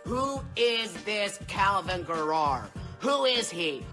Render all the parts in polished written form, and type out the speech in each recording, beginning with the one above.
Who is this Calvin Garrar? Who is he?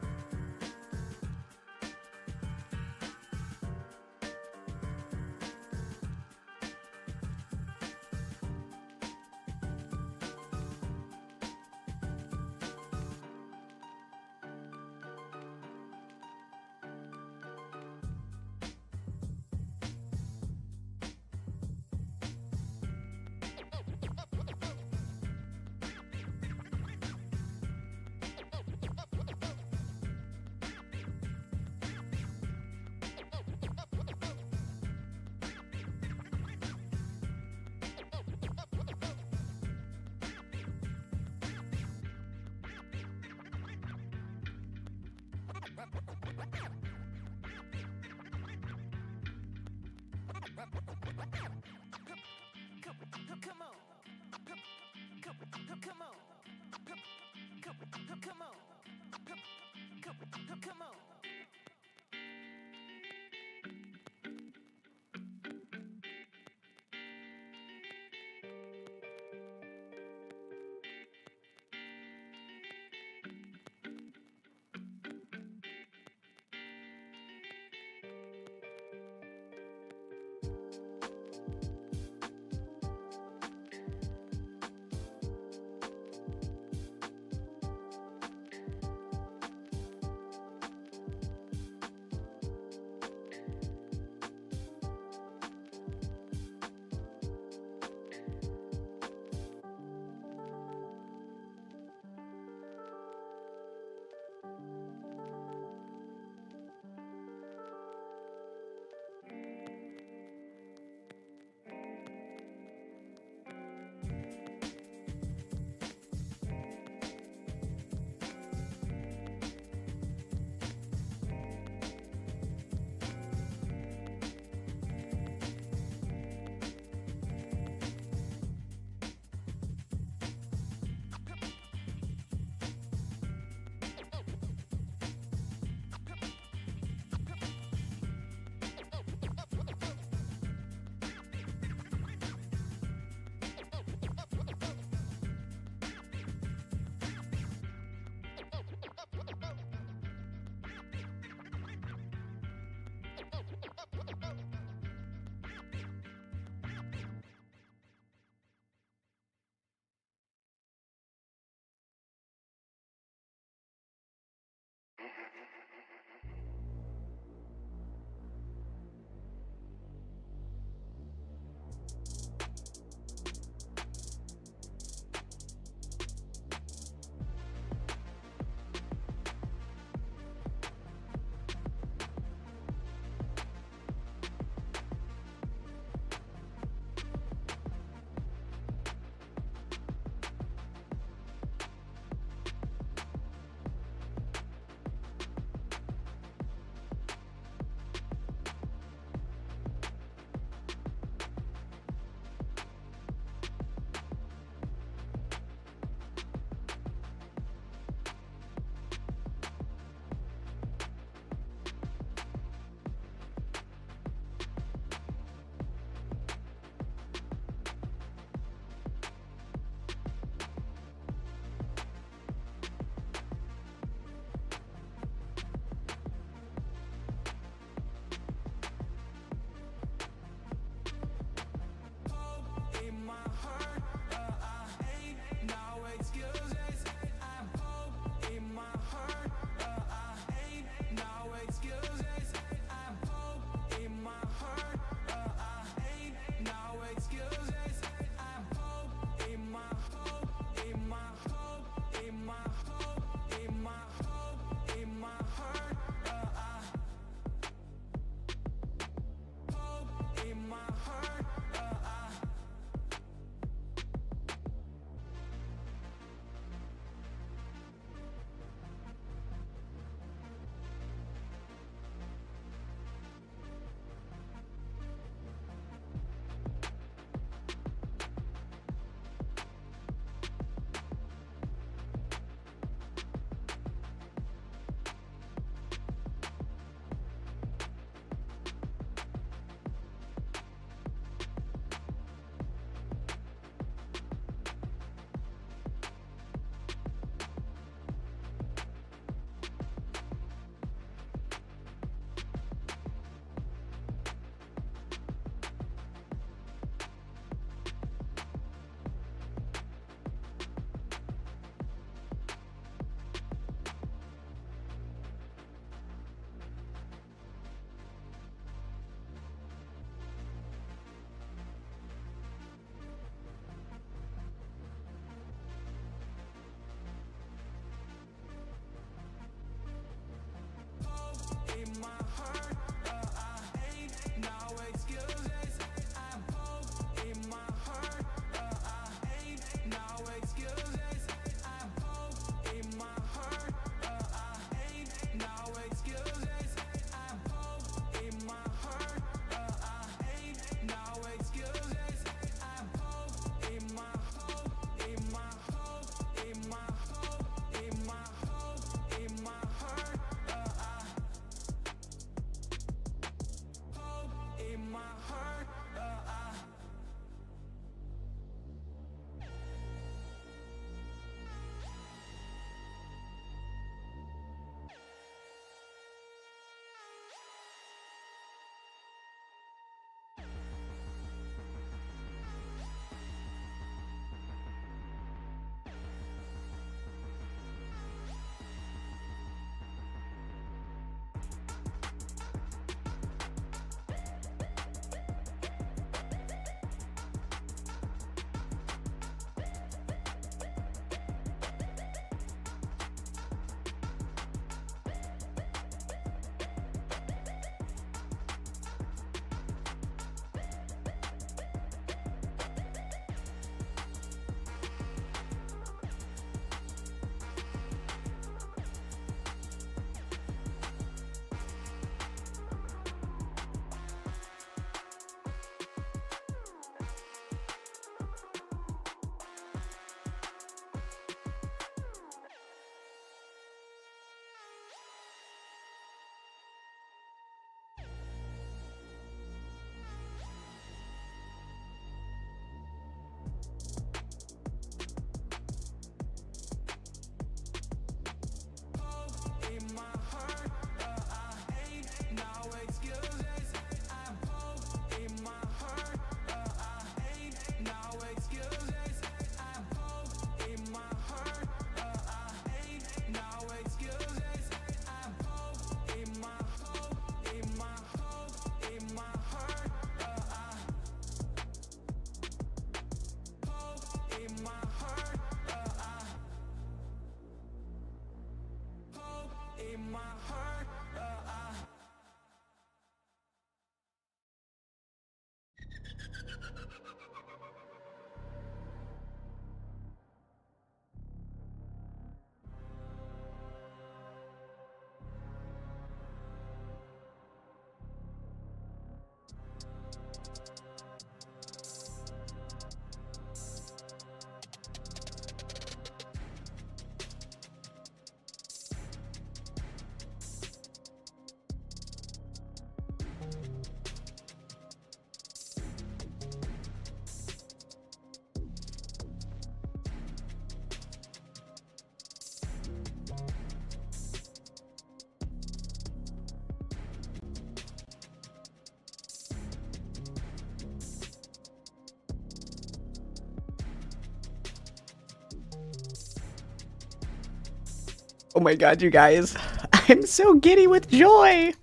Oh my god, you guys. I'm so giddy with joy.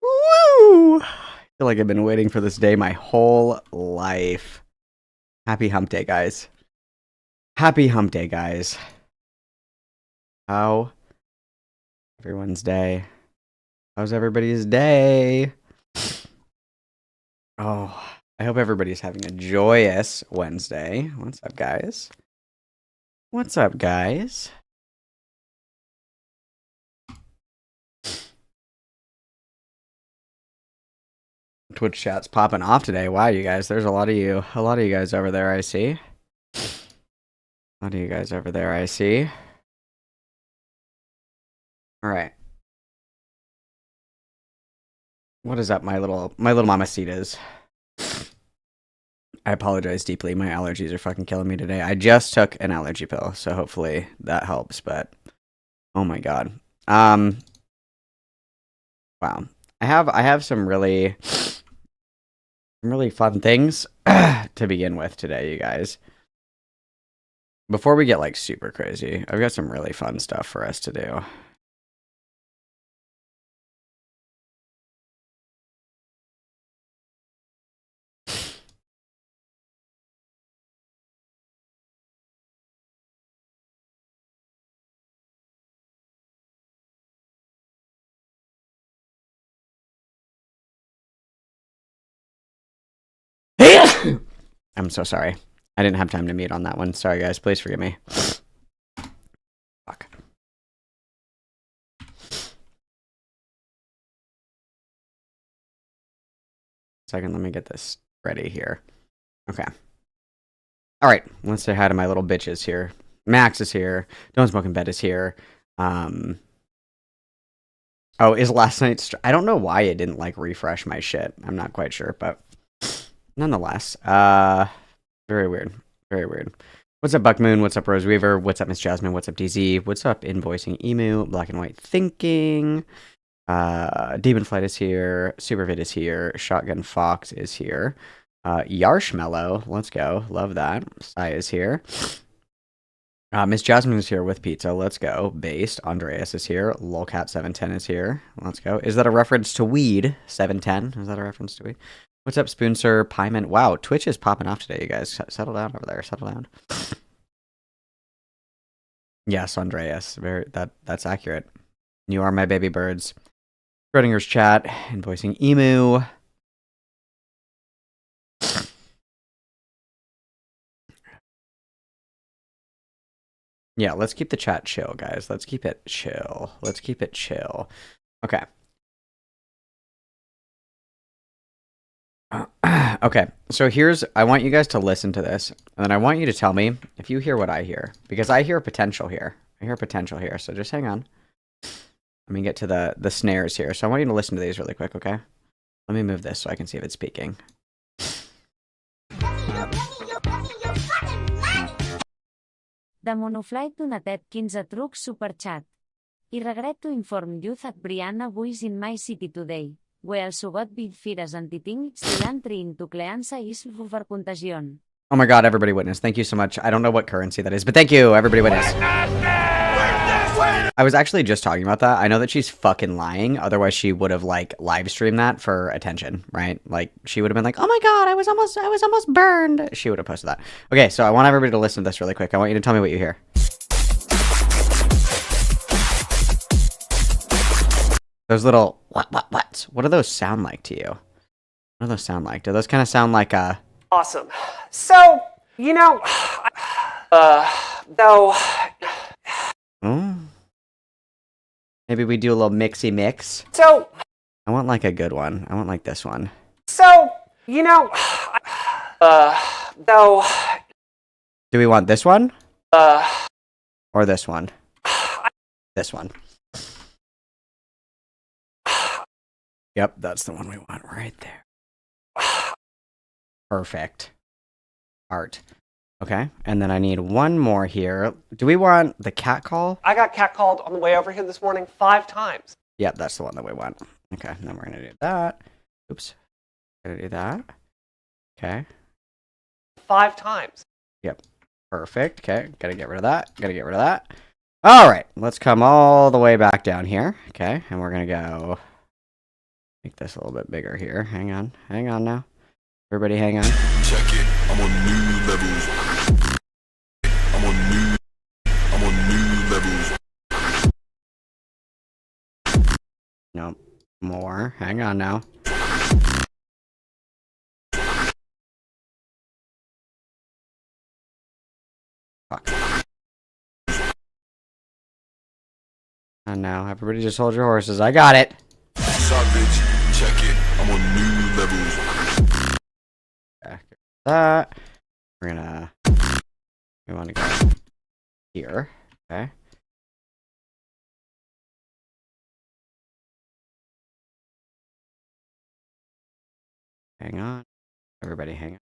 Woo! I feel like I've been waiting for this day my whole life. Happy hump day, guys. Happy hump day, guys. How everyone's day? How's everybody's day? Oh, I hope everybody's having a joyous Wednesday. What's up, guys? What's up, guys? Twitch chat's popping off today. Wow, you guys, there's a lot of you guys over there, I see. A lot of you guys over there, I see. All right. What is up, my little mamacitas? I apologize deeply. My allergies are fucking killing me today. I just took an allergy pill, so hopefully that helps, but oh my god. Wow. I have some really fun things to begin with today, you guys. Before we get like super crazy, I've got some really fun stuff for us to do. I'm so sorry. I didn't have time to mute on that one. Sorry, guys. Please forgive me. Fuck. Second, let me get this ready here. Okay. All right. Let's say hi to my little bitches here. Max is here. Don't Smoke in Bed is here. Oh, is last night's... I don't know why it didn't, like, refresh my shit. I'm not quite sure, but... Nonetheless. Very weird. Very weird. What's up, Buckmoon? What's up, Rose Weaver? What's up, Miss Jasmine? What's up, DZ? What's up, Invoicing Emu? Black and White Thinking. Demon Flight is here. Supervid is here. Shotgun Fox is here. Yarshmallow. Let's go. Love that. Sai is here. Miss Jasmine is here with pizza. Let's go. Based. Andreas is here. Lolcat710 is here. Let's go. Is that a reference to weed? 710? Is that a reference to weed? What's up, Spoonser? Pyman? Wow, Twitch is popping off today, you guys. Settle down over there. Settle down. Yes, Andreas. That's accurate. You are my baby birds. Schrodinger's chat. Invoicing Emu. Yeah, let's keep the chat chill, guys. Let's keep it chill. Let's keep it chill. Okay. Okay, so I want you guys to listen to this, and then I want you to tell me if you hear what I hear, because I hear potential here. I hear potential here, so just hang on. Let me get to the snares here. So I want you to listen to these really quick, okay? Let me move this so I can see if it's speaking. The Monoflight donatet 15 trucs superchat. I regret to inform you that Brianna was in my city today. We also got big fires anti-ting entry into Cleanza is for contagion. Oh my god, everybody witness. Thank you so much. I don't know what currency that is, but thank you, everybody witness. I was actually just talking about that. I know that she's fucking lying. Otherwise, she would have like live streamed that for attention, right? Like she would have been like, "Oh my god, I was almost burned." She would have posted that. Okay, so I want everybody to listen to this really quick. I want you to tell me what you hear. Those little what? What do those sound like to you? What do those sound like? Do those kind of sound like Awesome. So, you know, though. Maybe we do a little mixy mix. So, I want like a good one. I want like this one. so, you know, though. Do we want this one? Or this one? This one. Yep, that's the one we want right there. Perfect. Art. Okay, and then I need one more here. Do we want the cat call? I got catcalled on the way over here this morning 5 times. Yep, that's the one that we want. Okay, then we're gonna do that. Oops. Gonna do that. Okay. 5 times. Yep. Perfect. Okay, gotta get rid of that. Gotta get rid of that. All right, let's come all the way back down here. Okay, and we're gonna go make this a little bit bigger here. Hang on now. Everybody hang on. Check it, I'm on new levels. I'm on new levels. Nope. More. Hang on now. Fuck. And now, everybody just hold your horses. I got it. Savage, check it, I'm on new levels. Back that. We want to go here. Okay. Hang on. Everybody hang on.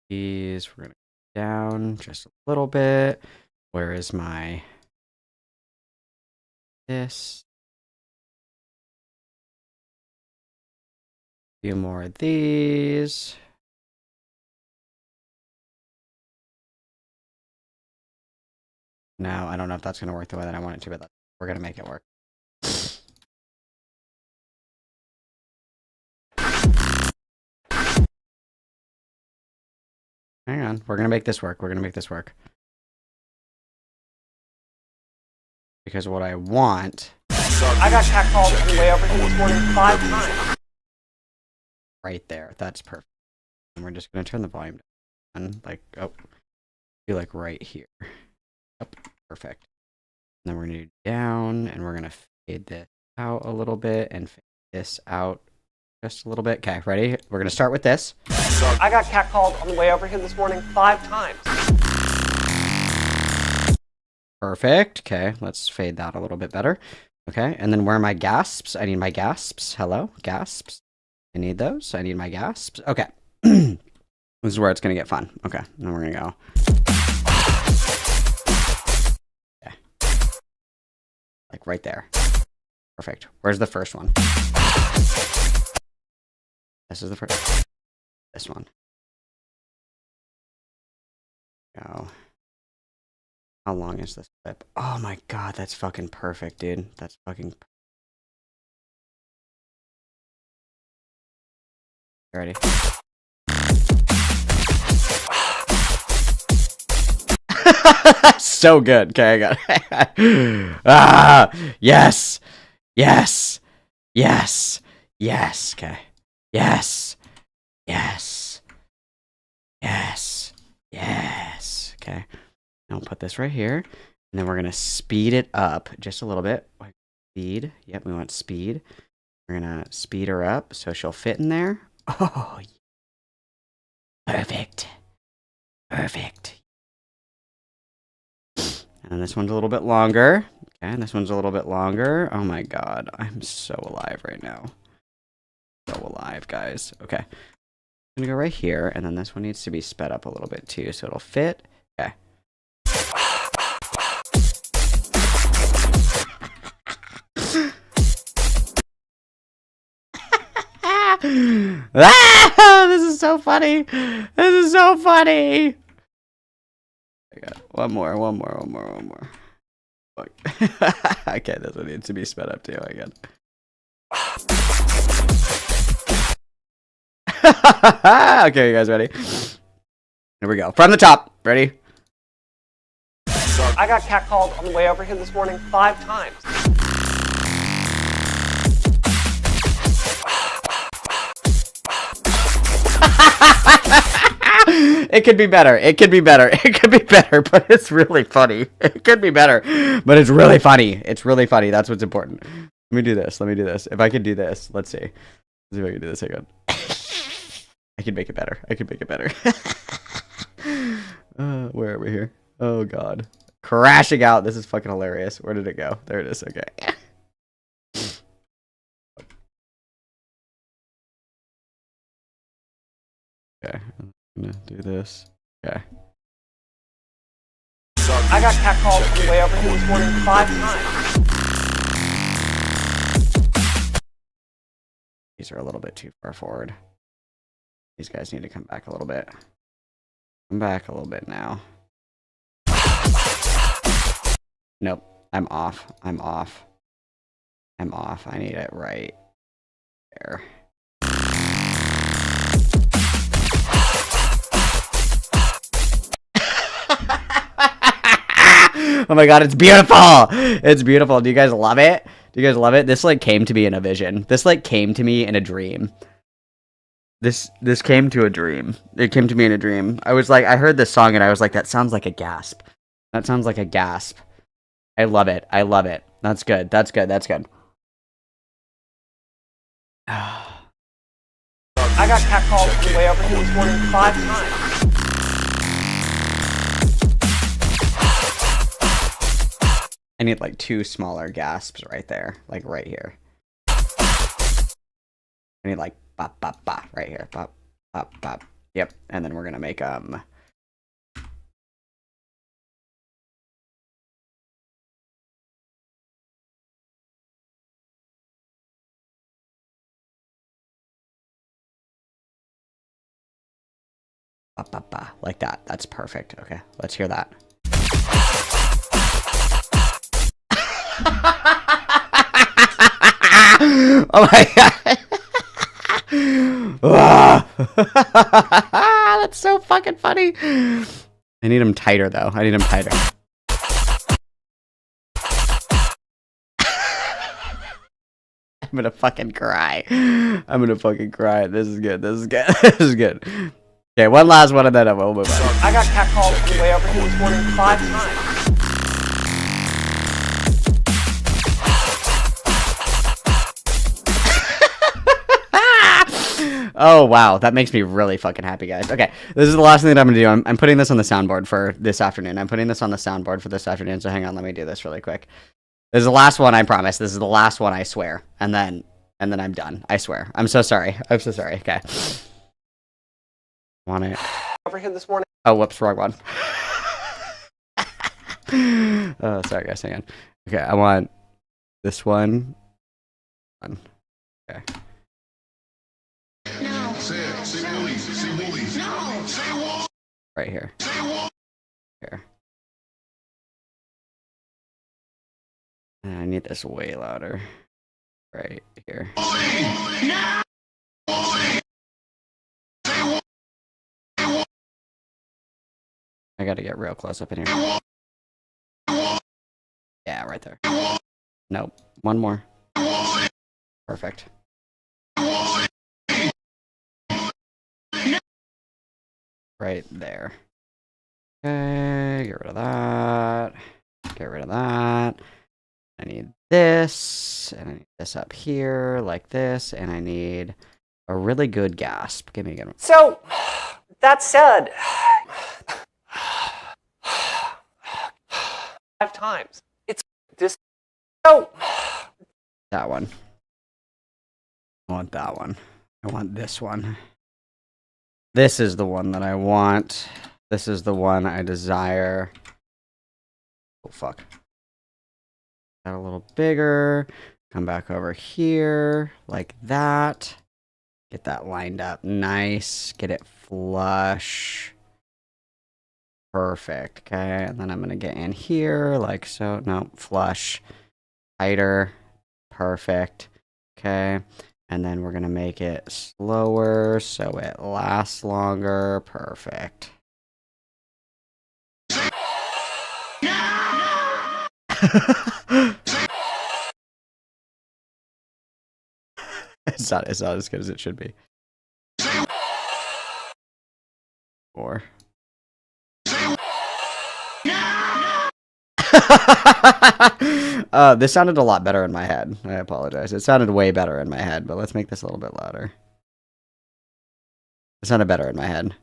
These, we're going to go down just a little bit. Where is my... This. A few more of these. No, I don't know if that's going to work the way that I want it to, but we're going to make it work. Hang on. We're going to make this work. We're going to make this work. Because what I want... I got catcalled on the way over here this morning 5 times. Right there. That's perfect. And we're just going to turn the volume down. Like, oh. Be like right here. Yep. Perfect. And then we're going to do down, and we're going to fade this out a little bit, and fade this out just a little bit. Okay, ready? We're going to start with this. I got catcalled on the way over here this morning 5 times. Perfect. Okay, let's fade that a little bit better. Okay, and then where are my gasps? I need my gasps. Hello? Gasps. I need those. I need my gasps. Okay. This is where it's going to get fun. Okay, and then we're going to go. Okay. Like right there. Perfect. Where's the first one? This is the first. This one. Go. How long is this clip? Oh my god, that's fucking perfect, dude. That's fucking... Ready? So good. Okay, I got it. Ah, yes. Yes. Yes. Yes. Okay. Yes. Yes. Yes. Yes. Okay. Now I'll put this right here. And then we're going to speed it up just a little bit. Speed. Yep, we want speed. We're going to speed her up so she'll fit in there. Oh, perfect. Perfect. And this one's a little bit longer. Okay, and this one's a little bit longer. Oh my god, I'm so alive right now. So alive, guys. Okay. I'm gonna go right here, and then this one needs to be sped up a little bit too, so it'll fit. Okay. Ah, this is so funny. This is so funny. I got one more. Fuck. Okay, this one needs to be sped up too, I guess. Okay, you guys ready? Here we go. From the top. Ready? I got catcalled on the way over here this morning 5 times. It could be better. It could be better. It could be better, but it's really funny. It could be better, but it's really funny. It's really funny. That's what's important. Let me do this. Let me do this. If I could do this, let's see. Let's see if I can do this. Hang on. I can make it better. I can make it better. Where are we here? Oh, God. Crashing out. This is fucking hilarious. Where did it go? There it is. Okay. Okay. I'm gonna do this. Okay. I got catcalled on the way over here this morning 5 times. These are a little bit too far forward. These guys need to come back a little bit. Come back a little bit now. Nope. I'm off. I'm off. I'm off. I need it right there. Oh my god, it's beautiful! It's beautiful. Do you guys love it? Do you guys love it? This like came to me in a vision. This like came to me in a dream. This came to a dream. It came to me in a dream. I was like, I heard this song and I was like, that sounds like a gasp. That sounds like a gasp. I love it. I love it. That's good. That's good. That's good. I got catcalled on the way over here this morning 5 times. I need like 2 smaller gasps right there. Like right here. I need like bop, bop, bop right here. Bop, bop, bop. Yep. And then we're gonna make Bop, bop, bop. Like that. That's perfect. Okay, let's hear that. Oh my god. That's so fucking funny. I need him tighter though. I need him tighter. I'm gonna fucking cry. I'm gonna fucking cry. This is good. This is good. This is good. Okay, one last one and then we'll move on. I got catcalled on the way over here this morning 5 times. Oh wow, that makes me really fucking happy, guys. Okay, this is the last thing that I'm gonna do. I'm putting this on the soundboard for this afternoon. I'm putting this on the soundboard for this afternoon. So hang on, let me do this really quick. This is the last one, I promise. This is the last one, I swear. And then I'm done. I swear. I'm so sorry. I'm so sorry. Okay. Want it? Over here this morning. Oh, whoops, wrong one. Oh, sorry, guys. Hang on. Okay, I want this one. Okay. Right here. Here. And I need this way louder. Right here. I gotta get real close up in here. Yeah, right there. Nope. One more. Perfect. Right there. Okay, get rid of that. Get rid of that. I need this, and I need this up here, like this, and I need a really good gasp. Give me a good one. So, that said, 5 times. It's this. So, That one. I want that one. I want this one. This is the one that I want. This is the one I desire. Oh, fuck. Got a little bigger. Come back over here, like that. Get that lined up nice. Get it flush. Perfect. Okay, and then I'm gonna get in here, like so. No, flush. Tighter. Perfect. Okay. And then we're gonna make it slower so it lasts longer. Perfect. It's not as good as it should be. 4. This sounded a lot better in my head. I apologize. It sounded way better in my head, but let's make this a little bit louder. It sounded better in my head.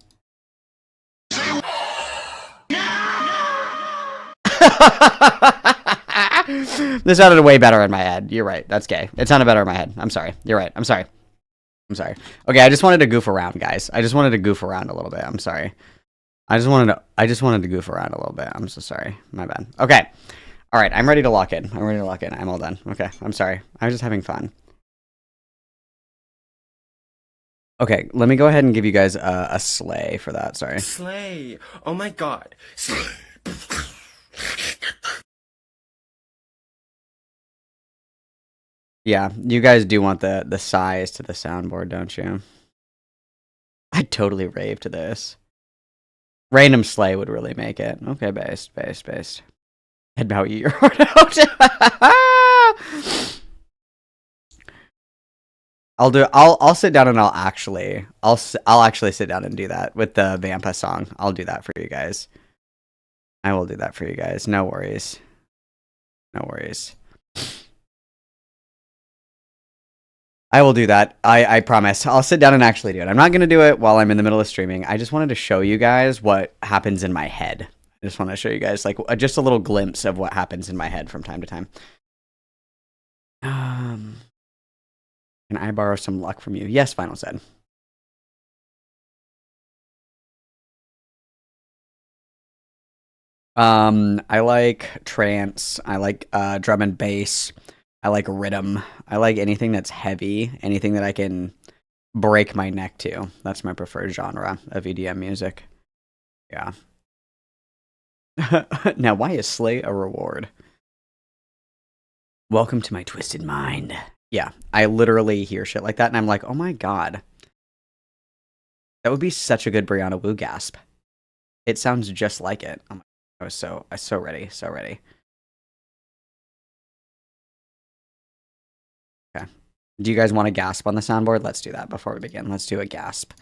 This sounded way better in my head. You're right. That's gay. It sounded better in my head. I'm sorry. You're right. I'm sorry. I'm sorry. Okay, I just wanted to goof around, guys. I just wanted to goof around a little bit. I'm sorry. I just wanted to goof around a little bit. I'm so sorry. My bad. Okay. All right, I'm ready to lock in. I'm all done. Okay, I'm sorry. I was just having fun. Okay, let me go ahead and give you guys a slay for that. Sorry. Slay. Oh my god. Slay. Yeah, you guys do want the size to the soundboard, don't you? I'd totally rave to this. Random slay would really make it. Okay, based. Head bow your heart out. I'll sit down and I'll actually sit down and do that with the Vampa song. I'll do that for you guys. I will do that for you guys. No worries. No worries. I will do that. I promise. I'll sit down and actually do it. I'm not going to do it while I'm in the middle of streaming. I just wanted to show you guys what happens in my head. I just want to show you guys like just a little glimpse of what happens in my head from time to time. Can I borrow some luck from you? Yes, Final said. I like trance. I like drum and bass. I like rhythm. I like anything that's heavy, anything that I can break my neck to. That's my preferred genre of EDM music. Yeah. Now, why is Slay a reward? Welcome to my twisted mind. Yeah, I literally hear shit like that, and I'm like, oh my god. That would be such a good Brianna Woo gasp. It sounds just like it. Oh my, I was so ready, so ready. Okay. Do you guys want a gasp on the soundboard? Let's do that before we begin. Let's do a gasp.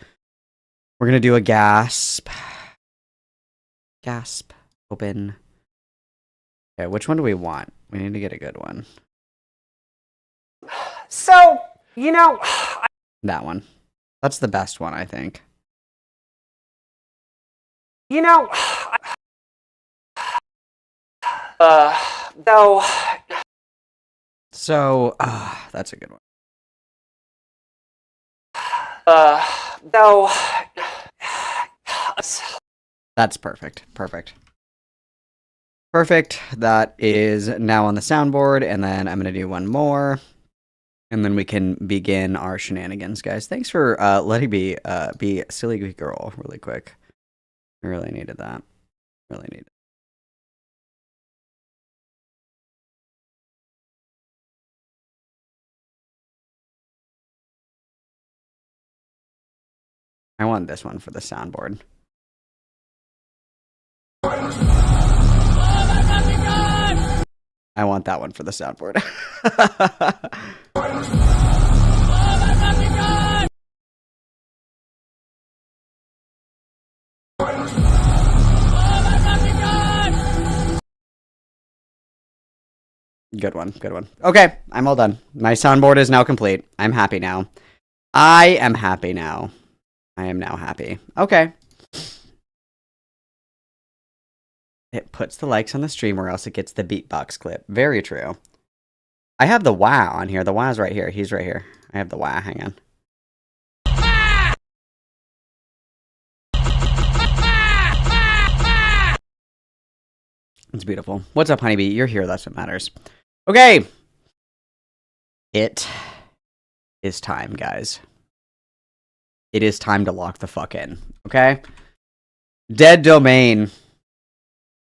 We're going to do a gasp. Gasp. Open. Okay, which one do we want? We need to get a good one. So, you know... That one. That's the best one, I think. You know... though... So, that's a good one. Though... That's perfect. Perfect. Perfect. That is now on the soundboard, and then I'm going to do one more, and then we can begin our shenanigans, guys. Thanks for letting me be a silly girl really quick. I really needed that. Really needed. I want this one for the soundboard. I want that one for the soundboard. Good one, good one. Okay, I'm all done. My soundboard is now complete. I'm happy now. I am happy now. I am now happy. Okay. It puts the likes on the stream or else it gets the beatbox clip. Very true. I have the wow on here. The wow's right here. He's right here. I have the wow. Hang on. It's beautiful. What's up, honeybee? You're here. That's what matters. Okay. It is time, guys. It is time to lock the fuck in. Okay? Dead Domain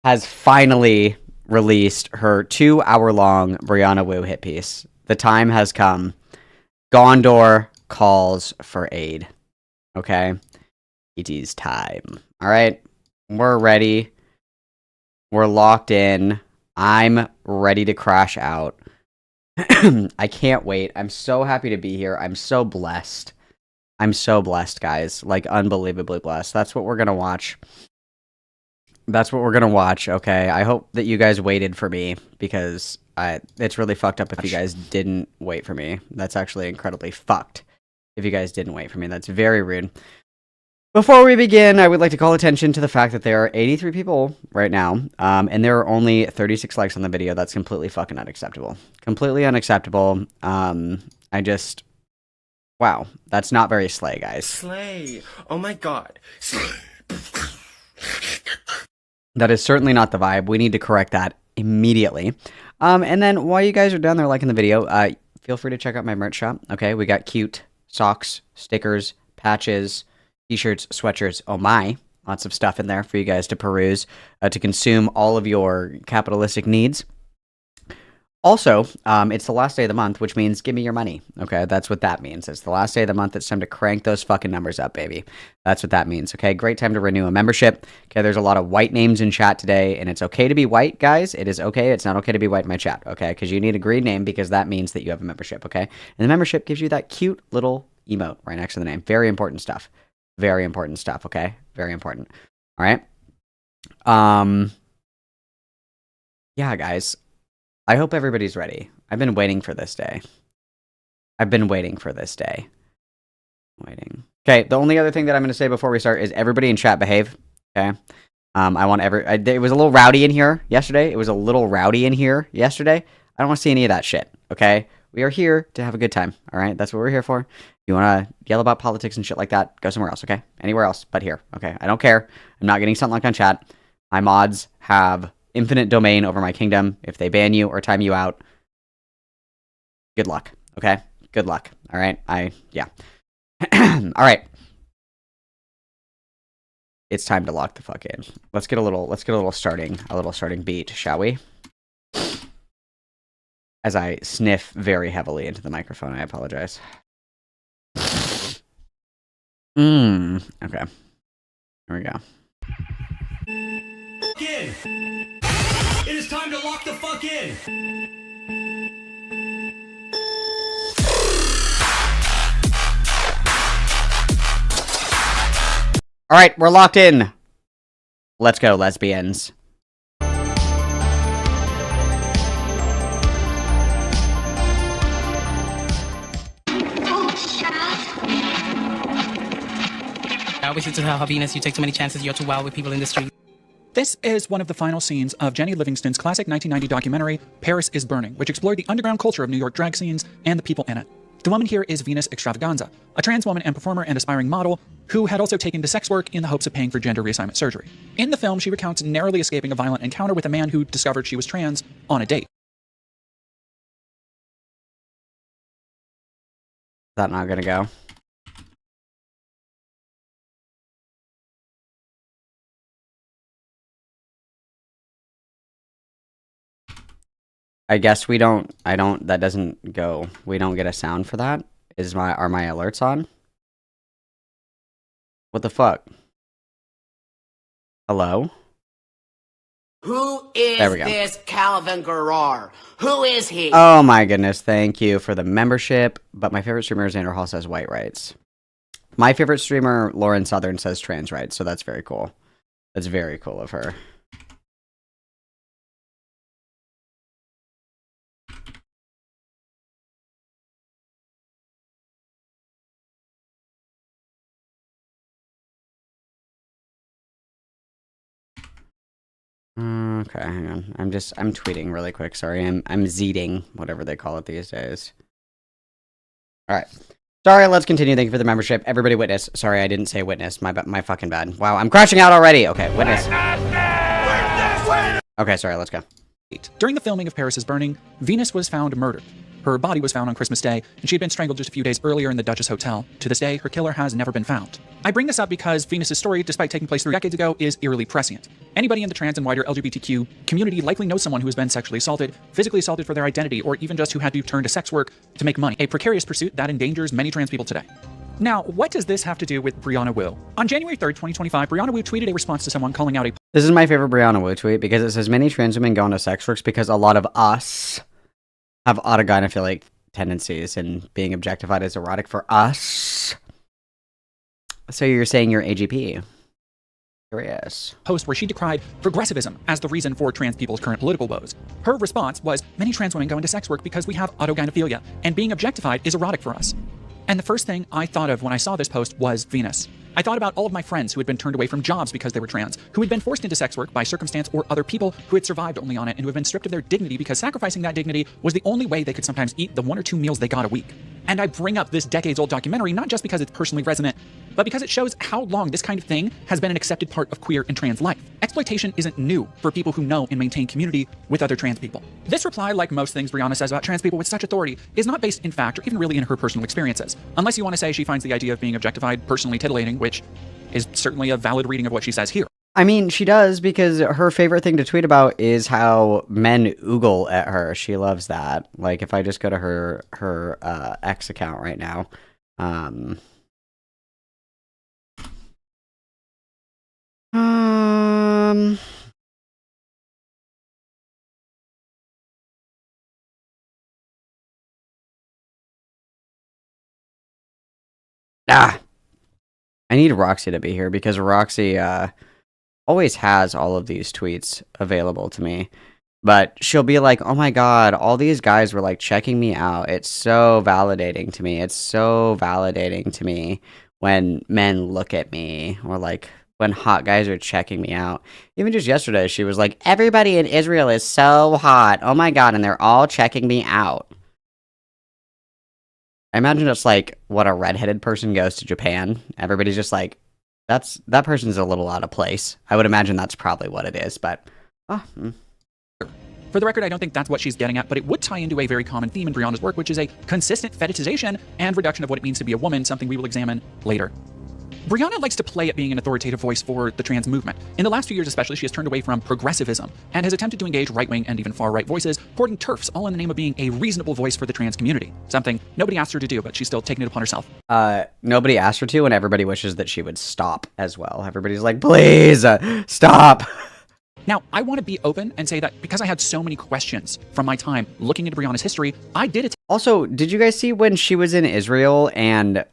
has finally released her 2-hour-long Brianna Woo hit piece. The time has come. Gondor calls for aid. Okay? It is time. Alright? We're ready. We're locked in. I'm ready to crash out. I can't wait. I'm so happy to be here. I'm so blessed. I'm so blessed, guys. Like, unbelievably blessed. That's what we're gonna watch. That's what we're gonna watch, okay? I hope that you guys waited for me, because it's really fucked up if you guys didn't wait for me. That's actually incredibly fucked if you guys didn't wait for me. That's very rude. Before we begin, I would like to call attention to the fact that there are 83 people right now, and there are only 36 likes on the video. That's completely fucking unacceptable. Completely unacceptable. I just... Wow, that's not very slay, guys. Slay. Oh my god. Slay. That is certainly not the vibe. We need to correct that immediately. And then while you guys are down there liking the video, feel free to check out my merch shop. Okay, we got cute socks, stickers, patches, t-shirts, sweatshirts. Oh my. Lots of stuff in there for you guys to peruse, to consume all of your capitalistic needs. Also, it's the last day of the month, which means give me your money. Okay, that's what that means. It's the last day of the month. It's time to crank those fucking numbers up, baby. That's what that means. Okay, great time to renew a membership. Okay, there's a lot of white names in chat today, and it's okay to be white, guys. It is okay. It's not okay to be white in my chat, okay? Because you need a green name because that means that you have a membership, okay? And the membership gives you that cute little emote right next to the name. Very important stuff. Very important stuff, okay? Very important. All right? Yeah, guys. I hope everybody's ready. I've been waiting for this day. Waiting. Okay, the only other thing that I'm going to say before we start is everybody in chat behave, okay? I want it was a little rowdy in here yesterday. I don't want to see any of that shit, okay? We are here to have a good time, all right? That's what we're here for. If you want to yell about politics and shit like that, go somewhere else, okay? Anywhere else but here, okay? I don't care. I'm not getting something like on chat. My mods have infinite domain over my kingdom. If they ban you or time you out, good luck, okay? Good luck, all right? Yeah. All right. It's time to lock the fuck in. Let's get a little starting beat, shall we? As I sniff very heavily into the microphone, I apologize. Okay. Here we go. It is time to lock the fuck in. All right, we're locked in. Let's go, lesbians. I wish you to tell her, Venus, you take too many chances. You're too wild with people in the street. This is one of the final scenes of Jenny Livingston's classic 1990 documentary, Paris is Burning, which explored the underground culture of New York drag scenes and the people in it. The woman here is Venus Extravaganza, a trans woman and performer and aspiring model who had also taken to sex work in the hopes of paying for gender reassignment surgery. In the film, she recounts narrowly escaping a violent encounter with a man who discovered she was trans on a date. Is that not gonna go? I guess that doesn't go. We don't get a sound for that. Are my alerts on? What the fuck? Hello? Who is this Calvin Garrar? Who is he? Oh my goodness, thank you for the membership. But my favorite streamer is Xander Hall says white rights. My favorite streamer, Lauren Southern, says trans rights, so that's very cool. That's very cool of her. Okay, hang on. I'm tweeting really quick. Sorry, I'm zeeting, whatever they call it these days. All right. Sorry, let's continue. Thank you for the membership. Everybody witness. Sorry, I didn't say witness. My fucking bad. Wow, I'm crashing out already. Okay, witness. Okay, sorry, let's go. During the filming of Paris is Burning, Venus was found murdered. Her body was found on Christmas Day, and she had been strangled just a few days earlier in the Duchess Hotel. To this day, her killer has never been found. I bring this up because Venus's story, despite taking place 3 decades ago, is eerily prescient. Anybody in the trans and wider LGBTQ community likely knows someone who has been sexually assaulted, physically assaulted for their identity, or even just who had to turn to sex work to make money, a precarious pursuit that endangers many trans people today. Now, what does this have to do with Brianna Wu? On January 3rd, 2025, Brianna Wu tweeted a response to someone calling out a... This is my favorite Brianna Wu tweet because it says many trans women go into sex works because a lot of us have autogynephilic tendencies and being objectified as erotic for us. So you're saying you're AGP? Curious. Post where she decried progressivism as the reason for trans people's current political woes. Her response was, many trans women go into sex work because we have autogynephilia, and being objectified is erotic for us. And the first thing I thought of when I saw this post was Venus. I thought about all of my friends who had been turned away from jobs because they were trans, who had been forced into sex work by circumstance or other people who had survived only on it and who had been stripped of their dignity because sacrificing that dignity was the only way they could sometimes eat the 1 or 2 meals they got a week. And I bring up this decades-old documentary not just because it's personally resonant, but because it shows how long this kind of thing has been an accepted part of queer and trans life. exploitation isn't new for people who know and maintain community with other trans people. This reply, like most things Brianna says about trans people with such authority, is not based in fact or even really in her personal experiences. Unless you want to say she finds the idea of being objectified personally titillating, which is certainly a valid reading of what she says here. I mean, she does, because her favorite thing to tweet about is how men oogle at her. She loves that. Like, if I just go to her X account right now, I need Roxy to be here, because Roxy, always has all of these tweets available to me, but she'll be like, oh my god, all these guys were like checking me out. It's so validating to me. It's so validating to me when men look at me, or like when hot guys are checking me out. Even just yesterday, she was like, everybody in Israel is so hot. Oh my god, and they're all checking me out. I imagine it's like what a redheaded person goes to Japan. Everybody's just like, that person's a little out of place. I would imagine that's probably what it is, but... For the record, I don't think that's what she's getting at, but it would tie into a very common theme in Brianna's work, which is a consistent fetishization and reduction of what it means to be a woman, something we will examine later. Brianna likes to play at being an authoritative voice for the trans movement. In the last few years especially, she has turned away from progressivism and has attempted to engage right-wing and even far-right voices, courting TERFs, all in the name of being a reasonable voice for the trans community. Something nobody asked her to do, but she's still taking it upon herself. Nobody asked her to, and everybody wishes that she would stop as well. Everybody's like, please, stop! Now, I want to be open and say that because I had so many questions from my time looking into Brianna's history, I did Also, did you guys see when she was in Israel and...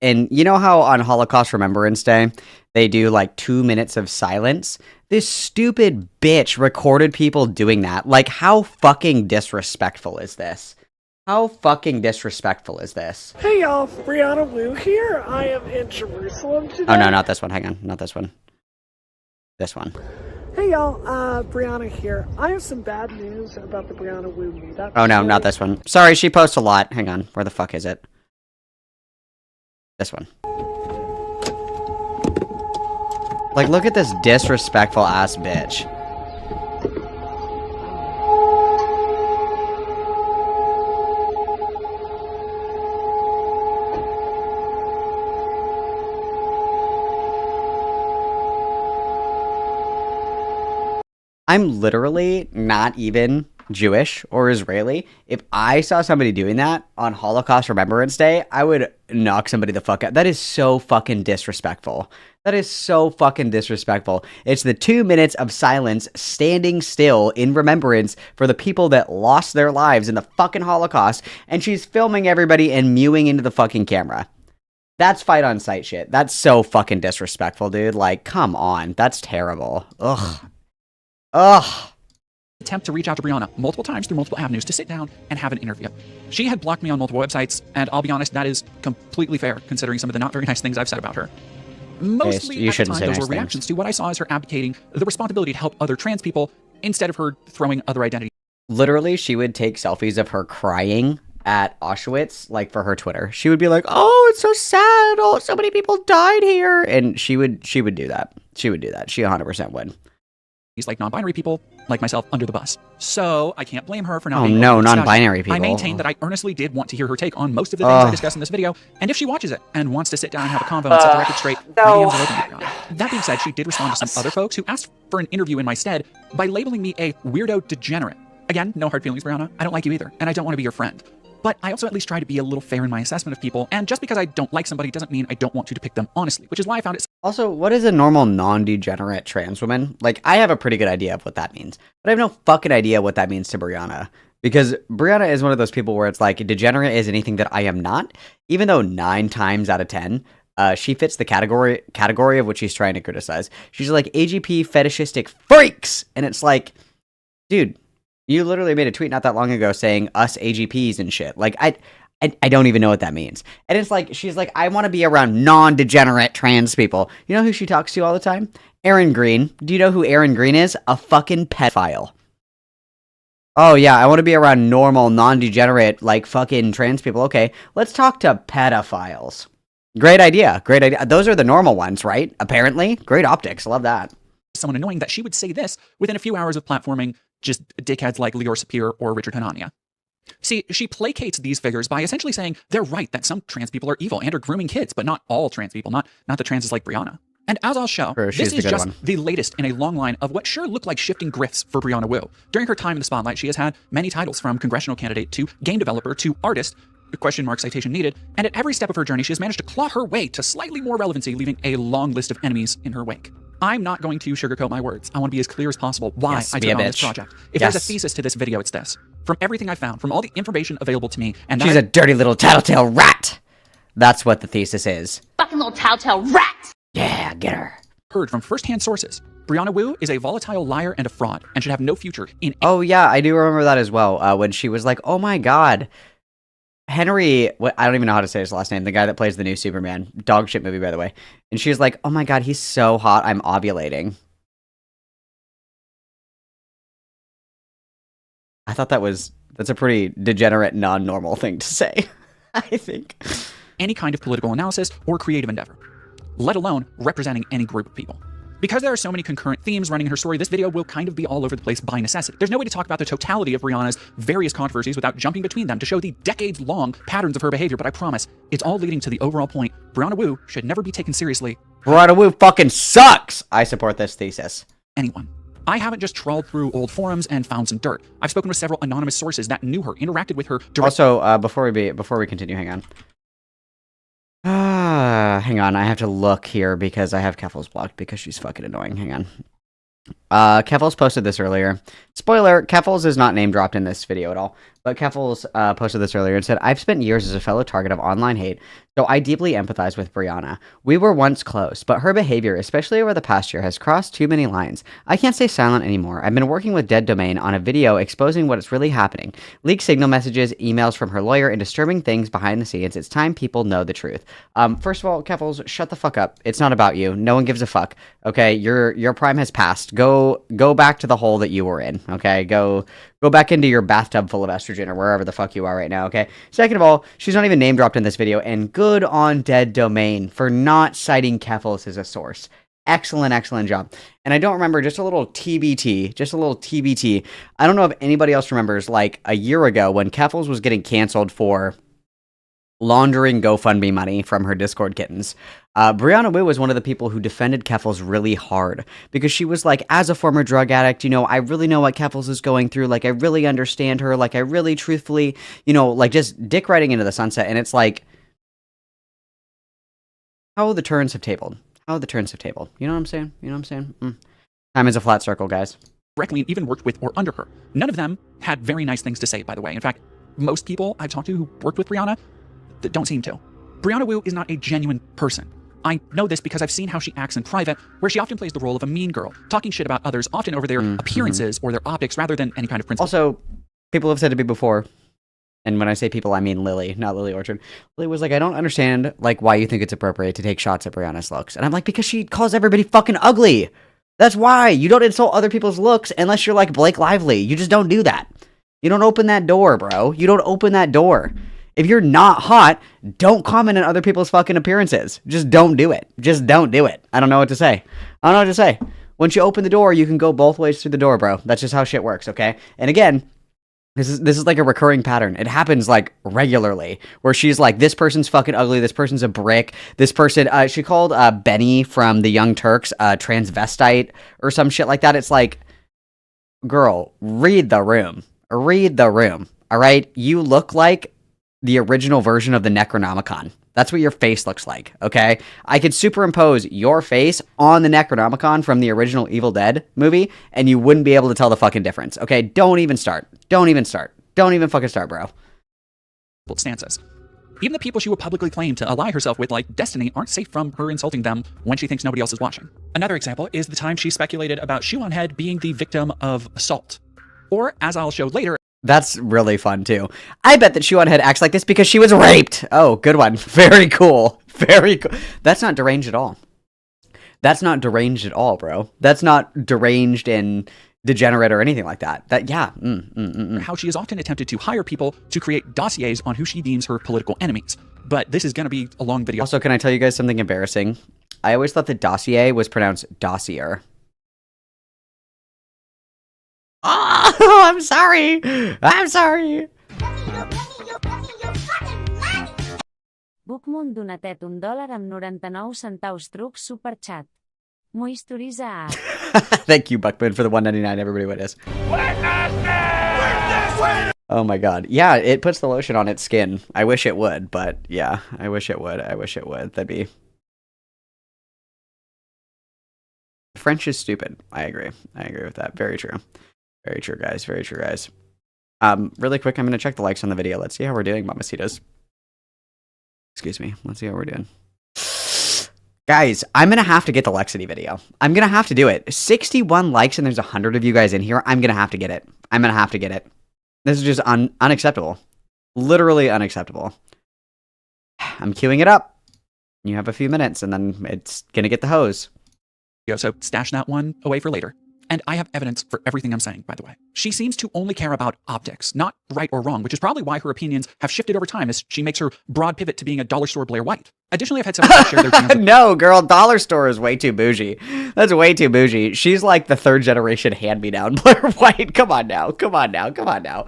And you know how on Holocaust Remembrance Day, they do like 2 minutes of silence? This stupid bitch recorded people doing that. Like, how fucking disrespectful is this? How fucking disrespectful is this? Hey y'all, Brianna Wu here. I am in Jerusalem today. Oh no, not this one. Hang on, not this one. This one. Hey y'all, Brianna here. I have some bad news about the Brianna Wu meetup. Oh no, not this one. Sorry, she posts a lot. Hang on, where the fuck is it? This one. Like, look at this disrespectful ass bitch. I'm literally not even Jewish or Israeli. If I saw somebody doing that on Holocaust Remembrance Day, I would knock somebody the fuck out. That is so fucking disrespectful. That is so fucking disrespectful. It's the 2 minutes of silence standing still in remembrance for the people that lost their lives in the fucking Holocaust, and she's filming everybody and mewing into the fucking camera. That's fight on sight shit. That's so fucking disrespectful, dude. Like, come on. That's terrible. Ugh. Ugh. Attempt to reach out to Brianna multiple times through multiple avenues to sit down and have an interview. She had blocked me on multiple websites, and I'll be honest, that is completely fair considering some of the not very nice things I've said about her. Mostly you at the shouldn't time, say those nice were reactions to what I saw as her abdicating the responsibility to help other trans people instead of her throwing other identities. Literally, she would take selfies of her crying at Auschwitz, like for her Twitter. She would be like, "Oh, it's so sad. Oh, so many people died here," and she would do that. She would do that. She 100% would. Like non-binary people, like myself, under the bus. So I can't blame her for not Oh being no, non-binary people. I maintain that I earnestly did want to hear her take on most of the things I discussed in this video, and if she watches it and wants to sit down and have a convo and set the record straight, my DMs are open to her. That being said, she did respond to some other folks who asked for an interview in my stead by labeling me a weirdo degenerate. Again, no hard feelings, Brianna. I don't like you either, and I don't want to be your friend. But I also at least try to be a little fair in my assessment of people, and just because I don't like somebody doesn't mean I don't want to depict them honestly, which is why I found it... Also, what is a normal non-degenerate trans woman? Like, I have a pretty good idea of what that means, but I have no fucking idea what that means to Brianna. Because Brianna is one of those people where it's like, degenerate is anything that I am not, even though 9 times out of 10, she fits the category of what she's trying to criticize. She's like, AGP fetishistic freaks! And it's like, dude... You literally made a tweet not that long ago saying us AGPs and shit. Like, I don't even know what that means. And it's like, she's like, I want to be around non-degenerate trans people. You know who she talks to all the time? Aaron Green. Do you know who Aaron Green is? A fucking pedophile. Oh yeah, I want to be around normal, non-degenerate, like fucking trans people. Okay, let's talk to pedophiles. Great idea. Great idea. Those are the normal ones, right? Apparently. Great optics. Love that. someone annoying that she would say this within a few hours of platforming just dickheads like Lior Sapir or Richard Hanania. See, she placates these figures by essentially saying they're right that some trans people are evil and are grooming kids, but not all trans people, not the transes like Brianna. And as I'll show, this is just the latest in a long line of what sure look like shifting grifts for Brianna Wu. During her time in the spotlight, she has had many titles, from congressional candidate to game developer to artist, question mark citation needed, and at every step of her journey, she has managed to claw her way to slightly more relevancy, leaving a long list of enemies in her wake. I'm not going to sugarcoat my words. I want to be as clear as possible why I took on this project. If there's a thesis to this video, it's this. From everything I found, from all the information available to me, and she's a dirty little tattletale rat. That's what the thesis is. Fucking little tattletale rat. Yeah, get her. Heard from firsthand sources. Brianna Wu is a volatile liar and a fraud, and should have no future in. Oh yeah, I do remember that as well. When she was like, "Oh my god, Henry," I don't even know how to say his last name. The guy that plays the new Superman, dog shit movie, by the way. And she's like, "Oh my god, he's so hot. I'm ovulating." I thought that's a pretty degenerate, non-normal thing to say. I think any kind of political analysis or creative endeavor, let alone representing any group of people. Because there are so many concurrent themes running in her story, this video will kind of be all over the place by necessity. There's no way to talk about the totality of Brianna's various controversies without jumping between them to show the decades-long patterns of her behavior, but I promise, it's all leading to the overall point: Brianna Wu should never be taken seriously. Brianna Wu fucking sucks! I support this thesis. Anyone. I haven't just trawled through old forums and found some dirt. I've spoken with several anonymous sources that knew her, interacted with her directly. Also, before we continue, hang on. Hang on, I have to look here because I have Keffels blocked because she's fucking annoying. Hang on. Keffels posted this earlier. Spoiler, Keffels is not name dropped in this video at all. But Keffels posted this earlier and said, "I've spent years as a fellow target of online hate, so I deeply empathize with Brianna. We were once close, but her behavior, especially over the past year, has crossed too many lines. I can't stay silent anymore. I've been working with Dead Domain on a video exposing what is really happening. Leaked signal messages, emails from her lawyer, and disturbing things behind the scenes. It's time people know the truth." First of all, Keffels, shut the fuck up. It's not about you. No one gives a fuck. Okay, your prime has passed. Go back to the hole that you were in. Okay, go back into your bathtub full of estrogen or wherever the fuck you are right now, okay? Second of all, she's not even name dropped in this video, and good on Dead Domain for not citing Keffels as a source. Excellent, excellent job. And I don't remember, just a little TBT. I don't know if anybody else remembers, like, a year ago when Keffels was getting canceled for laundering GoFundMe money from her Discord kittens. Brianna Wu was one of the people who defended Keffels really hard because she was like, as a former drug addict, you know, I really know what Keffels is going through. Like, I really understand her. Like, I really truthfully, you know, like just dick riding into the sunset. And it's like, how the turns have tabled. You know what I'm saying? Time is a flat circle, guys. Directly, even worked with or under her. None of them had very nice things to say, by the way. In fact, most people I've talked to who worked with Brianna don't seem to. Brianna Wu is not a genuine person. I know this because I've seen how she acts in private, where she often plays the role of a mean girl, talking shit about others, often over their appearances or their optics rather than any kind of principle. Also, people have said to me before, and when I say people, I mean Lily, not Lily Orchard. Lily was like, I don't understand like why you think it's appropriate to take shots at Brianna's looks. And I'm like, because she calls everybody fucking ugly. That's why. You don't insult other people's looks unless you're like Blake Lively. You just don't do that. You don't open that door, bro. You don't open that door. If you're not hot, don't comment on other people's fucking appearances. Just don't do it. Just don't do it. I don't know what to say. Once you open the door, you can go both ways through the door, bro. That's just how shit works, okay? And again, this is like a recurring pattern. It happens like regularly where she's like, this person's fucking ugly. This person's a brick. This person, she called Benny from the Young Turks transvestite or some shit like that. It's like, girl, read the room. Read the room. All right? You look like the original version of the Necronomicon. That's what your face looks like, okay? I could superimpose your face on the Necronomicon from the original Evil Dead movie, and you wouldn't be able to tell the fucking difference, okay? Don't even start. Don't even fucking start, bro. Stances. Even the people she would publicly claim to ally herself with, like Destiny, aren't safe from her insulting them when she thinks nobody else is watching. Another example is the time she speculated about Shoe on Head being the victim of assault. Or, as I'll show later, that's really fun, too. I bet that Shoe on Head acts like this because she was raped. Oh, good one. Very cool. Very cool. That's not deranged at all. That's not deranged at all, bro. That's not deranged and degenerate or anything like that. How she has often attempted to hire people to create dossiers on who she deems her political enemies. But this is going to be a long video. Also, can I tell you guys something embarrassing? I always thought that dossier was pronounced dossier. I'm sorry. I'm sorry. Bookmoon donatet $1 amb 99 centaus truc superchat. Moisturiza a... Thank you, Buckman, for the $1.99. Everybody witness. Oh my god. Yeah, it puts the lotion on its skin. I wish it would, but yeah, I wish it would. I wish it would. That'd be... French is stupid. I agree. I agree with that. Very true. Very true, guys. Very true, guys. Really quick, I'm going to check the likes on the video. Let's see how we're doing, Mamacitas. Excuse me. Let's see how we're doing. Guys, I'm going to have to get the Lexity video. I'm going to have to do it. 61 likes and there's 100 of you guys in here. I'm going to have to get it. I'm going to have to get it. This is just unacceptable. Literally unacceptable. I'm queuing it up. You have a few minutes and then it's going to get the hose. So stash that one away for later. And I have evidence for everything I'm saying, by the way. She seems to only care about optics, not right or wrong, which is probably why her opinions have shifted over time as she makes her broad pivot to being a dollar store Blair White. Additionally, I've had several people share their opinions. No, girl, dollar store is way too bougie. That's way too bougie. She's like the third generation hand-me-down Blair White. Come on now. Come on now. Come on now.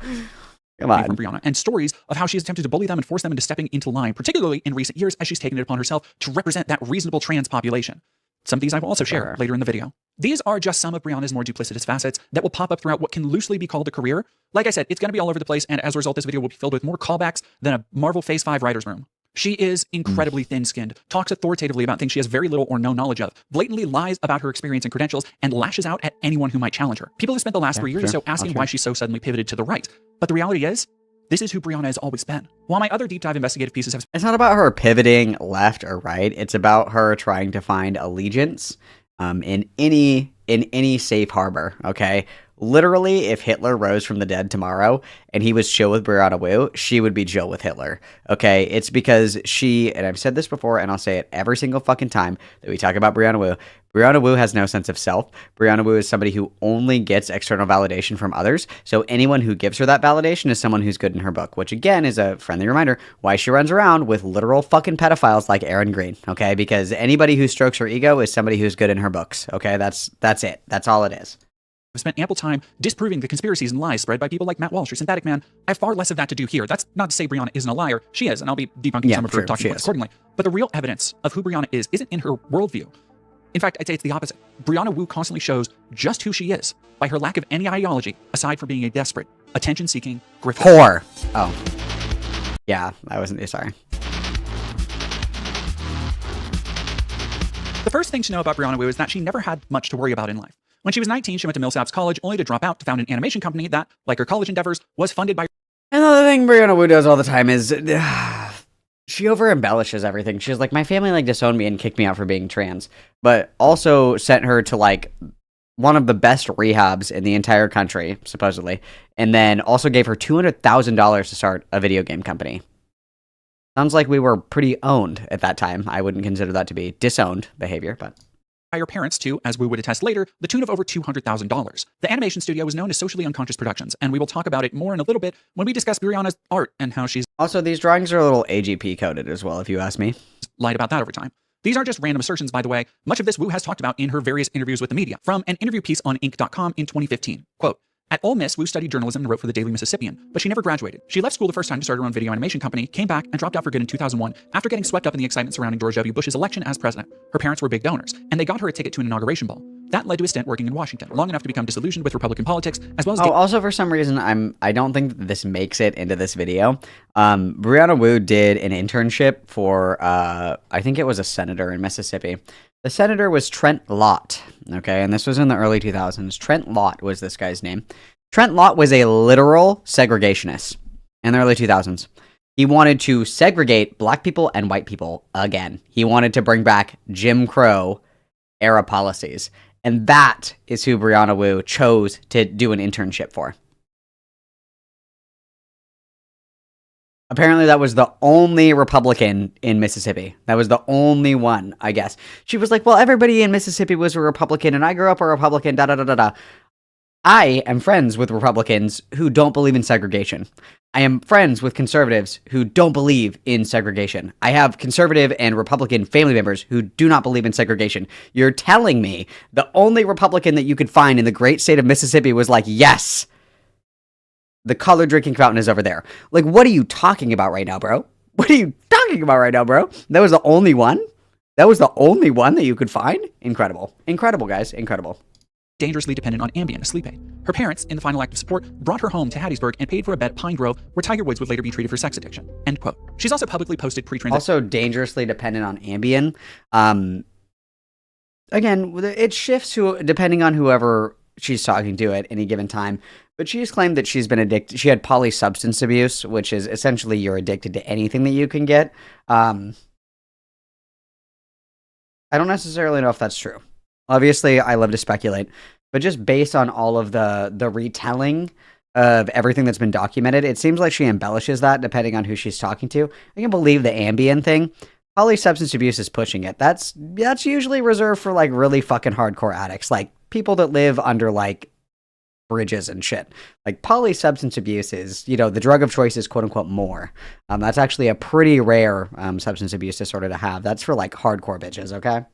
Come on. From Brianna, and stories of how she's attempted to bully them and force them into stepping into line, particularly in recent years as she's taken it upon herself to represent that reasonable trans population. Some of these I will also share later in the video. These are just some of Brianna's more duplicitous facets that will pop up throughout what can loosely be called a career. Like I said, it's going to be all over the place, and as a result, this video will be filled with more callbacks than a Marvel Phase 5 writer's room. She is incredibly thin-skinned, talks authoritatively about things she has very little or no knowledge of, blatantly lies about her experience and credentials, and lashes out at anyone who might challenge her. People have spent the last 3 years or so asking why she so suddenly pivoted to the right. But the reality is, this is who Brianna has always been. While my other deep dive investigative pieces have... It's not about her pivoting left or right. It's about her trying to find allegiance in any safe harbor, okay? Literally, if Hitler rose from the dead tomorrow and he was chill with Brianna Wu, she would be chill with Hitler, okay? It's because she, and I've said this before and I'll say it every single fucking time that we talk about Brianna Wu, Brianna Wu has no sense of self. Brianna Wu is somebody who only gets external validation from others, so anyone who gives her that validation is someone who's good in her book, which again is a friendly reminder why she runs around with literal fucking pedophiles like Aaron Green, okay? Because anybody who strokes her ego is somebody who's good in her books, okay? That's it. That's all it is. I've spent ample time disproving the conspiracies and lies spread by people like Matt Walsh or Synthetic Man. I have far less of that to do here. That's not to say Brianna isn't a liar. She is, and I'll be debunking some of her talking points accordingly. But the real evidence of who Brianna is isn't in her worldview. In fact, I'd say it's the opposite. Brianna Wu constantly shows just who she is by her lack of any ideology aside from being a desperate, attention-seeking grifter. Whore. Oh. Yeah, I wasn't... Sorry. The first thing to know about Brianna Wu is that she never had much to worry about in life. When she was 19, she went to Millsaps College, only to drop out to found an animation company that, like her college endeavors, was funded by... Another thing Brianna Wu does all the time is... she over-embellishes everything. She's like, my family like disowned me and kicked me out for being trans, but also sent her to like one of the best rehabs in the entire country, supposedly, and then also gave her $200,000 to start a video game company. Sounds like we were pretty owned at that time. I wouldn't consider that to be disowned behavior, but... by her parents to, as we would attest later, the tune of over $200,000. The animation studio was known as Socially Unconscious Productions, and we will talk about it more in a little bit when we discuss Brianna's art and how she's... Also, these drawings are a little AGP coded as well, if you ask me. ...lied about that over time. These aren't just random assertions, by the way. Much of this Wu has talked about in her various interviews with the media, from an interview piece on Inc.com in 2015. Quote, at Ole Miss, Wu studied journalism and wrote for the Daily Mississippian, but she never graduated. She left school the first time to start her own video animation company, came back, and dropped out for good in 2001 after getting swept up in the excitement surrounding George W. Bush's election as president. Her parents were big donors, and they got her a ticket to an inauguration ball. That led to a stint working in Washington, long enough to become disillusioned with Republican politics, as well as... also for some reason, I don't think that this makes it into this video. Brianna Wu did an internship for, I think it was a senator in Mississippi. The senator was Trent Lott, okay, and this was in the early 2000s. Trent Lott was this guy's name. Trent Lott was a literal segregationist in the early 2000s. He wanted to segregate black people and white people again. He wanted to bring back Jim Crow era policies. And that is who Brianna Wu chose to do an internship for. Apparently that was the only Republican in Mississippi. That was the only one, I guess. She was like, well, everybody in Mississippi was a Republican, and I grew up a Republican, da-da-da-da-da. I am friends with Republicans who don't believe in segregation. I am friends with conservatives who don't believe in segregation. I have conservative and Republican family members who do not believe in segregation. You're telling me the only Republican that you could find in the great state of Mississippi was like, yes, The colored drinking fountain is over there. Like, what are you talking about right now, bro? What are you talking about right now, bro? That was the only one? That was the only one that you could find? Incredible. Incredible, guys. Incredible. Dangerously dependent on Ambien, a sleep aid. Her parents, in the final act of support, brought her home to Hattiesburg and paid for a bed at Pine Grove, where Tiger Woods would later be treated for sex addiction. End quote. She's also publicly posted pre-transition. Also dangerously dependent on Ambien. Again, it shifts depending on whoever she's talking to at any given time. But she's claimed that she's been addicted. She had polysubstance abuse, which is essentially you're addicted to anything that you can get. I don't necessarily know if that's true. Obviously, I love to speculate, but just based on all of the retelling of everything that's been documented, it seems like she embellishes that depending on who she's talking to. I can believe the Ambien thing. Polysubstance abuse is pushing it. That's usually reserved for like really fucking hardcore addicts, like people that live under like bridges and shit. Like polysubstance abuse is, the drug of choice is quote unquote more. That's actually a pretty rare substance abuse disorder to have. That's for like hardcore bitches, okay?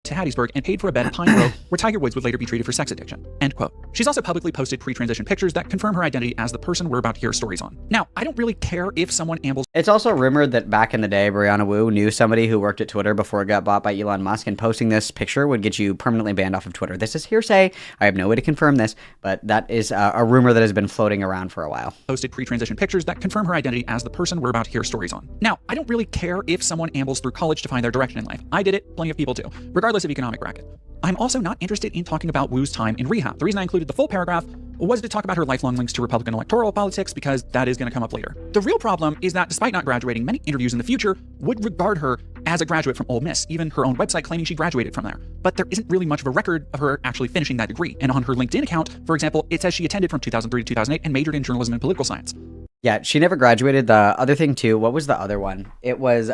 To Hattiesburg and paid for a bed at Pine Grove, where Tiger Woods would later be treated for sex addiction. End quote. She's also publicly posted pre-transition pictures that confirm her identity as the person we're about to hear stories on. Now, I don't really care if someone ambles. It's also rumored that back in the day, Brianna Wu knew somebody who worked at Twitter before it got bought by Elon Musk, and posting this picture would get you permanently banned off of Twitter. This is hearsay. I have no way to confirm this, but that is a rumor that has been floating around for a while. Posted pre-transition pictures that confirm her identity as the person we're about to hear stories on. Now, I don't really care if someone ambles through college to find their direction in life. I did it. Plenty of people do, regardless of economic bracket. I'm also not interested in talking about Wu's time in rehab. The reason I included the full paragraph was to talk about her lifelong links to Republican electoral politics, because that is going to come up later. The real problem is that despite not graduating, many interviews in the future would regard her as a graduate from Ole Miss, even her own website claiming she graduated from there. But there isn't really much of a record of her actually finishing that degree. And on her LinkedIn account, for example, it says she attended from 2003 to 2008 and majored in journalism and political science. Yeah, she never graduated. The other thing too, what was the other one? It was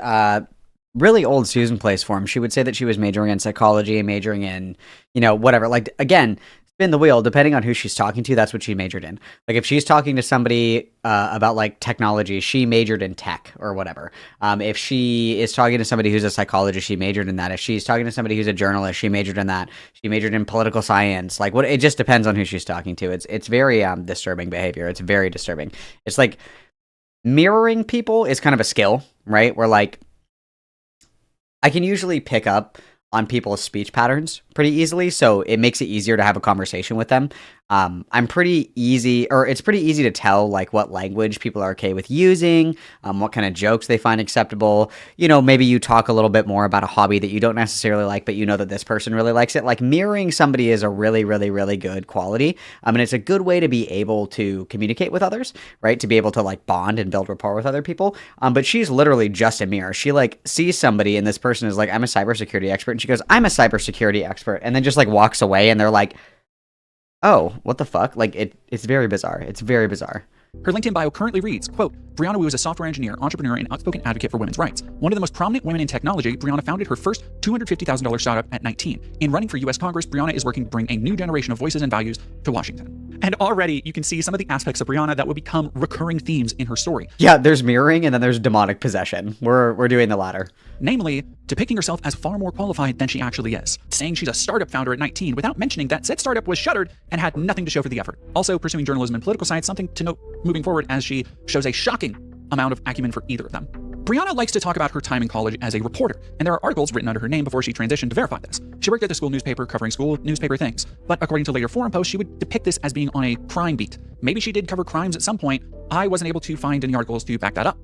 really old Susan Place form. She would say that she was majoring in psychology and majoring in, whatever. Like, again, spin the wheel. Depending on who she's talking to, that's what she majored in. Like, if she's talking to somebody about, like, technology, she majored in tech or whatever. If she is talking to somebody who's a psychologist, she majored in that. If she's talking to somebody who's a journalist, she majored in that. She majored in political science. Like, it just depends on who she's talking to. It's very disturbing behavior. It's very disturbing. It's like mirroring people is kind of a skill, right? Where, like, I can usually pick up on people's speech patterns pretty easily, so it makes it easier to have a conversation with them. It's pretty easy to tell like what language people are okay with using, what kind of jokes they find acceptable. Maybe you talk a little bit more about a hobby that you don't necessarily like, but you know that this person really likes it. Like mirroring somebody is a really, really, really good quality. And it's a good way to be able to communicate with others, right? To be able to like bond and build rapport with other people. But she's literally just a mirror. She like sees somebody and this person is like, I'm a cybersecurity expert. And she goes, I'm a cybersecurity expert. And then just like walks away and they're like, oh, what the fuck? Like, it's very bizarre. It's very bizarre. Her LinkedIn bio currently reads, quote, Brianna Wu is a software engineer, entrepreneur, and outspoken advocate for women's rights. One of the most prominent women in technology, Brianna founded her first $250,000 startup at 19. In running for U.S. Congress, Brianna is working to bring a new generation of voices and values to Washington. And already you can see some of the aspects of Brianna that will become recurring themes in her story. Yeah, there's mirroring and then there's demonic possession. We're doing the latter. Namely, depicting herself as far more qualified than she actually is. Saying she's a startup founder at 19 without mentioning that said startup was shuttered and had nothing to show for the effort. Also pursuing journalism and political science, something to note moving forward as she shows a shocking amount of acumen for either of them. Brianna likes to talk about her time in college as a reporter, and there are articles written under her name before she transitioned to verify this. She worked at the school newspaper covering school newspaper things, but according to later forum posts, she would depict this as being on a crime beat. Maybe she did cover crimes at some point. I wasn't able to find any articles to back that up.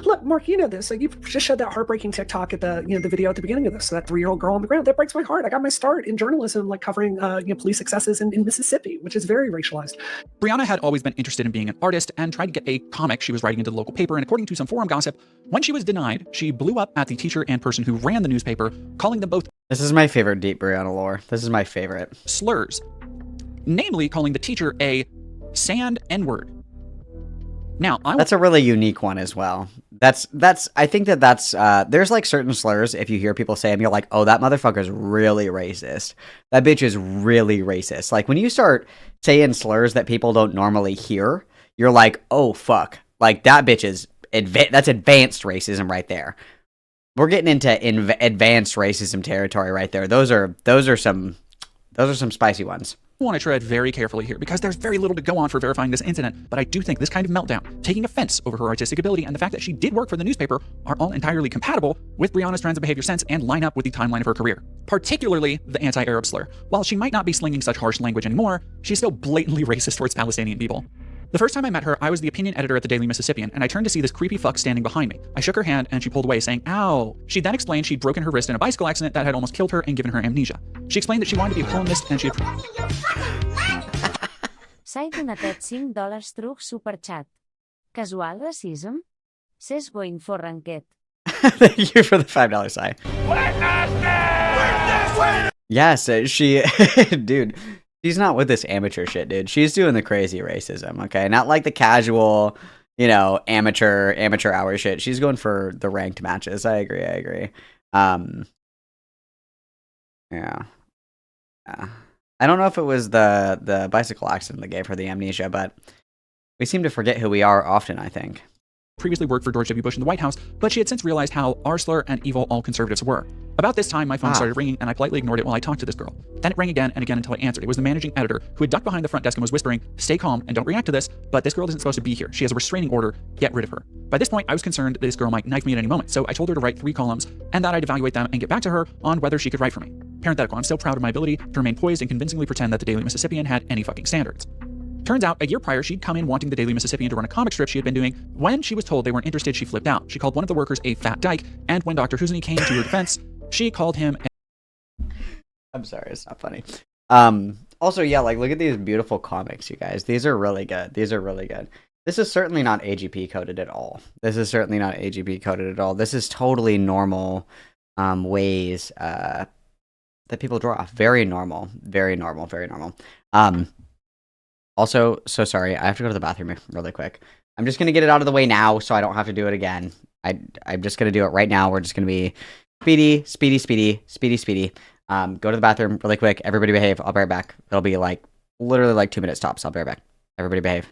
Look, Mark, you know this. Like, you just showed that heartbreaking TikTok at the video at the beginning of this. So that 3-year-old girl on the ground. That breaks my heart. I got my start in journalism, like covering police successes in Mississippi, which is very racialized. Brianna had always been interested in being an artist and tried to get a comic she was writing into the local paper. And according to some forum gossip, when she was denied, she blew up at the teacher and person who ran the newspaper, calling them both. This is my favorite deep Brianna lore. This is my favorite. Slurs, namely calling the teacher a sand N-word. Now, that's a really unique one as well. I think that's there's like certain slurs, if you hear people say them, you're like, oh, that motherfucker's really racist. That bitch is really racist. Like when you start saying slurs that people don't normally hear, you're like, oh, fuck. Like that bitch is, that's advanced racism right there. We're getting into advanced racism territory right there. Those are some spicy ones. want to tread very carefully here because there's very little to go on for verifying this incident, but I do think this kind of meltdown, taking offense over her artistic ability, and the fact that she did work for the newspaper are all entirely compatible with Brianna's trends of behavior sense and line up with the timeline of her career, particularly the anti-Arab slur. While she might not be slinging such harsh language anymore, she's still blatantly racist towards Palestinian people. The first time I met her, I was the opinion editor at the Daily Mississippian, and I turned to see this creepy fuck standing behind me. I shook her hand, and she pulled away, saying, "Ow." She then explained she'd broken her wrist in a bicycle accident that had almost killed her and given her amnesia. She explained that she wanted to be a columnist, and she had... S'ha donatet $5 truc superchat. Casual racism? Says going for ranked. Thank you for the $5 sign. Yes, she... Dude, she's not with this amateur shit, dude. She's doing the crazy racism, okay? Not like the casual, amateur hour shit. She's going for the ranked matches. I agree. Yeah. I don't know if it was the bicycle accident that gave her the amnesia, but we seem to forget who we are often, I think. Previously worked for George W. Bush in the White House, but she had since realized how R-slur and evil all conservatives were. About this time, my phone started ringing, and I politely ignored it while I talked to this girl. Then it rang again and again until I answered. It was the managing editor, who had ducked behind the front desk and was whispering, "Stay calm and don't react to this, but this girl isn't supposed to be here. She has a restraining order. Get rid of her." By this point, I was concerned that this girl might knife me at any moment, so I told her to write 3 columns, and that I'd evaluate them and get back to her on whether she could write for me. Parenthetical, I'm still proud of my ability to remain poised and convincingly pretend that the Daily Mississippian had any fucking standards. Turns out, a year prior, she'd come in wanting the Daily Mississippian to run a comic strip she had been doing. When she was told they weren't interested, she flipped out. She called one of the workers a fat dyke, and when Dr. Husney came to her defense, she called him I'm sorry, it's not funny. Also, yeah, look at these beautiful comics, you guys. These are really good. This is certainly not AGP coded at all. This is totally normal ways that people draw. Very normal. Also, so sorry, I have to go to the bathroom really quick. I'm just going to get it out of the way now so I don't have to do it again. I'm just going to do it right now. We're just going to be speedy. Go to the bathroom really quick. Everybody behave. I'll be right back. It'll be literally 2 minutes tops. I'll be right back. Everybody behave.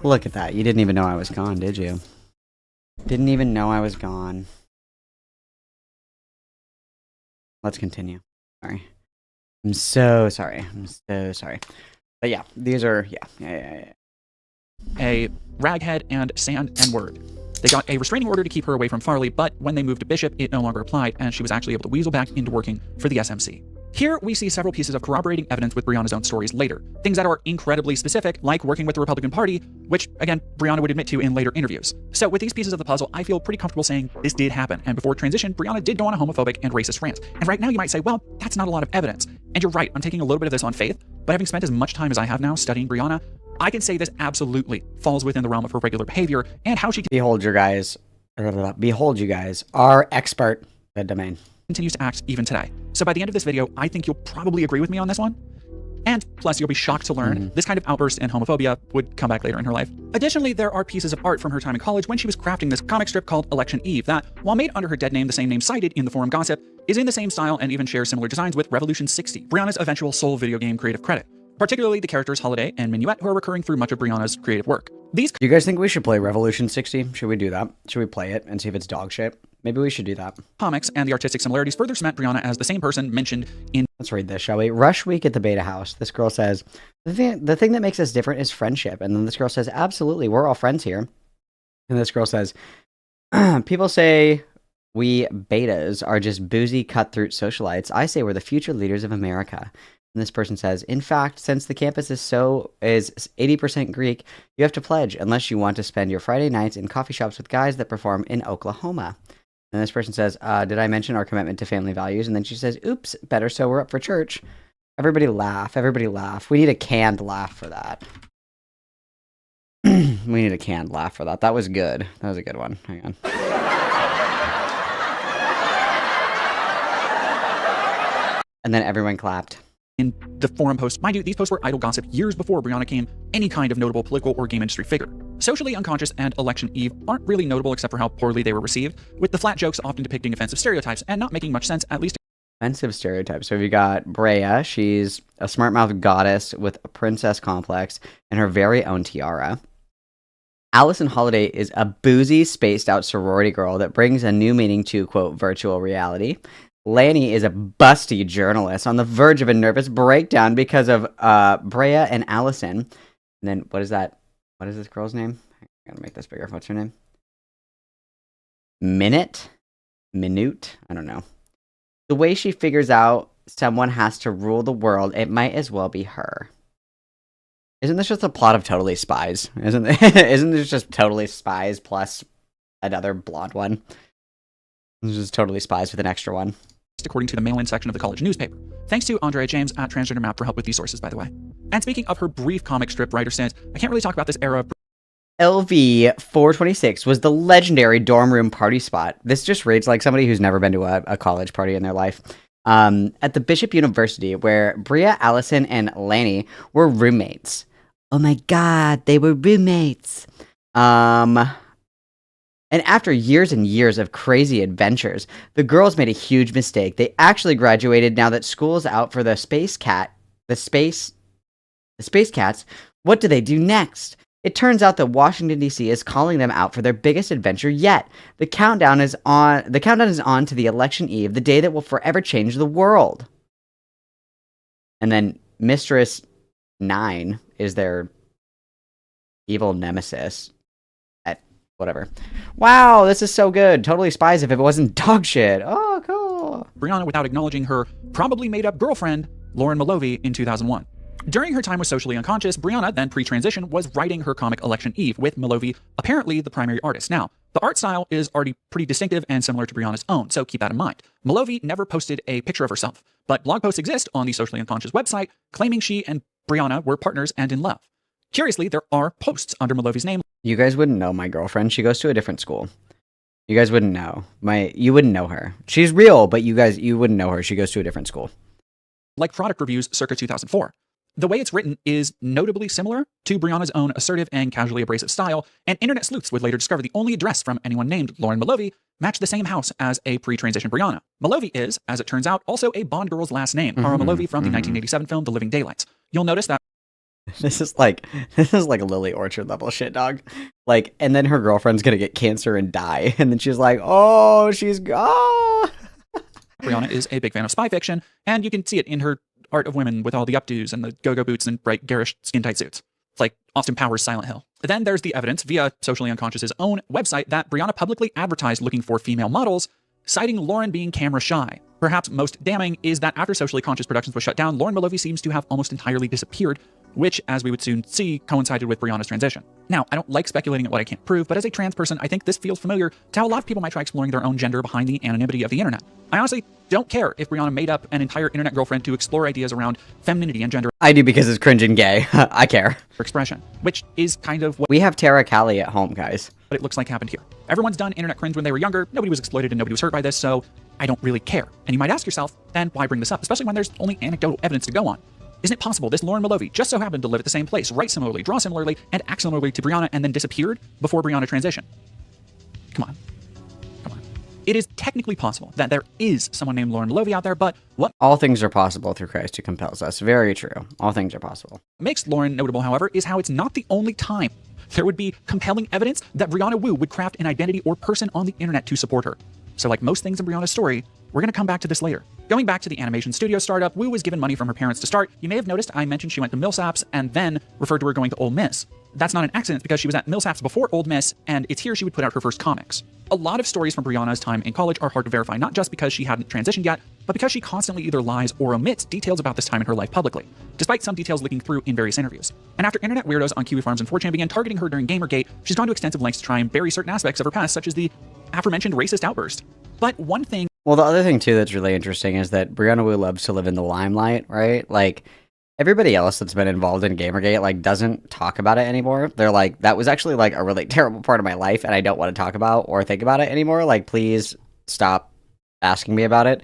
Look at that. You didn't even know I was gone, did you? Didn't even know I was gone. Let's continue. Sorry. I'm so sorry. But yeah, these are, yeah. A raghead and sand N-word. They got a restraining order to keep her away from Farley, but when they moved to Bishop, it no longer applied, and she was actually able to weasel back into working for the SMC. Here, we see several pieces of corroborating evidence with Brianna's own stories later. Things that are incredibly specific, like working with the Republican Party, which, again, Brianna would admit to in later interviews. So with these pieces of the puzzle, I feel pretty comfortable saying this did happen, and before transition, Brianna did go on a homophobic and racist rant. And right now you might say, well, that's not a lot of evidence. And you're right, I'm taking a little bit of this on faith, but having spent as much time as I have now studying Brianna, I can say this absolutely falls within the realm of her regular behavior and how she Behold, you guys, our expert at domain. continues to act even today. So by the end of this video, I think you'll probably agree with me on this one. And plus, you'll be shocked to learn this kind of outburst and homophobia would come back later in her life. Additionally, there are pieces of art from her time in college when she was crafting this comic strip called Election Eve that, while made under her dead name, the same name cited in the forum gossip, is in the same style and even shares similar designs with Revolution 60, Brianna's eventual sole video game creative credit. Particularly the characters Holiday and Minuet, who are recurring through much of Brianna's creative work. These Do you guys think we should play Revolution 60? Should we do that? Should we play it and see if it's dog shit? Maybe we should do that. comics and the artistic similarities further cement Brianna as the same person mentioned in Let's read this, shall we? Rush week at the Beta House. This girl says, the thing that makes us different is friendship. And then this girl says, absolutely, we're all friends here. And this girl says, people say we betas are just boozy, cutthroat socialites. I say we're the future leaders of America. And this person says, in fact, since the campus is 80% Greek, you have to pledge unless you want to spend your Friday nights in coffee shops with guys that perform in Oklahoma. And this person says, did I mention our commitment to family values? And then she says, oops, better so we're up for church. Everybody laugh. Everybody laugh. We need a canned laugh for that. We need a canned laugh for that. That was good. That was a good one. Hang on. And then everyone clapped. In the forum posts. Mind you, these posts were idle gossip years before Brianna became any kind of notable political or game industry figure. Socially Unconscious and Election Eve aren't really notable except for how poorly they were received, with the flat jokes often depicting offensive stereotypes and not making much sense, at least. Offensive stereotypes. So you got Brea. She's a smart-mouthed goddess with a princess complex and her very own tiara. Allison Holiday is a boozy, spaced-out sorority girl that brings a new meaning to, quote, virtual reality. Lanny is a busty journalist on the verge of a nervous breakdown because of Brea and Allison. And then what is that? What is this girl's name? I gotta make this bigger. What's her name? Minute? I don't know. The way she figures out someone has to rule the world, it might as well be her. Isn't this just a plot of Totally Spies? Isn't this just Totally Spies plus another blonde one? This is Totally Spies with an extra one. According to the mail-in section of the college newspaper. Thanks to Andrea James at Transgender Map for help with these sources, by the way. And speaking of her brief comic strip, writer says, I can't really talk about this era of LV 426 was the legendary dorm room party spot. This just reads like somebody who's never been to a college party in their life. At the Bishop University, where Brea, Allison, and Lanny were roommates. Oh my god, they were roommates. And after years and years of crazy adventures, the girls made a huge mistake. They actually graduated now that school's out for the space cats. What do they do next? It turns out that Washington, D.C. is calling them out for their biggest adventure yet. The countdown is on to the election eve, the day that will forever change the world. And then Mistress 9 is their evil nemesis. Whatever. Wow, this is so good. Totally Spies if it wasn't dog shit. Oh, cool. Brianna without acknowledging her probably made-up girlfriend, Lauren Malovey, in 2001. During her time with Socially Unconscious, Brianna, then pre-transition, was writing her comic Election Eve, with Malovey apparently the primary artist. Now, the art style is already pretty distinctive and similar to Brianna's own, so keep that in mind. Malovey never posted a picture of herself, but blog posts exist on the Socially Unconscious website claiming she and Brianna were partners and in love. Curiously, there are posts under Malovey's name. You guys wouldn't know my girlfriend. She goes to a different school. You guys wouldn't know. You wouldn't know her. She's real, but you wouldn't know her. She goes to a different school. Like product reviews circa 2004. The way it's written is notably similar to Brianna's own assertive and casually abrasive style, and internet sleuths would later discover the only address from anyone named Lauren Malovey matched the same house as a pre-transition Brianna. Malovey is, as it turns out, also a Bond girl's last name, Cara Malovey from the 1987 film The Living Daylights. You'll notice that This is like Lily Orchard level shit, dog. Like, and then her girlfriend's gonna get cancer and die, and then she's like, oh, she's gone. Brianna is a big fan of spy fiction, and you can see it in her art of women with all the updos and the go-go boots and bright, garish, skin-tight suits. It's like Austin Powers' Silent Hill. Then there's the evidence via Socially Unconscious's own website that Brianna publicly advertised looking for female models, citing Lauren being camera shy. Perhaps most damning is that after Socially Conscious Productions was shut down, Lauren Malovey seems to have almost entirely disappeared, which, as we would soon see, coincided with Brianna's transition. Now, I don't like speculating at what I can't prove, but as a trans person, I think this feels familiar to how a lot of people might try exploring their own gender behind the anonymity of the internet. I honestly don't care if Brianna made up an entire internet girlfriend to explore ideas around femininity and gender. I do because it's cringe and gay. I care. Expression, which is kind of what we have Tara Callie at home, guys. But it looks like happened here. Everyone's done internet cringe when they were younger. Nobody was exploited and nobody was hurt by this, so I don't really care. And you might ask yourself, then why bring this up, especially when there's only anecdotal evidence to go on? Isn't it possible this Lauren Malovey just so happened to live at the same place, write similarly, draw similarly, and act similarly to Brianna, and then disappeared before Brianna transitioned? Come on. Come on. It is technically possible that there is someone named Lauren Malovey out there, but what all things are possible through Christ who compels us. Very true. All things are possible. Makes Lauren notable, however, is how it's not the only time there would be compelling evidence that Brianna Wu would craft an identity or person on the internet to support her. So like most things in Brianna's story, we're going to come back to this later. Going back to the animation studio startup, Wu was given money from her parents to start. You may have noticed I mentioned she went to Millsaps and then referred to her going to Ole Miss. That's not an accident because she was at Millsaps before Ole Miss, and it's here she would put out her first comics. A lot of stories from Brianna's time in college are hard to verify, not just because she hadn't transitioned yet, but because she constantly either lies or omits details about this time in her life publicly, despite some details leaking through in various interviews. And after internet weirdos on Kiwi Farms and 4chan began targeting her during Gamergate, she's gone to extensive lengths to try and bury certain aspects of her past, such as the aforementioned racist outburst. But one thing... Well, the other thing, too, that's really interesting is that Brianna Wu loves to live in the limelight, right? Like, everybody else that's been involved in Gamergate, like, doesn't talk about it anymore. They're like, that was actually, like, a really terrible part of my life, and I don't want to talk about or think about it anymore. Like, please stop asking me about it.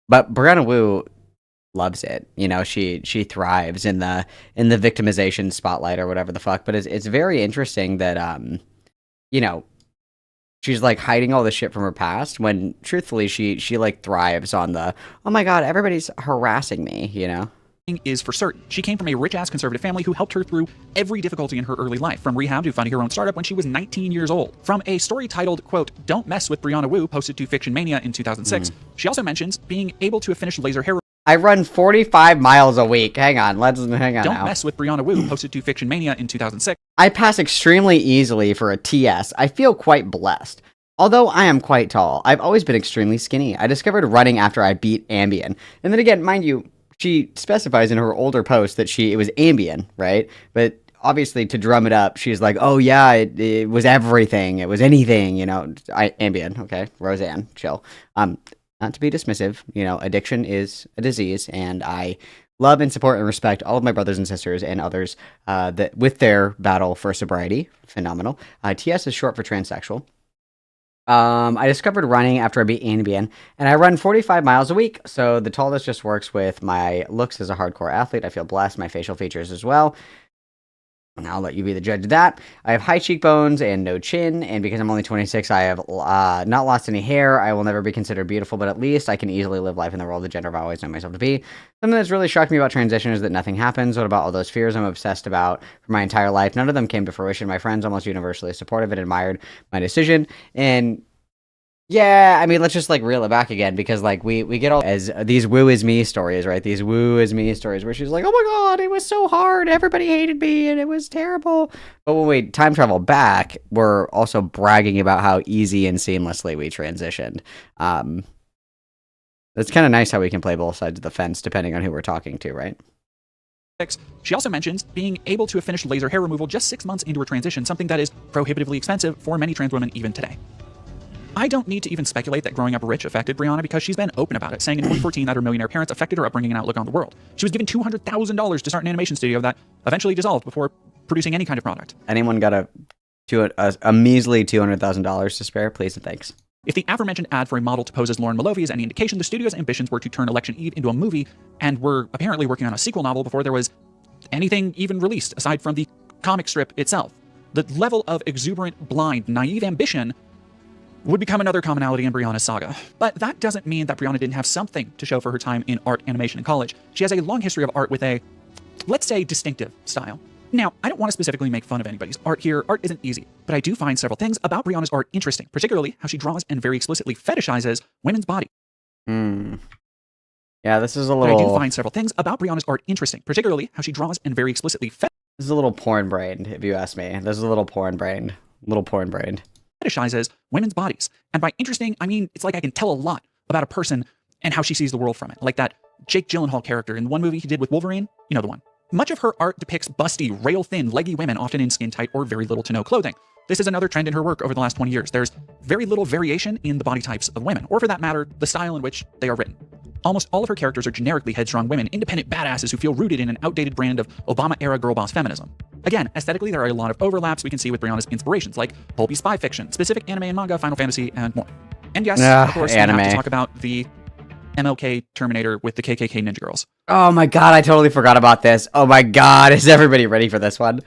But Brianna Wu loves it. You know, she thrives in the victimization spotlight or whatever the fuck. But it's very interesting that, you know, she's like hiding all the shit from her past when truthfully she like thrives on the, oh my god, everybody's harassing me, you know? Is for certain. She came from a rich-ass conservative family who helped her through every difficulty in her early life, from rehab to funding her own startup when she was 19 years old. From a story titled, quote, Don't Mess with Brianna Wu, posted to Fiction Mania in 2006, she also mentions being able to have finished laser hair. I run 45 miles a week. Hang on Don't now. Mess with Brianna Wu, posted to Fiction Mania in 2006. I pass extremely easily for a TS. I feel quite blessed. Although I am quite tall, I've always been extremely skinny. I discovered running after I beat Ambien. And then again, mind you, she specifies in her older post that it was Ambien, right? But obviously to drum it up, she's like, oh yeah, it was everything. It was anything, you know. Ambien, okay. Roseanne, chill. Not to be dismissive, you know, addiction is a disease, and I love and support and respect all of my brothers and sisters and others that with their battle for sobriety. Phenomenal. TS is short for transsexual. I discovered running after I beat Ambien, and I run 45 miles a week, so the tallness just works with my looks as a hardcore athlete. I feel blessed, my facial features as well. And I'll let you be the judge of that. I have high cheekbones and no chin, and because I'm only 26, I have not lost any hair. I will never be considered beautiful, but at least I can easily live life in the role of the gender I've always known myself to be. Something that's really shocked me about transition is that nothing happens. What about all those fears I'm obsessed about for my entire life? None of them came to fruition. My friends almost universally supportive and admired my decision, and yeah, I mean, let's just like reel it back again, because like we get all as these woo is me stories, right? These woo is me stories where she's like, oh my god, it was so hard, everybody hated me, and it was terrible. But when we time travel back, we're also bragging about how easy and seamlessly we transitioned. It's kind of nice how we can play both sides of the fence depending on who we're talking to, right? She also mentions being able to have finished laser hair removal just 6 months into her transition, something that is prohibitively expensive for many trans women even today. I don't need to even speculate that growing up rich affected Brianna because she's been open about it, saying in 2014 that her millionaire parents affected her upbringing and outlook on the world. She was given $200,000 to start an animation studio that eventually dissolved before producing any kind of product. Anyone got a measly $200,000 to spare? Please and thanks. If the aforementioned ad for a model to pose as Lauren Malovey is any indication, the studio's ambitions were to turn Election Eve into a movie, and were apparently working on a sequel novel before there was anything even released aside from the comic strip itself. The level of exuberant, blind, naive ambition would become another commonality in Brianna's saga. But that doesn't mean that Brianna didn't have something to show for her time in art, animation, and college. She has a long history of art with a, let's say, distinctive style. Now, I don't want to specifically make fun of anybody's art here. Art isn't easy, but I do find several things about Brianna's art interesting, particularly how she draws and very explicitly fetishizes women's body. Yeah, this is a little... But I do find several things about Brianna's art interesting, particularly how she draws and very explicitly This is a little porn-brained, if you ask me. This is a little porn-brained. fetishizes women's bodies. And by interesting, I mean, it's like I can tell a lot about a person and how she sees the world from it. Like that Jake Gyllenhaal character in one movie he did with Wolverine. You know the one. Much of her art depicts busty, rail-thin, leggy women, often in skin-tight or very little to no clothing. This is another trend in her work over the last 20 years. There's very little variation in the body types of women, or for that matter, the style in which they are written. Almost all of her characters are generically headstrong women, independent badasses who feel rooted in an outdated brand of Obama-era girl boss feminism. Again, aesthetically, there are a lot of overlaps we can see with Brianna's inspirations, like pulpy spy fiction, specific anime and manga, Final Fantasy, and more. And yes, of course, we have to talk about the MLK Terminator with the KKK Ninja Girls. Oh my god, I totally forgot about this. Oh my god, is everybody ready for this one?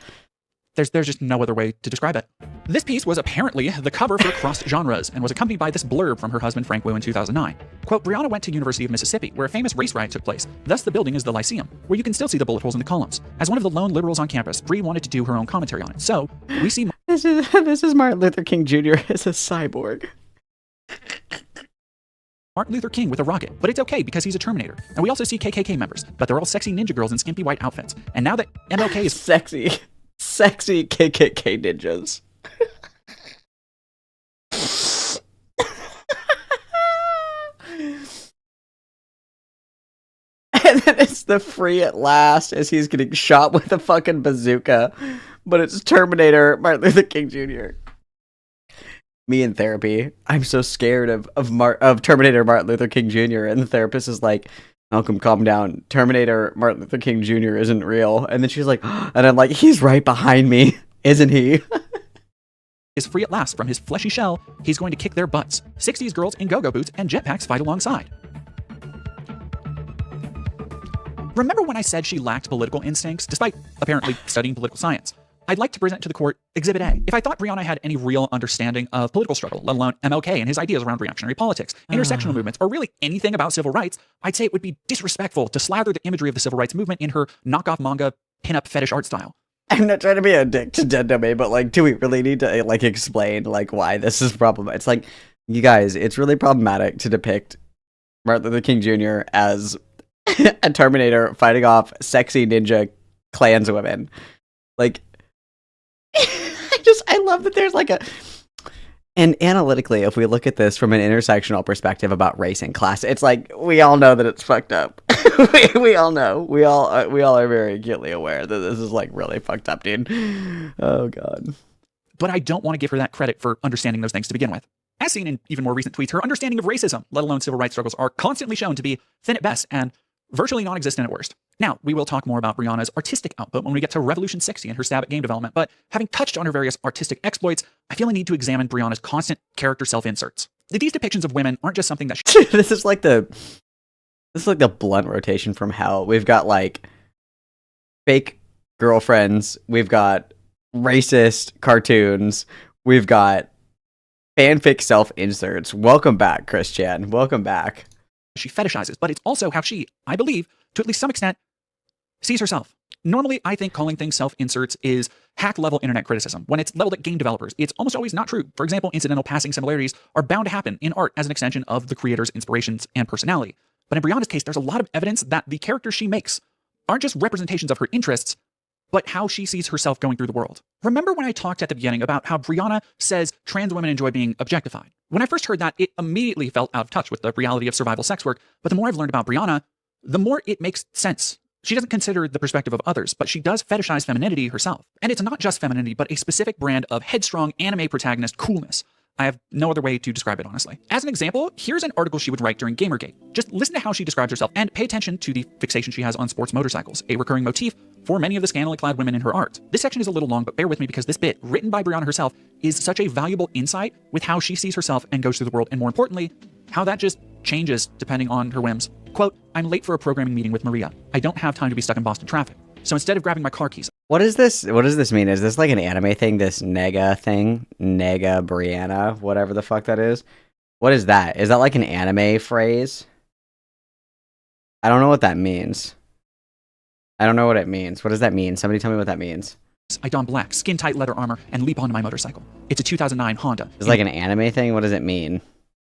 There's just no other way to describe it. This piece was apparently the cover for Crossed Genres and was accompanied by this blurb from her husband Frank Wu in 2009. Quote, Brianna went to University of Mississippi, where a famous race riot took place. Thus the building is the Lyceum, where you can still see the bullet holes in the columns. As one of the lone liberals on campus, Bree wanted to do her own commentary on it. So, we see... This is Martin Luther King Jr. as a cyborg. Martin Luther King with a rocket, but it's okay because he's a Terminator. And we also see KKK members, but they're all sexy ninja girls in skimpy white outfits. And now that MLK is... Sexy KKK ninjas. And then it's the free at last as he's getting shot with a fucking bazooka. But it's Terminator Martin Luther King Jr. Me in therapy. I'm so scared of Terminator Martin Luther King Jr. And the therapist is like, Malcolm, calm down. Terminator Martin Luther King Jr. isn't real. And then she's like, and I'm like, he's right behind me, isn't he? Is free at last from his fleshy shell. He's going to kick their butts. 60s girls in go-go boots and jetpacks fight alongside. Remember when I said she lacked political instincts, despite apparently studying political science? I'd like to present to the court Exhibit A. If I thought Brianna had any real understanding of political struggle, let alone MLK and his ideas around reactionary politics, intersectional movements, or really anything about civil rights, I'd say it would be disrespectful to slather the imagery of the civil rights movement in her knockoff manga pinup fetish art style. I'm not trying to be a dick to Dendome, but like, do we really need to like explain like why this is problematic? It's like, you guys, it's really problematic to depict Martin Luther King Jr. as a Terminator fighting off sexy ninja clanswomen. Like, I love that there's like and analytically, if we look at this from an intersectional perspective about race and class, it's like, we all know that it's fucked up. we all know. We all are very acutely aware that this is like really fucked up, dude. Oh god. But I don't want to give her that credit for understanding those things to begin with. As seen in even more recent tweets, her understanding of racism, let alone civil rights struggles, are constantly shown to be thin at best and virtually non-existent at worst. Now, we will talk more about Brianna's artistic output when we get to Revolution 60 and her stab at game development, but having touched on her various artistic exploits, I feel a need to examine Brianna's constant character self-inserts. These depictions of women aren't just something that This is like the blunt rotation from hell. We've got like fake girlfriends, we've got racist cartoons, we've got fanfic self-inserts. Welcome back, Chris Chan. Welcome back. She fetishizes, but it's also how she, I believe, to at least some extent, sees herself. Normally, I think calling things self-inserts is hack-level internet criticism. When it's leveled at game developers, it's almost always not true. For example, incidental passing similarities are bound to happen in art as an extension of the creator's inspirations and personality. But in Brianna's case, there's a lot of evidence that the characters she makes aren't just representations of her interests, but how she sees herself going through the world. Remember when I talked at the beginning about how Brianna says trans women enjoy being objectified? When I first heard that, it immediately felt out of touch with the reality of survival sex work, but the more I've learned about Brianna, the more it makes sense. She doesn't consider the perspective of others, but she does fetishize femininity herself. And it's not just femininity, but a specific brand of headstrong anime protagonist coolness. I have no other way to describe it, honestly. As an example, here's an article she would write during Gamergate. Just listen to how she describes herself and pay attention to the fixation she has on sports motorcycles, a recurring motif for many of the scantily clad women in her art. This section is a little long, but bear with me because this bit, written by Brianna herself, is such a valuable insight with how she sees herself and goes through the world, and more importantly, how that just changes depending on her whims. Quote, I'm late for a programming meeting with Maria. I don't have time to be stuck in Boston traffic. So instead of grabbing my car keys... What is this? What does this mean? Is this like an anime thing? This nega thing? Nega Brianna? Whatever the fuck that is? What is that? Is that like an anime phrase? I don't know what that means. I don't know what it means. What does that mean? Somebody tell me what that means. I don black, skin-tight leather armor, and leap onto my motorcycle. It's a 2009 Honda. It's like an anime thing? What does it mean?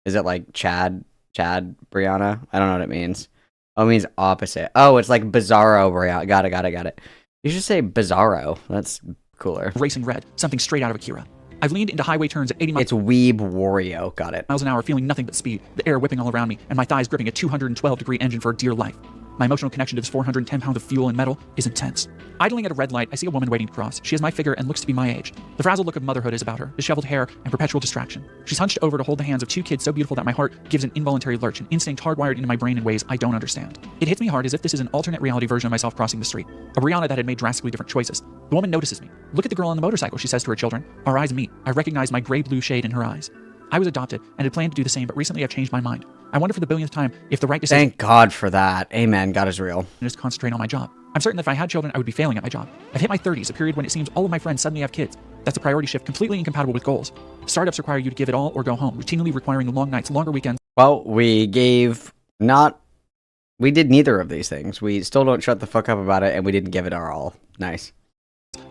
Is it like Chad Brianna? I don't know what it means. Oh, it means opposite. Oh, it's like Bizarro Brianna. Got it. You should say Bizarro. That's cooler. Racing red, something straight out of Akira. I've leaned into highway turns at 80 miles. It's Weeb Wario. Got it. Miles an hour, feeling nothing but speed, the air whipping all around me, and my thighs gripping a 212-degree engine for dear life. My emotional connection to this 410 pounds of fuel and metal is intense. Idling at a red light, I see a woman waiting to cross. She has my figure and looks to be my age. The frazzled look of motherhood is about her, disheveled hair and perpetual distraction. She's hunched over to hold the hands of two kids so beautiful that my heart gives an involuntary lurch, an instinct hardwired into my brain in ways I don't understand. It hits me hard as if this is an alternate reality version of myself crossing the street. A Brianna that had made drastically different choices. The woman notices me. Look at the girl on the motorcycle, she says to her children. Our eyes meet. I recognize my gray-blue shade in her eyes. I was adopted and had planned to do the same, but recently I've changed my mind. I wonder for the billionth time if the right decision— Thank God for that. Amen. God is real. —is to concentrate on my job. I'm certain that if I had children, I would be failing at my job. I've hit my 30s, a period when it seems all of my friends suddenly have kids. That's a priority shift completely incompatible with goals. Startups require you to give it all or go home, routinely requiring long nights, longer weekends. Well, we did neither of these things. We still don't shut the fuck up about it, and we didn't give it our all. Nice.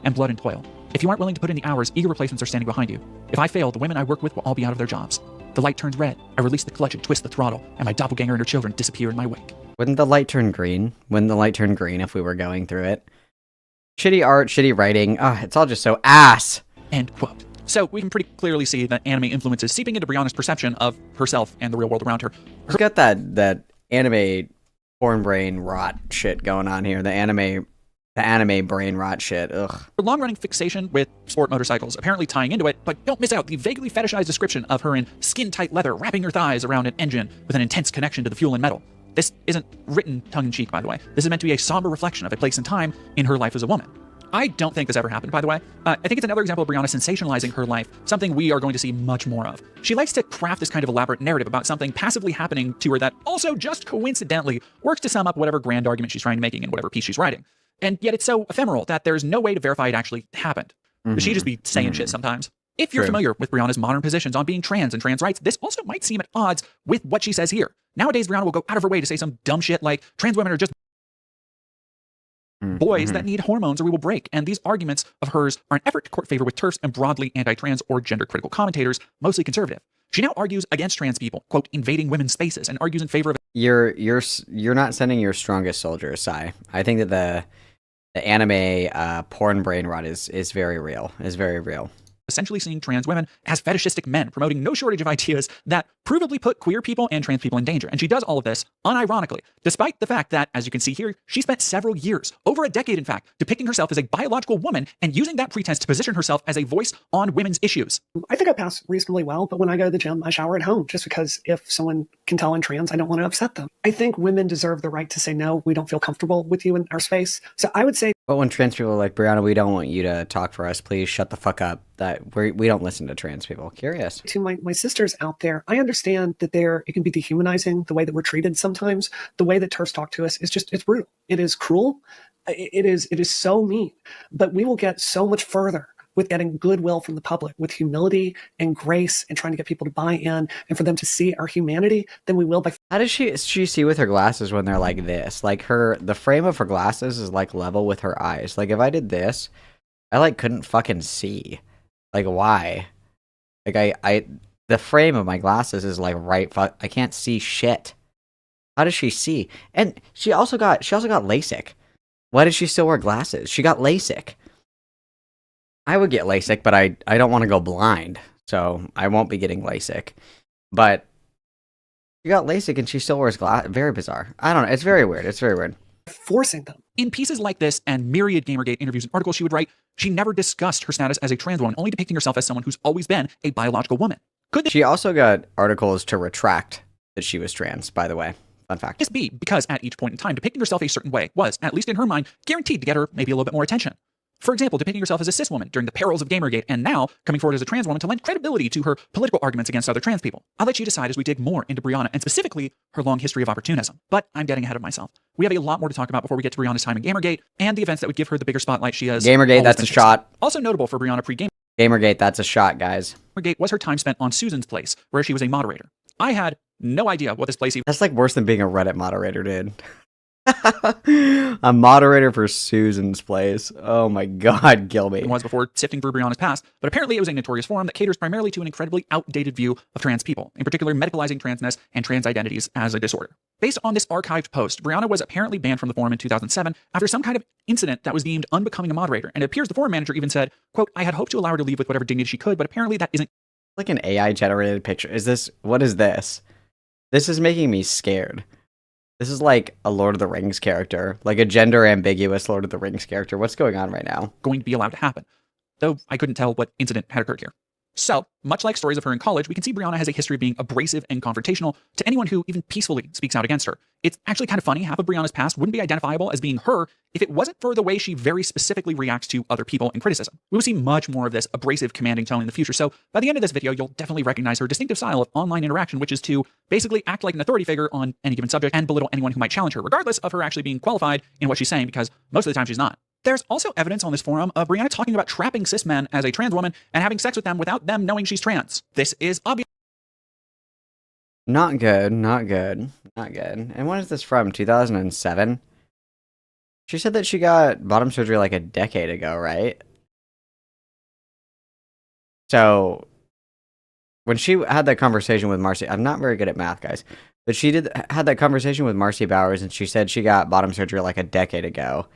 And blood and toil. If you aren't willing to put in the hours, eager replacements are standing behind you. If I fail, the women I work with will all be out of their jobs. The light turns red. I release the clutch and twist the throttle, and my doppelganger and her children disappear in my wake. Wouldn't the light turn green? Wouldn't the light turn green if we were going through it? Shitty art, shitty writing. It's all just so ass. End quote. So we can pretty clearly see that anime influences seeping into Brianna's perception of herself and the real world around her. She's got that anime porn brain rot shit going on here. The anime brain rot shit. Ugh. Her long-running fixation with sport motorcycles apparently tying into it, but don't miss out the vaguely fetishized description of her in skin-tight leather wrapping her thighs around an engine with an intense connection to the fuel and metal. This isn't written tongue-in-cheek, by the way. This is meant to be a somber reflection of a place and time in her life as a woman. I don't think this ever happened, by the way. I think it's another example of Brianna sensationalizing her life, something we are going to see much more of. She likes to craft this kind of elaborate narrative about something passively happening to her that also just coincidentally works to sum up whatever grand argument she's trying to make in whatever piece she's writing. And yet it's so ephemeral that there's no way to verify it actually happened. She just be saying shit sometimes. If you're familiar with Brianna's modern positions on being trans and trans rights, this also might seem at odds with what she says here. Nowadays, Brianna will go out of her way to say some dumb shit like trans women are just boys that need hormones or we will break. And these arguments of hers are an effort to court favor with TERFs and broadly anti-trans or gender-critical commentators, mostly conservative. She now argues against trans people, quote, invading women's spaces, and argues in favor of— You're not sending your strongest soldiers, Sai. I think that the anime porn brain rot is very real. Is very real. Essentially seeing trans women as fetishistic men, promoting no shortage of ideas that provably put queer people and trans people in danger. And she does all of this unironically, despite the fact that, as you can see here, she spent several years, over a decade in fact, depicting herself as a biological woman and using that pretense to position herself as a voice on women's issues. I think I pass reasonably well, but when I go to the gym, I shower at home just because if someone can tell I'm trans, I don't want to upset them. I think women deserve the right to say, no, we don't feel comfortable with you in our space. So I would say— But when trans people are like, Brianna, we don't want you to talk for us, please shut the fuck up. That we don't listen to trans people. Curious. To my sisters out there, I understand that it can be dehumanizing the way that we're treated sometimes. The way that TERFs talk to us is it's brutal. It is cruel. It is so mean. But we will get so much further with getting goodwill from the public, with humility and grace and trying to get people to buy in and for them to see our humanity than we will by— How does she see with her glasses when they're like this? Like the frame of her glasses is like level with her eyes. Like if I did this, I like couldn't fucking see. Like why? Like the frame of my glasses is like I can't see shit. How does she see? And she also got LASIK. Why does she still wear glasses? She got LASIK. I would get LASIK, but I don't want to go blind, so I won't be getting LASIK. But she got LASIK and she still wears glasses. Very bizarre. I don't know. It's very weird. It's very weird. Forcing them. In pieces like this and myriad Gamergate interviews and articles she would write, she never discussed her status as a trans woman, only depicting herself as someone who's always been a biological woman. She also got articles to retract that she was trans, by the way. Fun fact. This be because at each point in time, depicting herself a certain way was, at least in her mind, guaranteed to get her maybe a little bit more attention. For example, depicting herself as a cis woman during the perils of Gamergate, and now coming forward as a trans woman to lend credibility to her political arguments against other trans people. I'll let you decide as we dig more into Brianna, and specifically her long history of opportunism. But I'm getting ahead of myself. We have a lot more to talk about before we get to Brianna's time in Gamergate, and the events that would give her the bigger spotlight she has. Gamergate, that's a shot. Also notable for Brianna pre-Gamergate. Gamergate, that's a shot, guys. Gamergate was her time spent on Susan's place, where she was a moderator. I had no idea what this place even— That's like worse than being a Reddit moderator, dude. A moderator for Susan's place. Oh my god, Gilby. Was before sifting through Brianna's past, but apparently it was a notorious forum that caters primarily to an incredibly outdated view of trans people, in particular medicalizing transness and trans identities as a disorder. Based on this archived post, Brianna was apparently banned from the forum in 2007 after some kind of incident that was deemed unbecoming a moderator. And it appears the forum manager even said, quote, I had hoped to allow her to leave with whatever dignity she could, but apparently that isn't Like an AI generated picture. What is this? This is making me scared. This is like a Lord of the Rings character, like a gender ambiguous Lord of the Rings character. What's going on right now? going to be allowed to happen. Though I couldn't tell what incident had occurred here. So, much like stories of her in college, we can see Brianna has a history of being abrasive and confrontational to anyone who even peacefully speaks out against her. It's actually kind of funny, half of Brianna's past wouldn't be identifiable as being her if it wasn't for the way she very specifically reacts to other people in criticism. We will see much more of this abrasive, commanding tone in the future, so by the end of this video, you'll definitely recognize her distinctive style of online interaction, which is to basically act like an authority figure on any given subject and belittle anyone who might challenge her, regardless of her actually being qualified in what she's saying, because most of the time she's not. There's also evidence on this forum of Brianna talking about trapping cis men as a trans woman and having sex with them without them knowing she's trans. This is obvious. Not good, not good, not good. And when is this from? 2007? She said that she got bottom surgery like a decade ago, right? So, when she had that conversation with Marcy, I'm not very good at math, guys, but she had that conversation with Marcy Bowers, and she said she got bottom surgery like a decade ago.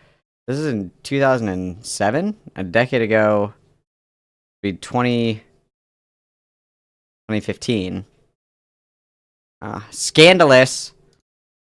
This is in 2007? A decade ago, be 2015. Scandalous.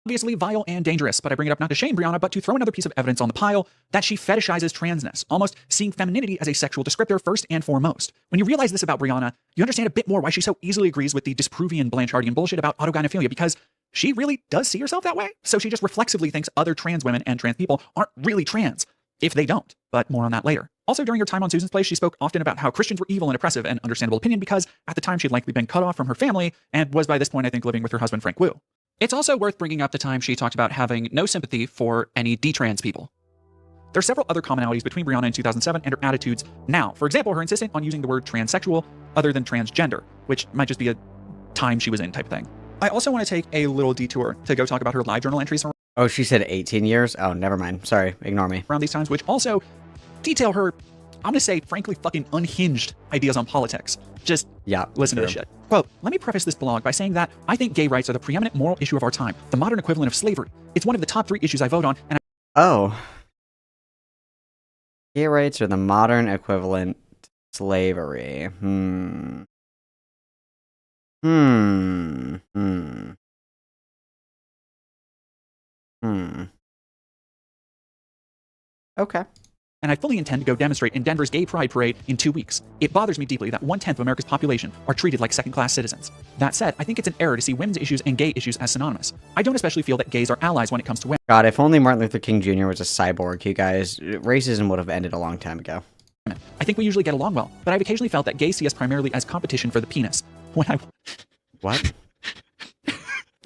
Obviously vile and dangerous, but I bring it up not to shame Brianna, but to throw another piece of evidence on the pile that she fetishizes transness, almost seeing femininity as a sexual descriptor first and foremost. When you realize this about Brianna, you understand a bit more why she so easily agrees with the Dispruvian Blanchardian bullshit about autogynephilia, because she really does see herself that way. So she just reflexively thinks other trans women and trans people aren't really trans, if they don't, but more on that later. Also, during her time on Susan's Place, she spoke often about how Christians were evil and oppressive, an understandable opinion because at the time she'd likely been cut off from her family and was by this point, I think, living with her husband, Frank Wu. It's also worth bringing up the time she talked about having no sympathy for any detrans people. There are several other commonalities between Brianna in 2007 and her attitudes now. For example, her insistence on using the word transsexual other than transgender, which might just be a time she was in type of thing. I also want to take a little detour to go talk about her live journal entries Oh, she said 18 years? Oh, never mind. Sorry, ignore me. around these times, which also detail her, I'm going to say, frankly, fucking unhinged ideas on politics. Just listen to this shit. Quote, let me preface this blog by saying that I think gay rights are the preeminent moral issue of our time, the modern equivalent of slavery. It's one of the top 3 issues I vote on, and Oh. Gay rights are the modern equivalent to slavery. Okay. And I fully intend to go demonstrate in Denver's Gay Pride Parade in 2 weeks. It bothers me deeply that 1/10 of America's population are treated like second-class citizens. That said, I think it's an error to see women's issues and gay issues as synonymous. I don't especially feel that gays are allies when it comes to women. God, if only Martin Luther King Jr. was a cyborg, you guys, racism would have ended a long time ago. I think we usually get along well, but I've occasionally felt that gays see us primarily as competition for the penis. What?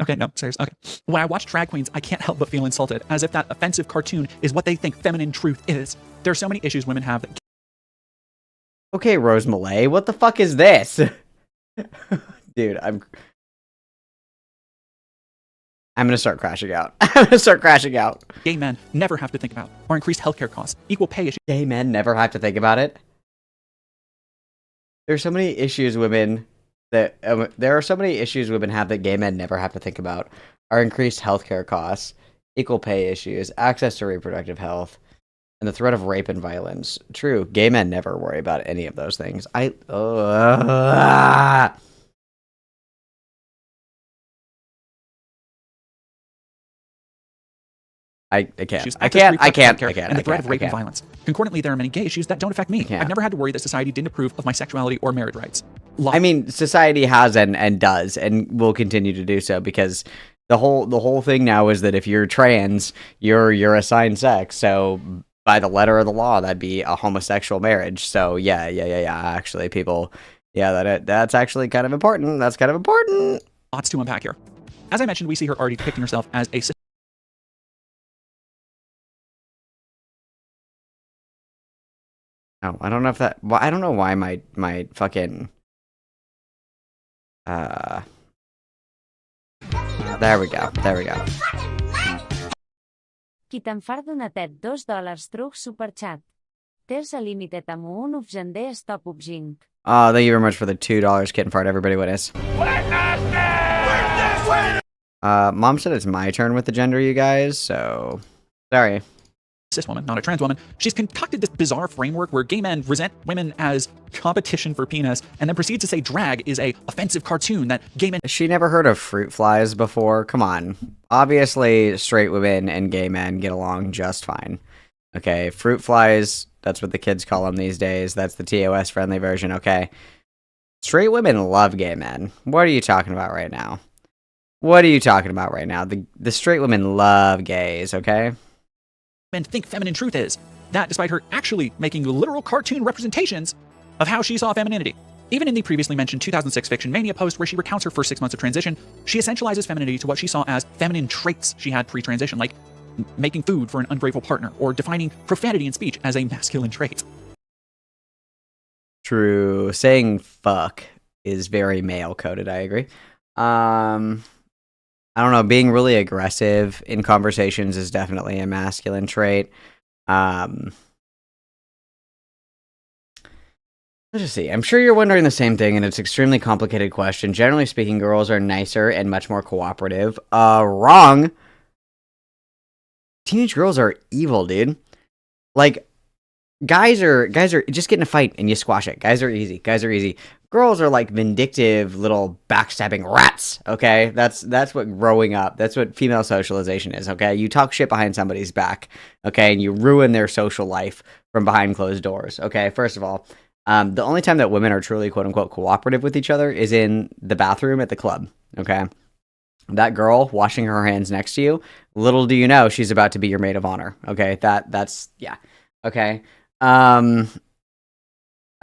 Okay, no, serious. Okay. When I watch drag queens, I can't help but feel insulted, as if that offensive cartoon is what they think feminine truth is. There are so many issues women have that... Okay, Rose Malay, what the fuck is this? Dude, I'm gonna start crashing out. I'm gonna start crashing out. Gay men never have to think about, or increased healthcare costs, equal pay issues... Gay men never have to think about it? There's so many issues women... there are so many issues women have that gay men never have to think about. Our increased healthcare costs, equal pay issues, access to reproductive health, and the threat of rape and violence. True, gay men never worry about any of those things. I can't. And the threat of rape and violence. Concordantly, there are many gay issues that don't affect me. I've never had to worry that society didn't approve of my sexuality or marriage rights. I mean, society has and does and will continue to do so, because the whole thing now is that if you're trans, you're assigned sex. So by the letter of the law, that'd be a homosexual marriage. So yeah. Actually, people, that's actually kind of important. That's kind of important. Lots to unpack here. As I mentioned, we see her already depicting herself as a... Oh, I don't know if that... Well, I don't know why my fucking... There we go. Qui te'n far donatet $2 truc superchat. There's a limited amount of gender stop ubjing. Oh, thank you very much for the $2 kitten fart, everybody. What is? Mom said it's my turn with the gender, you guys, so sorry. Cis woman, not a trans woman. She's concocted this bizarre framework where gay men resent women as competition for penis, and then proceeds to say drag is a offensive cartoon that gay men. She never heard of fruit flies before. Come on. Obviously, straight women and gay men get along just fine. Okay, fruit flies, that's what the kids call them these days. That's the TOS friendly version, okay? Straight women love gay men. What are you talking about right now? What are you talking about right now? The straight women love gays, okay? Men think feminine truth is. That despite her actually making literal cartoon representations of how she saw femininity. Even in the previously mentioned 2006 Fiction Mania post where she recounts her first 6 months of transition, she essentializes femininity to what she saw as feminine traits she had pre-transition, like making food for an ungrateful partner, or defining profanity in speech as a masculine trait. True. Saying fuck is very male-coded, I agree. I don't know, being really aggressive in conversations is definitely a masculine trait. Let's just see. I'm sure you're wondering the same thing, and it's an extremely complicated question. Generally speaking, girls are nicer and much more cooperative. Wrong. Teenage girls are evil, dude. Like, guys are just get in a fight and you squash it. Guys are easy. Girls are like vindictive little backstabbing rats, okay? That's what growing up, that's what female socialization is, okay? You talk shit behind somebody's back, okay? And you ruin their social life from behind closed doors, okay? First of all, the only time that women are truly quote-unquote cooperative with each other is in the bathroom at the club, okay? That girl washing her hands next to you, little do you know she's about to be your maid of honor, okay? That's, yeah, okay?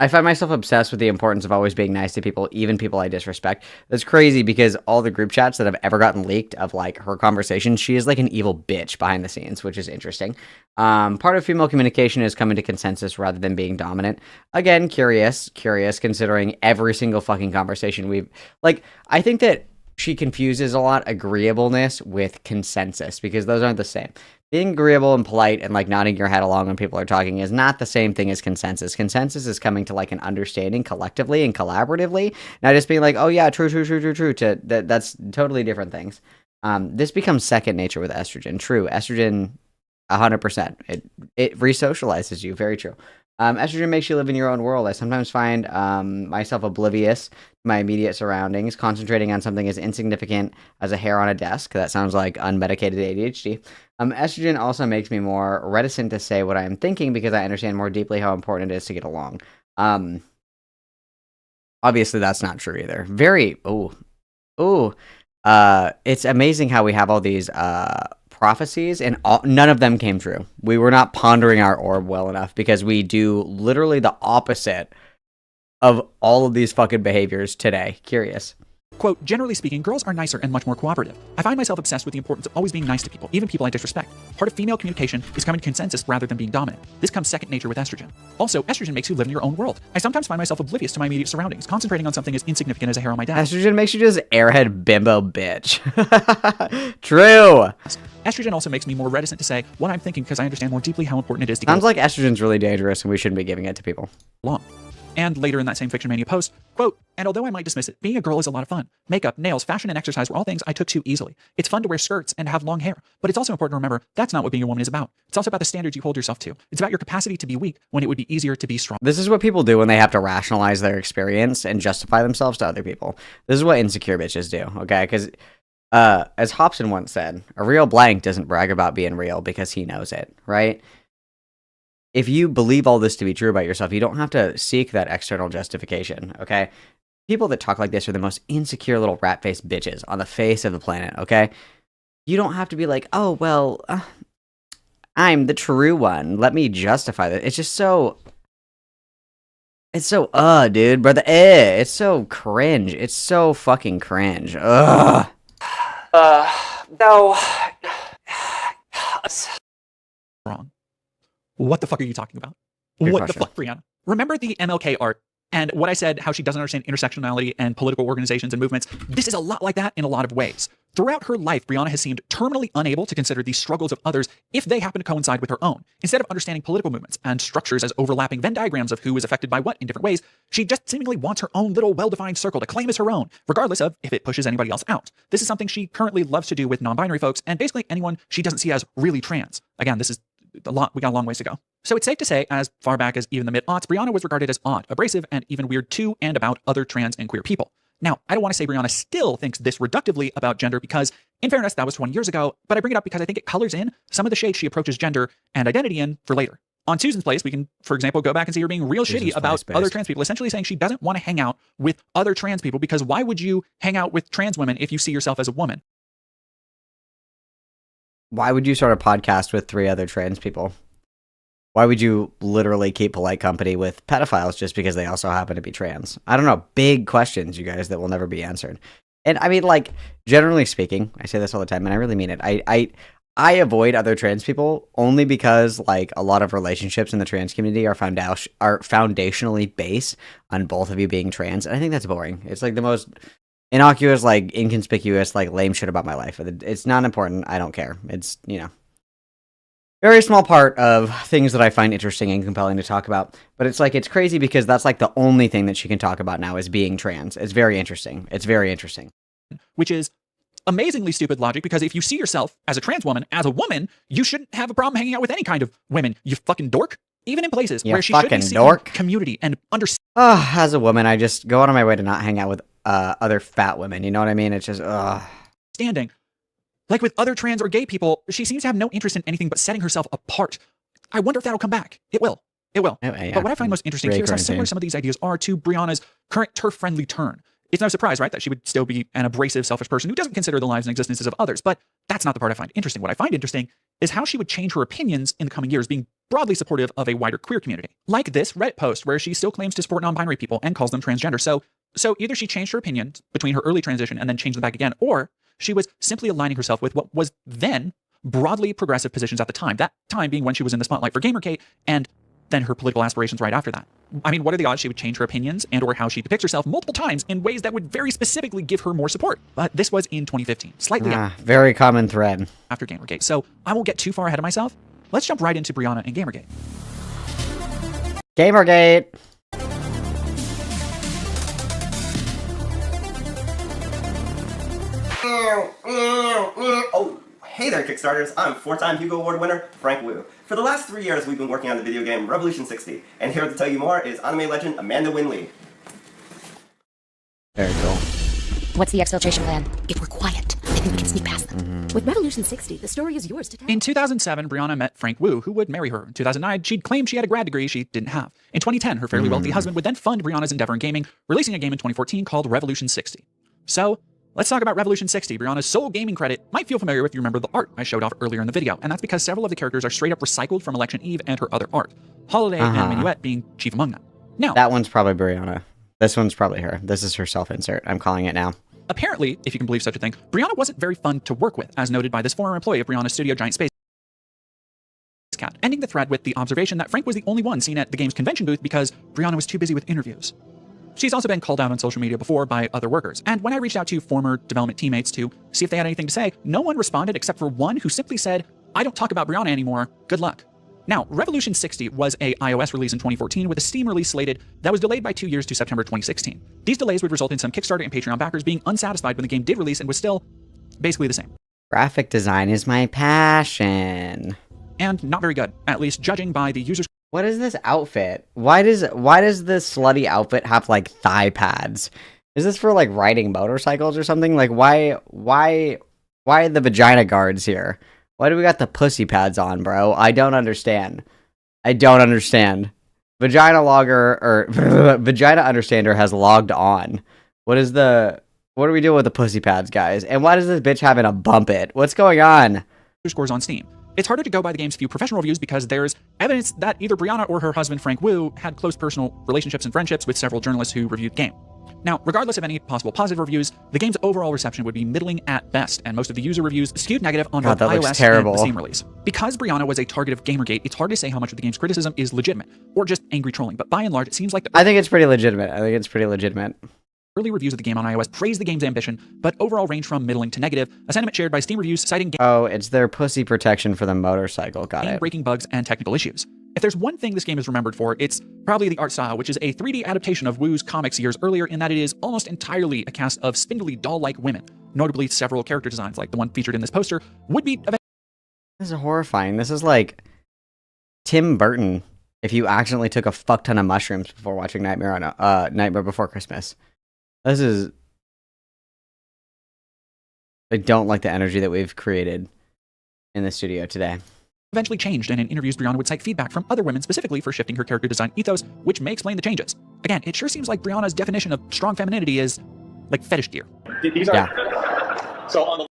I find myself obsessed with the importance of always being nice to people, even people I disrespect. That's crazy because all the group chats that have ever gotten leaked of like her conversations, she is like an evil bitch behind the scenes, which is interesting. Part of female communication is coming to consensus rather than being dominant. Again, curious considering every single fucking conversation we've like, I think that she confuses a lot agreeableness with consensus because those aren't the same. Being agreeable and polite and like nodding your head along when people are talking is not the same thing as consensus. Consensus is coming to like an understanding collectively and collaboratively, not just being like, oh yeah, true. To that's totally different things. This becomes second nature with estrogen. True, estrogen, 100%. It re-socializes you. Very true. Estrogen makes you live in your own world. I sometimes find myself oblivious to my immediate surroundings, concentrating on something as insignificant as a hair on a desk. That sounds like unmedicated ADHD. Estrogen also makes me more reticent to say what I am thinking because I understand more deeply how important it is to get along. Obviously, that's not true either. It's amazing how we have all these prophecies and none of them came true. We were not pondering our orb well enough because we do literally the opposite of all of these fucking behaviors today. Curious. Quote, generally speaking, girls are nicer and much more cooperative. I find myself obsessed with the importance of always being nice to people, even people I disrespect. Part of female communication is coming to consensus rather than being dominant. This comes second nature with estrogen. Also, estrogen makes you live in your own world. I sometimes find myself oblivious to my immediate surroundings, concentrating on something as insignificant as a hair on my desk. Estrogen makes you just airhead bimbo bitch. True. Estrogen also makes me more reticent to say what I'm thinking because I understand more deeply how important it is to Sounds like estrogen's really dangerous and we shouldn't be giving it to people. Long. And later in that same Fiction Mania post, quote, and although I might dismiss it, being a girl is a lot of fun. Makeup, nails, fashion, and exercise were all things I took to easily. It's fun to wear skirts and have long hair, but it's also important to remember that's not what being a woman is about. It's also about the standards you hold yourself to. It's about your capacity to be weak when it would be easier to be strong. This is what people do when they have to rationalize their experience and justify themselves to other people. This is what insecure bitches do, okay? Because as Hobson once said, a real blank doesn't brag about being real because he knows it, right? If you believe all this to be true about yourself, you don't have to seek that external justification, okay? People that talk like this are the most insecure little rat-faced bitches on the face of the planet, okay? You don't have to be like, oh, well, I'm the true one. Let me justify that. It's just so... It's so, dude, brother, it's so cringe. It's so fucking cringe. No. Wrong. What the fuck are you talking about? Good What question. the fuck, Brianna? Remember the MLK art And what I said, how she doesn't understand intersectionality and political organizations and movements, this is a lot like that in a lot of ways. Throughout her life, Brianna has seemed terminally unable to consider the struggles of others if they happen to coincide with her own. Instead of understanding political movements and structures as overlapping Venn diagrams of who is affected by what in different ways, she just seemingly wants her own little well-defined circle to claim as her own, regardless of if it pushes anybody else out. This is something she currently loves to do with non-binary folks and basically anyone she doesn't see as really trans. Again, this is a lot. We got a long ways to go. So it's safe to say, as far back as even the mid-aughts, Brianna was regarded as odd, abrasive, and even weird to and about other trans and queer people. Now, I don't want to say Brianna still thinks this reductively about gender because, in fairness, that was 20 years ago, but I bring it up because I think it colors in some of the shade she approaches gender and identity in for later. On Susan's Place, we can, for example, go back and see her being real shitty about other trans people, essentially saying she doesn't want to hang out with other trans people because why would you hang out with trans women if you see yourself as a woman? Why would you start a podcast with 3 other trans people? Why would you literally keep polite company with pedophiles just because they also happen to be trans? I don't know. Big questions, you guys, that will never be answered. And I mean, like, generally speaking, I say this all the time, and I really mean it. I avoid other trans people only because, like, a lot of relationships in the trans community are foundationally based on both of you being trans. And I think that's boring. It's like the most innocuous, like, inconspicuous, like, lame shit about my life. It's not important. I don't care. It's, you know, very small part of things that I find interesting and compelling to talk about. But it's like, it's crazy because that's like the only thing that she can talk about now is being trans. It's very interesting. It's very interesting. Which is amazingly stupid logic because if you see yourself as a trans woman, as a woman, you shouldn't have a problem hanging out with any kind of women. You fucking dork. Even in places where she should be seeking community and understand. As a woman, I just go out of my way to not hang out with other fat women. You know what I mean? It's just, standing. Like with other trans or gay people, she seems to have no interest in anything but setting herself apart. I wonder if that'll come back. It will. It will. Yeah. But what I find most interesting here is how similar some of these ideas are to Brianna's current turf-friendly turn. It's no surprise, right, that she would still be an abrasive, selfish person who doesn't consider the lives and existences of others. But that's not the part I find interesting. What I find interesting is how she would change her opinions in the coming years, being broadly supportive of a wider queer community. Like this Reddit post where she still claims to support non-binary people and calls them transgender. So either she changed her opinions between her early transition and then changed them back again, or she was simply aligning herself with what was then broadly progressive positions at the time. That time being when she was in the spotlight for Gamergate, and then her political aspirations right after that. I mean, what are the odds she would change her opinions and or how she depicts herself multiple times in ways that would very specifically give her more support? But this was in 2015, slightly very common thread after Gamergate. So I won't get too far ahead of myself. Let's jump right into Brianna and Gamergate. Gamergate. Oh, hey there, Kickstarters. I'm 4-time Hugo Award winner, Frank Wu. For the last 3 years, we've been working on the video game Revolution 60, and here to tell you more is anime legend Amanda Winley. Very cool. What's the exfiltration plan? If we're quiet, I think we can sneak past them. With Revolution 60, the story is yours to tell. In 2007, Brianna met Frank Wu, who would marry her. In 2009, she'd claimed she had a grad degree she didn't have. In 2010, her fairly wealthy husband would then fund Brianna's endeavor in gaming, releasing a game in 2014 called Revolution 60. So, let's talk about Revolution 60. Brianna's sole gaming credit might feel familiar if you remember the art I showed off earlier in the video, and that's because several of the characters are straight up recycled from Election Eve and her other art, Holiday and Minuet being chief among them. Now, that one's probably Brianna. This one's probably her. This is her self-insert. I'm calling it now. Apparently, if you can believe such a thing, Brianna wasn't very fun to work with, as noted by this former employee of Brianna's studio, Giant Space Cat, ending the thread with the observation that Frank was the only one seen at the game's convention booth because Brianna was too busy with interviews. She's also been called out on social media before by other workers, and when I reached out to former development teammates to see if they had anything to say, no one responded except for one who simply said, "I don't talk about Brianna anymore, good luck." Now, Revolution 60 was a iOS release in 2014 with a Steam release slated that was delayed by 2 years to September 2016. These delays would result in some Kickstarter and Patreon backers being unsatisfied when the game did release and was still basically the same. Graphic design is my passion. And not very good, at least judging by the users. What is this outfit? Why does this slutty outfit have like thigh pads? Is this for like riding motorcycles or something? Like why the vagina guards here? Why do we got the pussy pads on, bro? I don't understand. Vagina logger or vagina understander has logged on. What are we doing with the pussy pads, guys? And why does this bitch having a bump it? What's going on? Scores on Steam. It's harder to go by the game's few professional reviews because there's evidence that either Brianna or her husband Frank Wu had close personal relationships and friendships with several journalists who reviewed the game. Now, regardless of any possible positive reviews, the game's overall reception would be middling at best, and most of the user reviews skewed negative on both iOS and the Steam release. Because Brianna was a target of Gamergate, it's hard to say how much of the game's criticism is legitimate, or just angry trolling, but by and large, it seems like I think it's pretty legitimate. Early reviews of the game on iOS praise the game's ambition, but overall range from middling to negative, a sentiment shared by Steam reviews citing Oh, it's their pussy protection for the motorcycle. Got it. game-breaking bugs and technical issues. If there's one thing this game is remembered for, it's probably the art style, which is a 3D adaptation of Wu's comics years earlier in that it is almost entirely a cast of spindly doll-like women. Notably, several character designs, like the one featured in this poster, would be... This is horrifying. This is like Tim Burton if you accidentally took a fuck ton of mushrooms before watching Nightmare Before Christmas. This is... I don't like the energy that we've created in the studio today. Eventually changed, and in interviews, Brianna would cite feedback from other women specifically for shifting her character design ethos, which may explain the changes. Again, it sure seems like Brianna's definition of strong femininity is like fetish gear. These are... So on the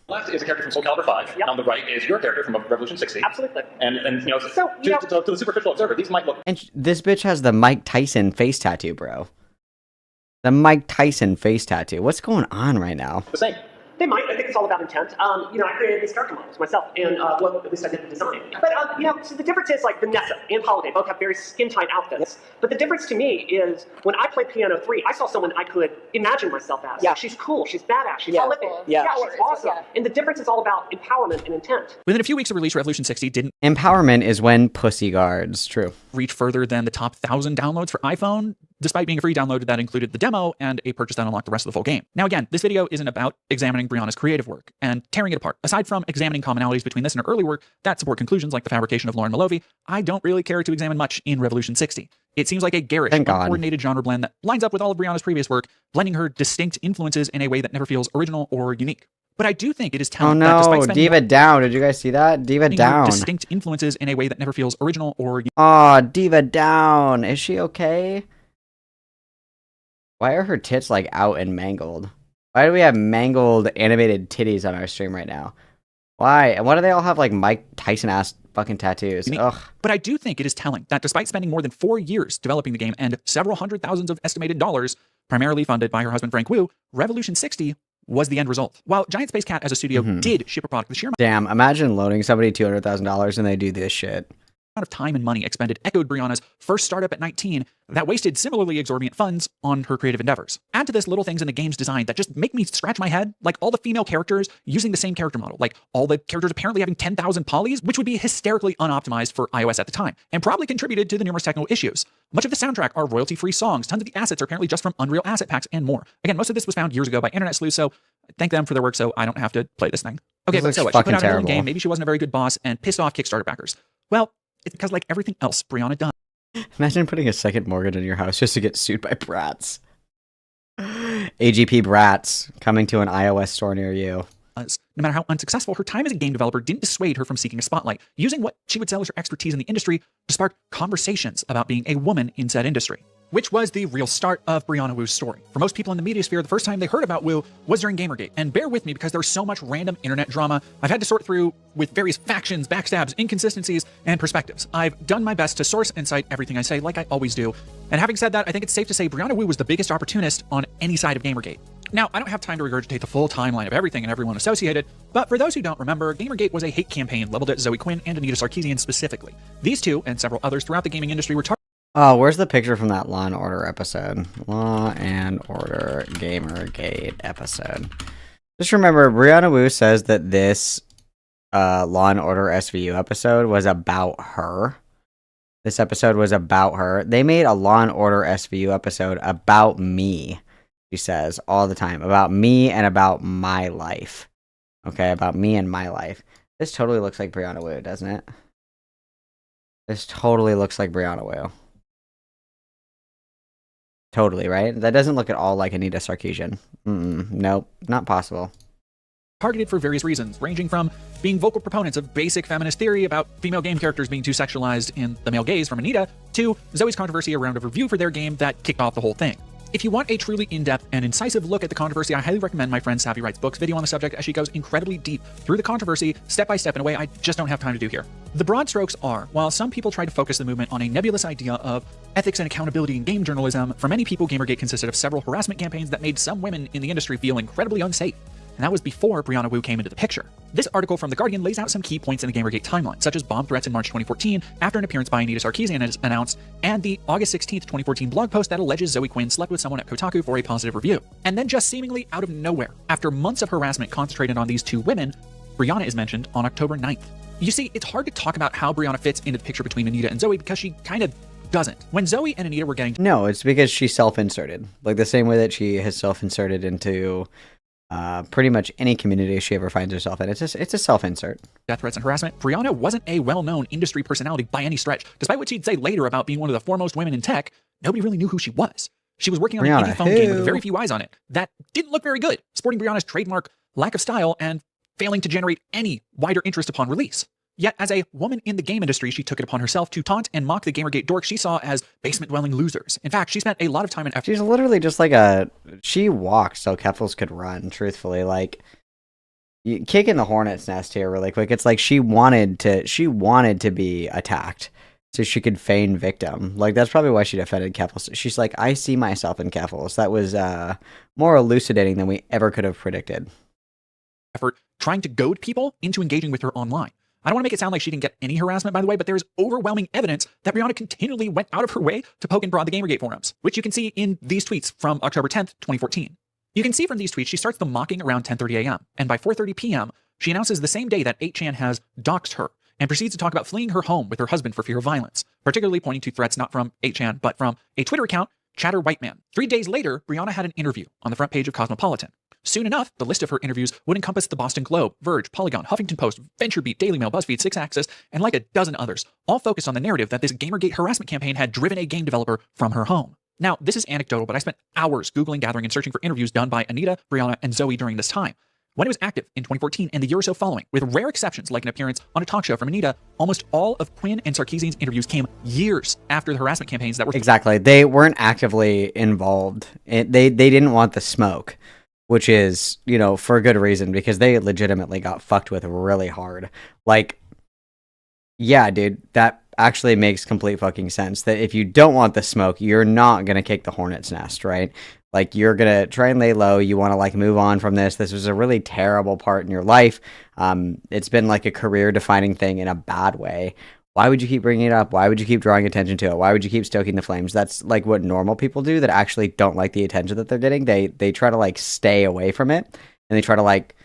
left is a character from Soul Calibur 5. Yep. On the right is your character from Revolution 60. Absolutely. And you know, to the superficial observer, these might look... And this bitch has the Mike Tyson face tattoo, bro. The Mike Tyson face tattoo. What's going on right now? The same. They might. I think it's all about intent. I created these character models myself, and at least I did the design. But so the difference is like Vanessa and Holiday both have very skin-tight outfits. But the difference to me is when I played Piano 3, I saw someone I could imagine myself as. Yeah, she's cool. She's badass. She's prolific. Yeah, she's awesome. Yeah. And the difference is all about empowerment and intent. Within a few weeks of release, Revolution 60 didn't... Empowerment is when pussy guards. True. ...reach further than the top 1,000 downloads for iPhone, despite being a free download that included the demo and a purchase that unlocked the rest of the full game. Now again, this video isn't about examining Brianna's creative work and tearing it apart. Aside from examining commonalities between this and her early work that support conclusions like the fabrication of Lauren Malovey, I don't really care to examine much in Revolution 60. It seems like a garish, uncoordinated genre blend that lines up with all of Brianna's previous work, blending her distinct influences in a way that never feels original or unique. But I do think it is telling that despite spending... Diva down. Did you guys see that? Diva down. ...distinct influences in a way that never feels original or... Oh, Diva down. Is she okay? Why are her tits, like, out and mangled? Why do we have mangled animated titties on our stream right now? Why? And why do they all have, like, Mike Tyson-ass fucking tattoos? Ugh. But I do think it is telling that despite spending more than 4 years developing the game and several hundred thousands of estimated dollars, primarily funded by her husband Frank Wu, Revolution 60 was the end result. While Giant Space Cat as a studio did ship a product, the sheer Damn, imagine loading somebody $200,000 and they do this shit. Amount of time and money expended echoed Brianna's first startup at 19 that wasted similarly exorbitant funds on her creative endeavors. Add to this little things in the game's design that just make me scratch my head, like all the female characters using the same character model, like all the characters apparently having 10,000 polys, which would be hysterically unoptimized for iOS at the time, and probably contributed to the numerous technical issues. Much of the soundtrack are royalty-free songs, tons of the assets are apparently just from Unreal Asset Packs, and more. Again, most of this was found years ago by Internet Sleuth, so thank them for their work so I don't have to play this thing. Okay, but so what? She put out a game, maybe she wasn't a very good boss, and pissed off Kickstarter backers. Well, it's because like everything else Brianna done. Imagine putting a second mortgage on your house just to get sued by brats. AGP brats coming to an iOS store near you. No matter how unsuccessful, her time as a game developer didn't dissuade her from seeking a spotlight, using what she would sell as her expertise in the industry to spark conversations about being a woman in said industry. Which was the real start of Brianna Wu's story. For most people in the media sphere, the first time they heard about Wu was during Gamergate. And bear with me because there's so much random internet drama I've had to sort through with various factions, backstabs, inconsistencies, and perspectives. I've done my best to source and cite everything I say, like I always do. And having said that, I think it's safe to say Brianna Wu was the biggest opportunist on any side of Gamergate. Now, I don't have time to regurgitate the full timeline of everything and everyone associated, but for those who don't remember, Gamergate was a hate campaign leveled at Zoe Quinn and Anita Sarkeesian specifically. These two, and several others throughout the gaming industry, were Oh, where's the picture from that Law & Order episode? Law & Order Gamergate episode. Just remember, Brianna Wu says that this Law & Order SVU episode was about her. This episode was about her. They made a Law & Order SVU episode about me, she says, all the time. About me and about my life. Okay, about me and my life. This totally looks like Brianna Wu, doesn't it? This totally looks like Brianna Wu. Totally, right? That doesn't look at all like Anita Sarkeesian. Nope, not possible. Targeted for various reasons, ranging from being vocal proponents of basic feminist theory about female game characters being too sexualized in the male gaze from Anita, to Zoe's controversy around a review for their game that kicked off the whole thing. If you want a truly in-depth and incisive look at the controversy, I highly recommend my friend Savvy Writes Books video on the subject, as she goes incredibly deep through the controversy, step by step, in a way I just don't have time to do here. The broad strokes are, while some people try to focus the movement on a nebulous idea of ethics and accountability in game journalism, for many people, Gamergate consisted of several harassment campaigns that made some women in the industry feel incredibly unsafe. And that was before Brianna Wu came into the picture. This article from The Guardian lays out some key points in the Gamergate timeline, such as bomb threats in March 2014 after an appearance by Anita Sarkeesian is announced, and the August 16th, 2014 blog post that alleges Zoe Quinn slept with someone at Kotaku for a positive review. And then just seemingly out of nowhere, after months of harassment concentrated on these two women, Brianna is mentioned on October 9th. You see, it's hard to talk about how Brianna fits into the picture between Anita and Zoe because she kind of doesn't. When Zoe and Anita were getting... No, it's because she self-inserted. Like the same way that she has self-inserted into... pretty much any community she ever finds herself in. It's a self-insert. Death threats and harassment. Brianna wasn't a well-known industry personality by any stretch. Despite what she'd say later about being one of the foremost women in tech, nobody really knew who she was. She was working on an indie phone game with very few eyes on it that didn't look very good, sporting Brianna's trademark lack of style and failing to generate any wider interest upon release. Yet, as a woman in the game industry, she took it upon herself to taunt and mock the Gamergate dorks she saw as basement-dwelling losers. In fact, she spent a lot of time and effort. She's literally just like she walked so Keffels could run, truthfully. Like, kicking the hornet's nest here really quick. It's like she wanted to be attacked so she could feign victim. Like, that's probably why she defended Keffels. She's like, I see myself in Keffels. That was more elucidating than we ever could have predicted. Effort trying to goad people into engaging with her online. I don't want to make it sound like she didn't get any harassment, by the way, but there is overwhelming evidence that Brianna continually went out of her way to poke and prod the Gamergate forums, which you can see in these tweets from October 10th, 2014. You can see from these tweets, she starts the mocking around 10:30 a.m., and by 4:30 p.m., she announces the same day that 8chan has doxed her, and proceeds to talk about fleeing her home with her husband for fear of violence, particularly pointing to threats not from 8chan, but from a Twitter account, Chatter Whiteman. 3 days later, Brianna had an interview on the front page of Cosmopolitan. Soon enough, the list of her interviews would encompass the Boston Globe, Verge, Polygon, Huffington Post, VentureBeat, Daily Mail, BuzzFeed, Six Axis, and like a dozen others, all focused on the narrative that this Gamergate harassment campaign had driven a game developer from her home. Now, this is anecdotal, but I spent hours Googling, gathering, and searching for interviews done by Anita, Brianna, and Zoe during this time. When it was active in 2014 and the year or so following, with rare exceptions like an appearance on a talk show from Anita, almost all of Quinn and Sarkeesian's interviews came years after the harassment campaigns that were... Exactly. They weren't actively involved. They didn't want the smoke, which is, you know, for a good reason, because they legitimately got fucked with really hard. Like, yeah, dude, that actually makes complete fucking sense. That if you don't want the smoke, you're not going to kick the hornet's nest, right? Like, you're going to try and lay low. You want to, like, move on from this. This was a really terrible part in your life. It's been, like, a career-defining thing in a bad way. Why would you keep bringing it up? Why would you keep drawing attention to it? Why would you keep stoking the flames? That's, like, what normal people do that actually don't like the attention that they're getting. They try to, like, stay away from it. And they try to, like,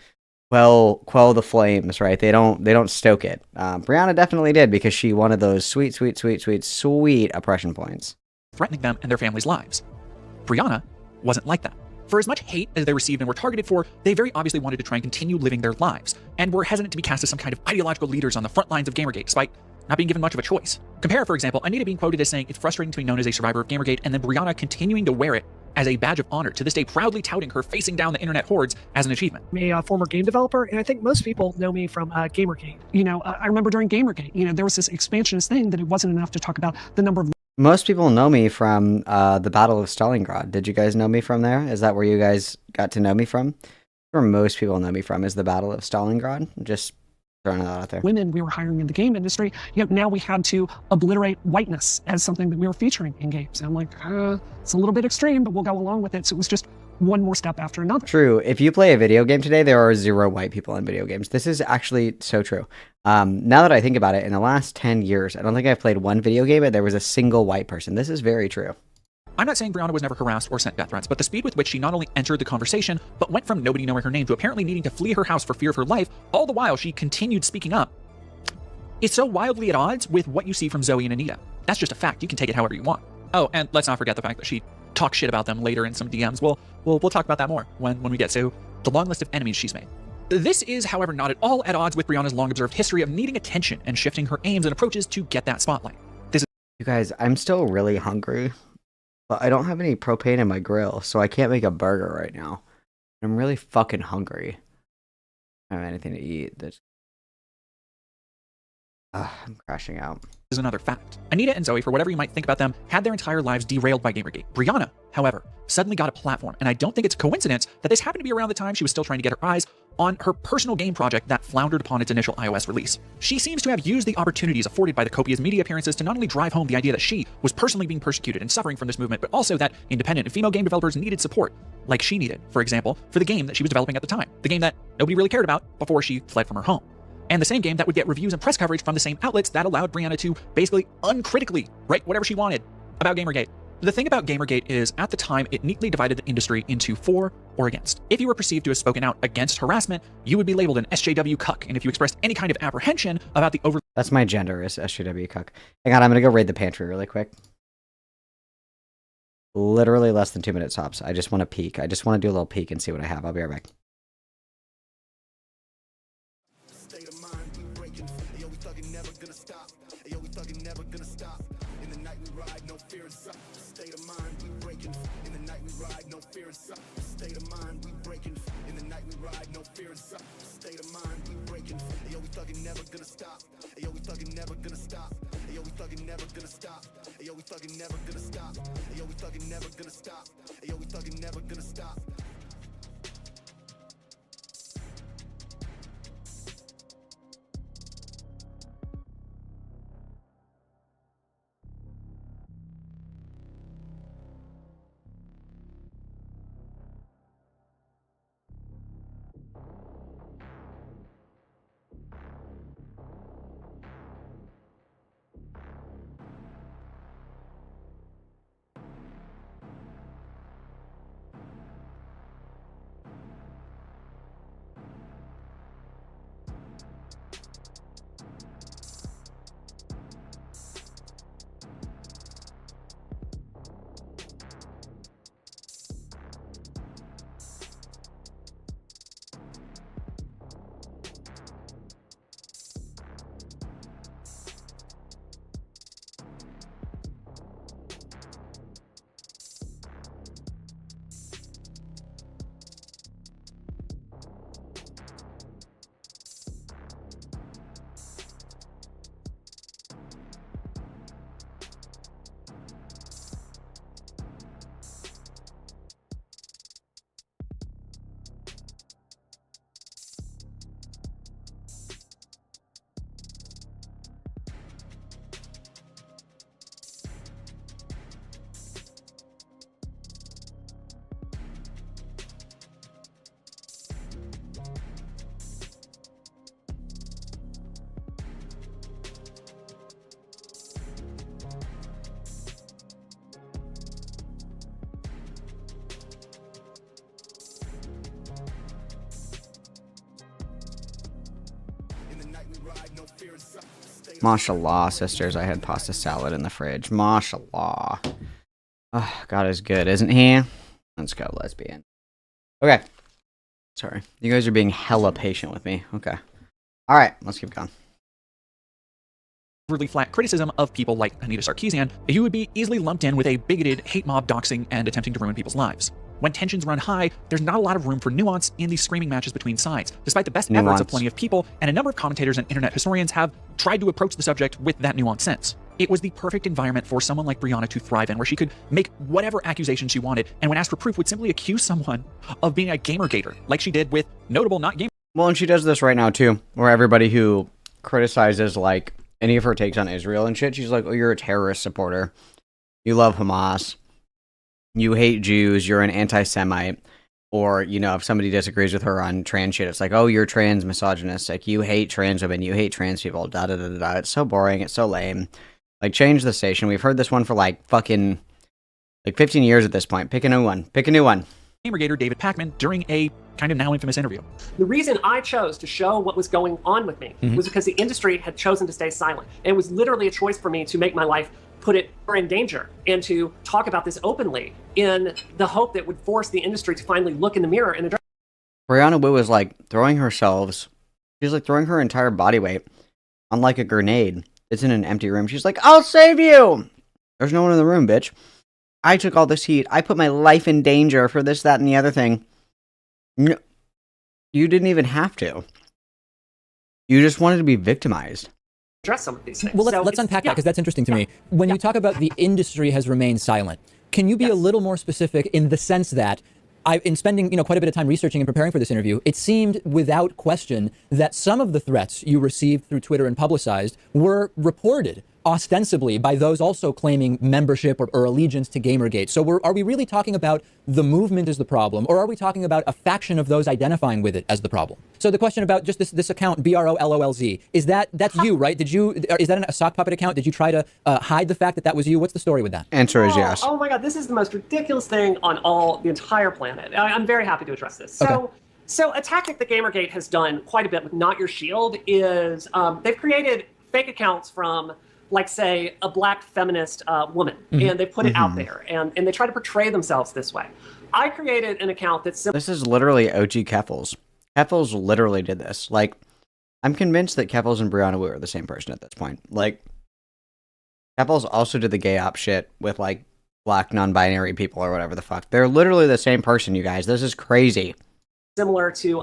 quell the flames, right? They don't stoke it. Brianna definitely did, because she wanted those sweet oppression points. Threatening them and their families' lives. Brianna wasn't like that. For as much hate as they received and were targeted for, they very obviously wanted to try and continue living their lives, and were hesitant to be cast as some kind of ideological leaders on the front lines of Gamergate, despite not being given much of a choice. Compare, for example, Anita being quoted as saying it's frustrating to be known as a survivor of Gamergate, and then Brianna continuing to wear it as a badge of honor, to this day proudly touting her facing down the internet hordes as an achievement. I'm a former game developer, and I think most people know me from Gamergate. You know, I remember during Gamergate, you know, there was this expansionist thing that it wasn't enough to talk about the number of... Most people know me from the Battle of Stalingrad. Did you guys know me from there? Is that where you guys got to know me from? Where most people know me from is the Battle of Stalingrad. Just throwing that out there. Women we were hiring in the game industry, you know, now we had to obliterate whiteness as something that we were featuring in games. And I'm like, it's a little bit extreme, but we'll go along with it. So it was just one more step after another. True. If you play a video game today, there are 0 white people in video games. This is actually so true. Now that I think about it, in the last 10 years, I don't think I've played one video game and there was a single white person. This is very true. I'm not saying Brianna was never harassed or sent death threats, but the speed with which she not only entered the conversation, but went from nobody knowing her name to apparently needing to flee her house for fear of her life, all the while she continued speaking up, is so wildly at odds with what you see from Zoe and Anita. That's just a fact. You can take it however you want. Oh, and let's not forget the fact that she talked shit about them later in some DMs. We'll talk about that more when we get to the long list of enemies she's made. This is, however, not at all at odds with Brianna's long-observed history of needing attention and shifting her aims and approaches to get that spotlight. You guys, I'm still really hungry, but I don't have any propane in my grill, so I can't make a burger right now. I'm really fucking hungry. I don't have anything to eat. I'm crashing out. Is another fact. Anita and Zoe, for whatever you might think about them, had their entire lives derailed by Gamergate. Brianna however, suddenly got a platform, and I don't think it's a coincidence that this happened to be around the time she was still trying to get her eyes on her personal game project that floundered upon its initial iOS release. She seems to have used the opportunities afforded by the copious media appearances to not only drive home the idea that she was personally being persecuted and suffering from this movement, but also that independent and female game developers needed support, like she needed, for example, for the game that she was developing at the time, the game that nobody really cared about before she fled from her home. And the same game that would get reviews and press coverage from the same outlets that allowed Brianna to basically uncritically write whatever she wanted about Gamergate. The thing about Gamergate is, at the time, it neatly divided the industry into for or against. If you were perceived to have spoken out against harassment, you would be labeled an SJW cuck, and if you expressed any kind of apprehension about the over— That's my gender, is SJW cuck. Hang on, I'm gonna go raid the pantry really quick. Literally less than 2 minutes tops. I just want to peek. I just want to do a little peek and see what I have. I'll be right back. Mashallah, sisters, I had pasta salad in the fridge. Mashallah. Oh, God is good, isn't he? Let's go, lesbian. Okay. Sorry. You guys are being hella patient with me. Okay. Alright, let's keep going. Overly flat criticism of people like Anita Sarkeesian, you would be easily lumped in with a bigoted hate mob doxing and attempting to ruin people's lives. When tensions run high, there's not a lot of room for nuance in these screaming matches between sides, despite the best efforts of plenty of people, and a number of commentators and internet historians have tried to approach the subject with that nuanced sense. It was the perfect environment for someone like Brianna to thrive in, where she could make whatever accusation she wanted, and when asked for proof, would simply accuse someone of being a gamergator, like she did with notable not gamer. Well, and she does this right now, too, where everybody who criticizes, like, any of her takes on Israel and shit, she's like, oh, you're a terrorist supporter. You love Hamas. You hate Jews. You're an anti-Semite. Or, you know, if somebody disagrees with her on trans shit, it's like, oh, you're trans misogynist. Like, you hate trans women. You hate trans people. Da-da-da-da-da. It's so boring. It's so lame. Like, change the station. We've heard this one for, like, fucking, like, 15 years at this point. Pick a new one. Pick a new one. Gamergator David Pakman during a kind of now infamous interview. The reason I chose to show what was going on with me was because the industry had chosen to stay silent. And it was literally a choice for me to make my life, put it in danger, and to talk about this openly in the hope that would force the industry to finally look in the mirror and address. Brianna Wu is like throwing herself, she's like throwing her entire body weight on like a grenade. It's in an empty room. She's like, I'll save you! There's no one in the room, bitch. I took all this heat. I put my life in danger for this, that, and the other thing. No, you didn't even have to. You just wanted to be victimized. Address some of these things. Well, let's unpack that, because that's interesting to me. When you talk about the industry has remained silent, Can you be a little more specific in the sense that in spending quite a bit of time researching and preparing for this interview, it seemed without question that some of the threats you received through Twitter and publicized were reported ostensibly by those also claiming membership or allegiance to Gamergate. So are we really talking about the movement as the problem, or are we talking about a faction of those identifying with it as the problem? So the question about just this account, BROLOLZ, that's you, right? Is that a sock puppet account? Did you try to hide the fact that was you? What's the story with that? Answer is yes. Oh my God, this is the most ridiculous thing on the entire planet. I'm very happy to address this. So a tactic that Gamergate has done quite a bit with Not Your Shield is they've created fake accounts from, like, say, a black feminist woman, and they put it out there, and they try to portray themselves this way. I created an account that's... This is literally OG Keffels. Keffels literally did this. Like, I'm convinced that Keffels and Brianna Wu are the same person at this point. Like, Keffels also did the gay op shit with, like, black non-binary people or whatever the fuck. They're literally the same person, you guys. This is crazy. Similar to,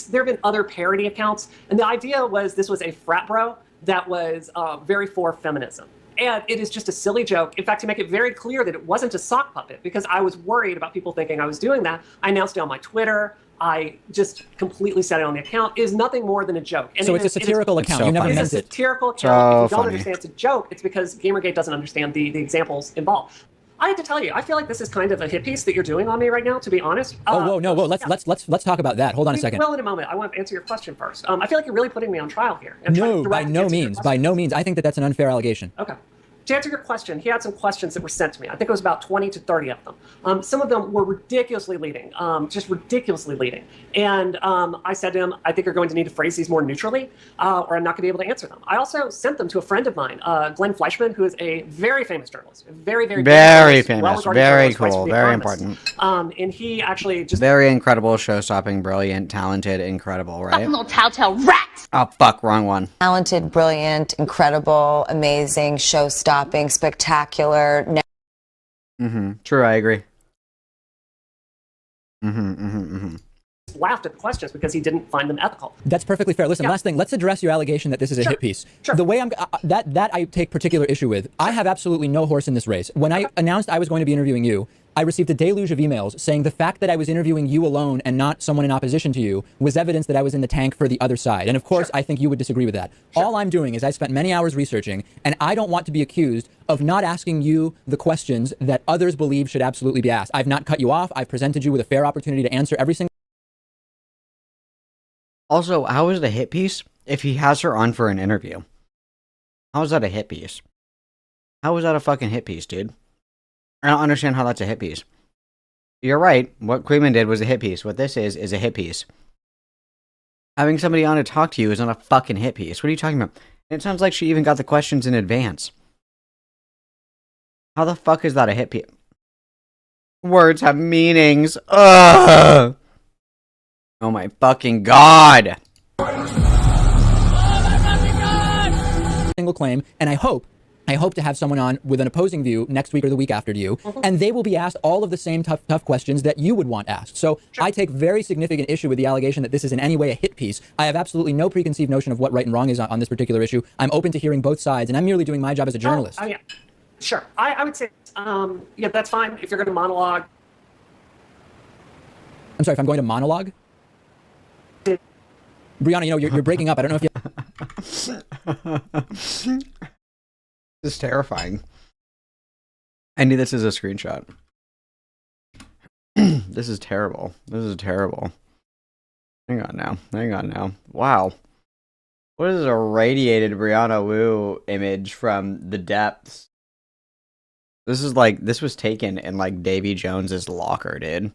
there have been other parody accounts, and the idea was this was a frat bro that was very for feminism. And it is just a silly joke. In fact, to make it very clear that it wasn't a sock puppet, because I was worried about people thinking I was doing that, I announced it on my Twitter. I just completely said it on the account. It is nothing more than a joke. And so it's a satirical account. You never meant it. It's a satirical account. If you don't understand it's a joke, it's because Gamergate doesn't understand the examples involved. I have to tell you, I feel like this is kind of a hit piece that you're doing on me right now, to be honest. Let's talk about that. Hold on a second. Well, in a moment. I want to answer your question first. I feel like you're really putting me on trial here. No, by no means. By no means. I think that's an unfair allegation. Okay. To answer your question, he had some questions that were sent to me. I think it was about 20 to 30 of them. Some of them were ridiculously leading, just ridiculously leading. And I said to him, I think you're going to need to phrase these more neutrally, or I'm not going to be able to answer them. I also sent them to a friend of mine, Glenn Fleischman, who is a very famous journalist. Very famous, very cool, very important. And he actually just... Very incredible, show-stopping, brilliant, talented, incredible, right? Fucking little tattletale rat! Oh, fuck, wrong one. Talented, brilliant, incredible, amazing, show-stopping, spectacular. True, I agree. Laughed at the questions because he didn't find them ethical. That's perfectly fair. Listen, last thing, let's address your allegation that this is a hit piece. The way that I take particular issue with, I have absolutely no horse in this race. When I announced I was going to be interviewing you, I received a deluge of emails saying the fact that I was interviewing you alone and not someone in opposition to you was evidence that I was in the tank for the other side. And of course, I think you would disagree with that. All I'm doing is I spent many hours researching, and I don't want to be accused of not asking you the questions that others believe should absolutely be asked. I've not cut you off. I've presented you with a fair opportunity to answer every single... Also, how is it a hit piece if he has her on for an interview? How is that a hit piece? How is that a fucking hit piece, dude? I don't understand how that's a hit piece. You're right. What Queeman did was a hit piece. What this is a hit piece. Having somebody on to talk to you is not a fucking hit piece. What are you talking about? It sounds like she even got the questions in advance. How the fuck is that a hit piece? Words have meanings. Ugh! Oh my fucking god! Single claim, and I hope to have someone on with an opposing view next week or the week after you, and they will be asked all of the same tough questions that you would want asked. So I take very significant issue with the allegation that this is in any way a hit piece. I have absolutely no preconceived notion of what right and wrong is on this particular issue. I'm open to hearing both sides, and I'm merely doing my job as a journalist. Yeah. Sure. I would say, yeah, that's fine if you're going to monologue. I'm sorry, if I'm going to monologue? Brianna, you're breaking up. I don't know if you... This is terrifying. I need this as a screenshot. This is terrible. This is terrible. Hang on now. Wow. What is a radiated Brianna Wu image from the depths? This was taken in like Davy Jones's locker, dude.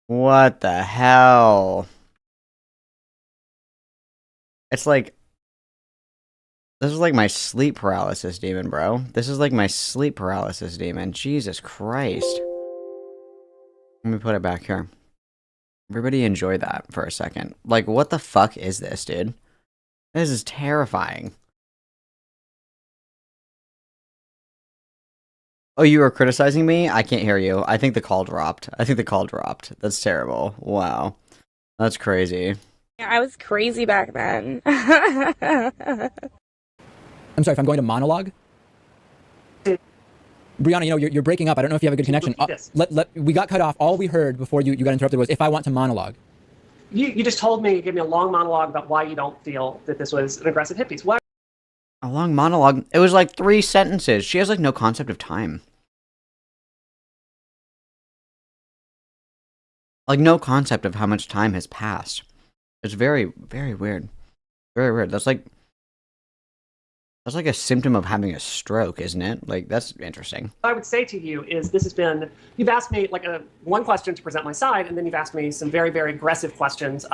What the hell? It's like... This is like my sleep paralysis demon, bro. This is like my sleep paralysis demon. Jesus Christ. Let me put it back here. Everybody enjoy that for a second. Like, what the fuck is this, dude? This is terrifying. Oh, you were criticizing me? I can't hear you. I think the call dropped. That's terrible. Wow. That's crazy. Yeah, I was crazy back then. I'm sorry, if I'm going to monologue? Brianna, you're breaking up. I don't know if you have a good connection. We got cut off. All we heard before you got interrupted was, if I want to monologue. You just told me, you gave me a long monologue about why you don't feel that this was an aggressive hit piece. Why? A long monologue? It was like 3 sentences. She has like no concept of time. Like no concept of how much time has passed. It's very, very weird. Very weird. That's like a symptom of having a stroke, isn't it? Like, that's interesting. What I would say to you is this has been, you've asked me like one question to present my side, and then you've asked me some very, very aggressive questions,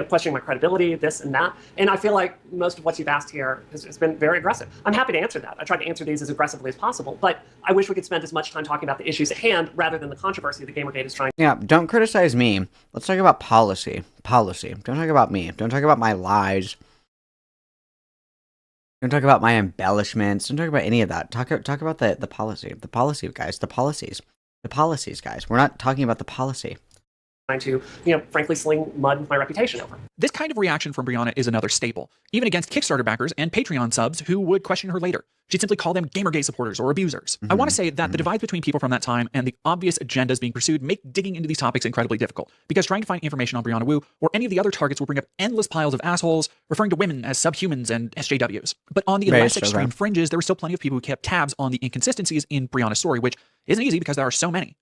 questioning my credibility, this and that. And I feel like most of what you've asked here has been very aggressive. I'm happy to answer that. I tried to answer these as aggressively as possible, but I wish we could spend as much time talking about the issues at hand rather than the controversy that Gamergate is trying. Yeah, don't criticize me. Let's talk about policy. Policy. Don't talk about me. Don't talk about my lies. Don't talk about my embellishments. Don't talk about any of that. Talk about the policy. The policy, guys. The policies. The policies, guys. We're not talking about the policy. Trying to, frankly, sling mud with my reputation over. This kind of reaction from Brianna is another staple, even against Kickstarter backers and Patreon subs who would question her later. She'd simply call them Gamergate supporters or abusers. I want to say that the divides between people from that time and the obvious agendas being pursued make digging into these topics incredibly difficult, because trying to find information on Brianna Wu or any of the other targets will bring up endless piles of assholes, referring to women as subhumans and SJWs. But on the less extreme fringes, there were still plenty of people who kept tabs on the inconsistencies in Brianna's story, which isn't easy because there are so many.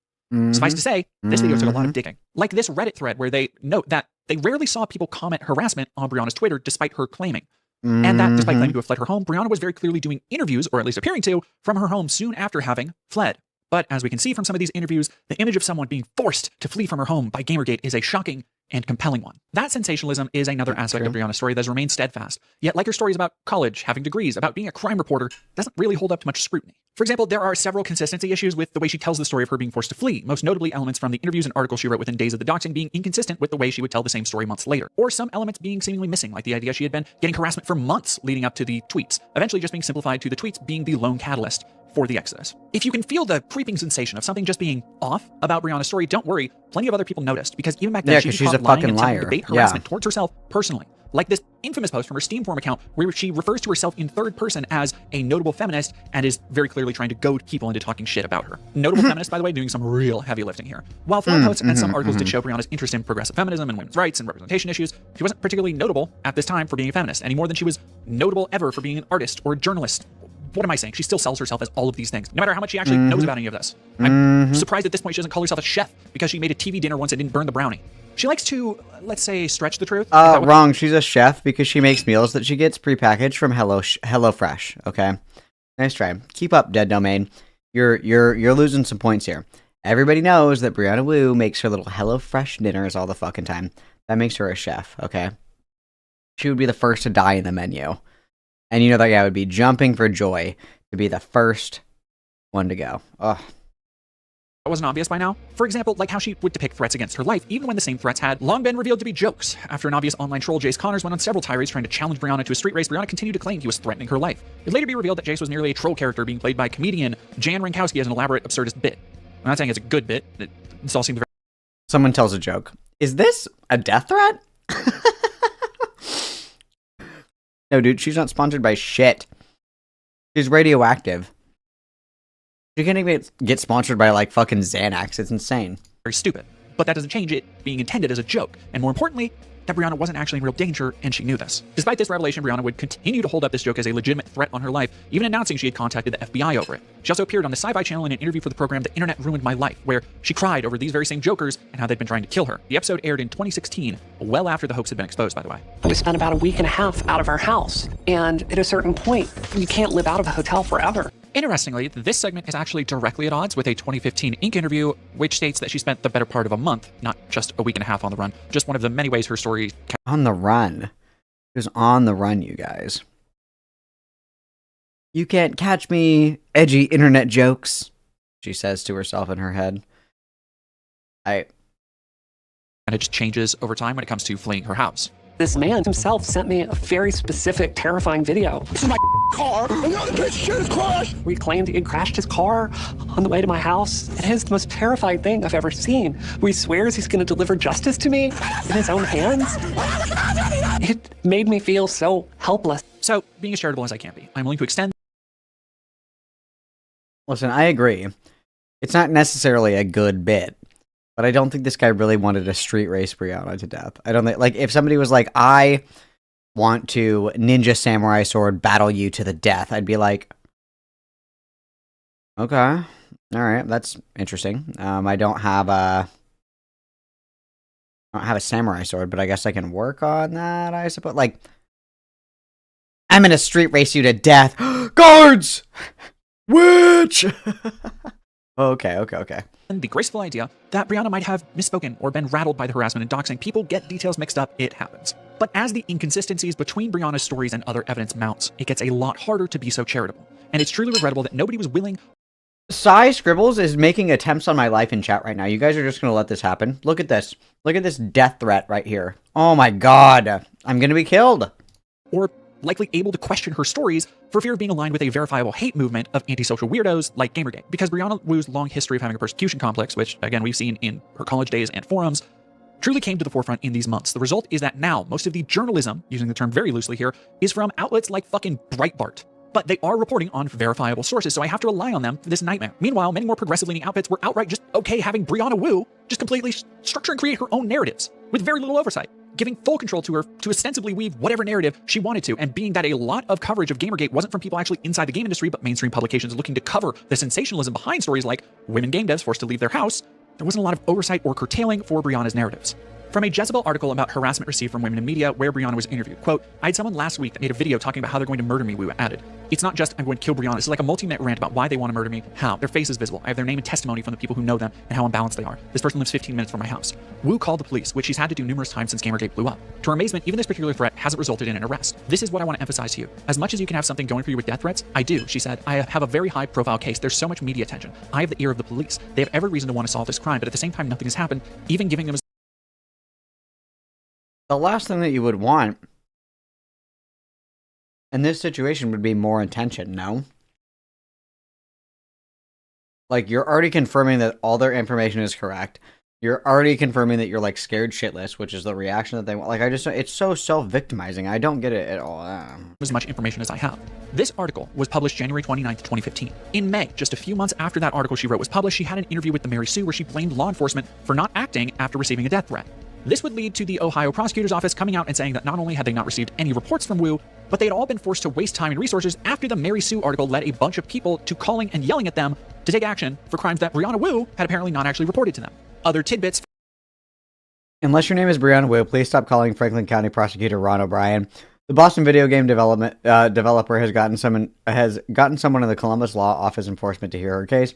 Suffice to say, this video took a lot of digging. Like this Reddit thread where they note that they rarely saw people comment harassment on Brianna's Twitter despite her claiming. And that despite claiming to have fled her home, Brianna was very clearly doing interviews, or at least appearing to, from her home soon after having fled. But as we can see from some of these interviews, the image of someone being forced to flee from her home by Gamergate is a shocking and compelling one. That sensationalism is another aspect of Brianna's story that has remained steadfast. Yet, like her stories about college, having degrees, about being a crime reporter, doesn't really hold up to much scrutiny. For example, there are several consistency issues with the way she tells the story of her being forced to flee, most notably elements from the interviews and articles she wrote within days of the doxing being inconsistent with the way she would tell the same story months later, or some elements being seemingly missing, like the idea she had been getting harassment for months leading up to the tweets, eventually just being simplified to the tweets being the lone catalyst for the exodus. If you can feel the creeping sensation of something just being off about Brianna's story, don't worry, plenty of other people noticed, because even back then she's a fucking liar. Debate harassment towards herself personally. Like this infamous post from her Steam forum account where she refers to herself in third person as a notable feminist and is very clearly trying to goad people into talking shit about her. Notable feminist, by the way, doing some real heavy lifting here. While thread posts and some articles did show Brianna's interest in progressive feminism and women's rights and representation issues, she wasn't particularly notable at this time for being a feminist, any more than she was notable ever for being an artist or a journalist. What am I saying? She still sells herself as all of these things, no matter how much she actually knows about any of this. I'm surprised at this point she doesn't call herself a chef because she made a TV dinner once and didn't burn the brownie. She likes to, let's say, stretch the truth. Wrong. She's a chef because she makes meals that she gets prepackaged from HelloFresh. Okay, nice try. Keep up, Dead Domain. You're losing some points here. Everybody knows that Brianna Wu makes her little HelloFresh dinners all the fucking time. That makes her a chef. Okay, she would be the first to die in the menu, and you know that guy would be jumping for joy to be the first one to go. Ugh. That wasn't obvious by now. For example, like how she would depict threats against her life, even when the same threats had long been revealed to be jokes. After an obvious online troll, Jace Connors went on several tirades trying to challenge Brianna to a street race, Brianna continued to claim he was threatening her life. It later be revealed that Jace was merely a troll character being played by comedian Jan Rankowski as an elaborate absurdist bit. I'm not saying it's a good bit. This all seemed very... Someone tells a joke. Is this a death threat? No, dude, she's not sponsored by shit. She's radioactive. You can't even get sponsored by, like, fucking Xanax. It's insane. Very stupid. But that doesn't change it being intended as a joke. And more importantly, that Brianna wasn't actually in real danger, and she knew this. Despite this revelation, Brianna would continue to hold up this joke as a legitimate threat on her life, even announcing she had contacted the FBI over it. She also appeared on the Sci-Fi Channel in an interview for the program The Internet Ruined My Life, where she cried over these very same jokers and how they'd been trying to kill her. The episode aired in 2016, well after the hoax had been exposed, by the way. We spent about a week and a half out of our house, and at a certain point, you can't live out of a hotel forever. Interestingly, this segment is actually directly at odds with a 2015 Inc. interview, which states that she spent the better part of a month, not just a week and a half on the run, just one of the many ways her story... On the run. She was on the run, you guys. You can't catch me, edgy internet jokes, she says to herself in her head. And it just changes over time when it comes to fleeing her house. This man himself sent me a very specific, terrifying video. This is my car. Another piece of shit has crashed. We claimed he had crashed his car on the way to my house. It is the most terrifying thing I've ever seen. He swears he's going to deliver justice to me in his own hands. It made me feel so helpless. So, being as charitable as I can be, I'm willing to extend Listen, I agree. It's not necessarily a good bit, but I don't think this guy really wanted to street race Brianna to death. I don't think, like, if somebody was like, I want to ninja samurai sword battle you to the death, I'd be like, okay, all right, that's interesting. I don't have a samurai sword, but I guess I can work on that, I suppose. Like, I'm gonna street race you to death. Guards! Witch! Okay. And the graceful idea that Brianna might have misspoken or been rattled by the harassment and doxing. People get details mixed up, it happens. But as the inconsistencies between Brianna's stories and other evidence mounts, it gets a lot harder to be so charitable. And it's truly regrettable that nobody was willing. Cy Scribbles is making attempts on my life in chat right now. You guys are just gonna let this happen. Look at this. Look at this death threat right here. Oh my god. I'm gonna be killed. Or likely able to question her stories for fear of being aligned with a verifiable hate movement of antisocial weirdos like Gamergate. Because Brianna Wu's long history of having a persecution complex, which again we've seen in her college days and forums, truly came to the forefront in these months. The result is that now most of the journalism, using the term very loosely here, is from outlets like fucking Breitbart. But they are reporting on verifiable sources, so I have to rely on them for this nightmare. Meanwhile, many more progressive-leaning outfits were outright just okay having Brianna Wu just completely structure and create her own narratives with very little oversight, giving full control to her to ostensibly weave whatever narrative she wanted to. And being that a lot of coverage of Gamergate wasn't from people actually inside the game industry, but mainstream publications looking to cover the sensationalism behind stories like women game devs forced to leave their house, there wasn't a lot of oversight or curtailing for Brianna's narratives. From a Jezebel article about harassment received from women in media where Brianna was interviewed, quote, I had someone last week that made a video talking about how they're going to murder me, Wu added. It's not just I'm going to kill Brianna, it's like a multi-minute rant about why they want to murder me, how, their face is visible, I have their name and testimony from the people who know them, and how unbalanced they are. This person lives 15 minutes from my house. Wu called the police, which she's had to do numerous times since Gamergate blew up. To her amazement, even this particular threat hasn't resulted in an arrest. This is what I want to emphasize to you. As much as you can have something going for you with death threats, I do, she said. I have a very high profile case. There's so much media attention. I have the ear of the police. They have every reason to want to solve this crime, but at the same time, nothing has happened, even giving them The last thing that you would want in this situation would be more attention, no? Like, you're already confirming that all their information is correct. You're already confirming that you're, like, scared shitless, which is the reaction that they want. Like, it's so self-victimizing. I don't get it at all. as much information as I have. This article was published January 29th, 2015. In May, just a few months after that article she wrote was published, she had an interview with the Mary Sue where she blamed law enforcement for not acting after receiving a death threat. This would lead to the Ohio prosecutor's office coming out and saying that not only had they not received any reports from Wu, but they had all been forced to waste time and resources after the Mary Sue article led a bunch of people to calling and yelling at them to take action for crimes that Brianna Wu had apparently not actually reported to them. Other tidbits. Unless your name is Brianna Wu, please stop calling Franklin County Prosecutor Ron O'Brien. The Boston video game developer has gotten someone in the Columbus Law Office enforcement to hear her case.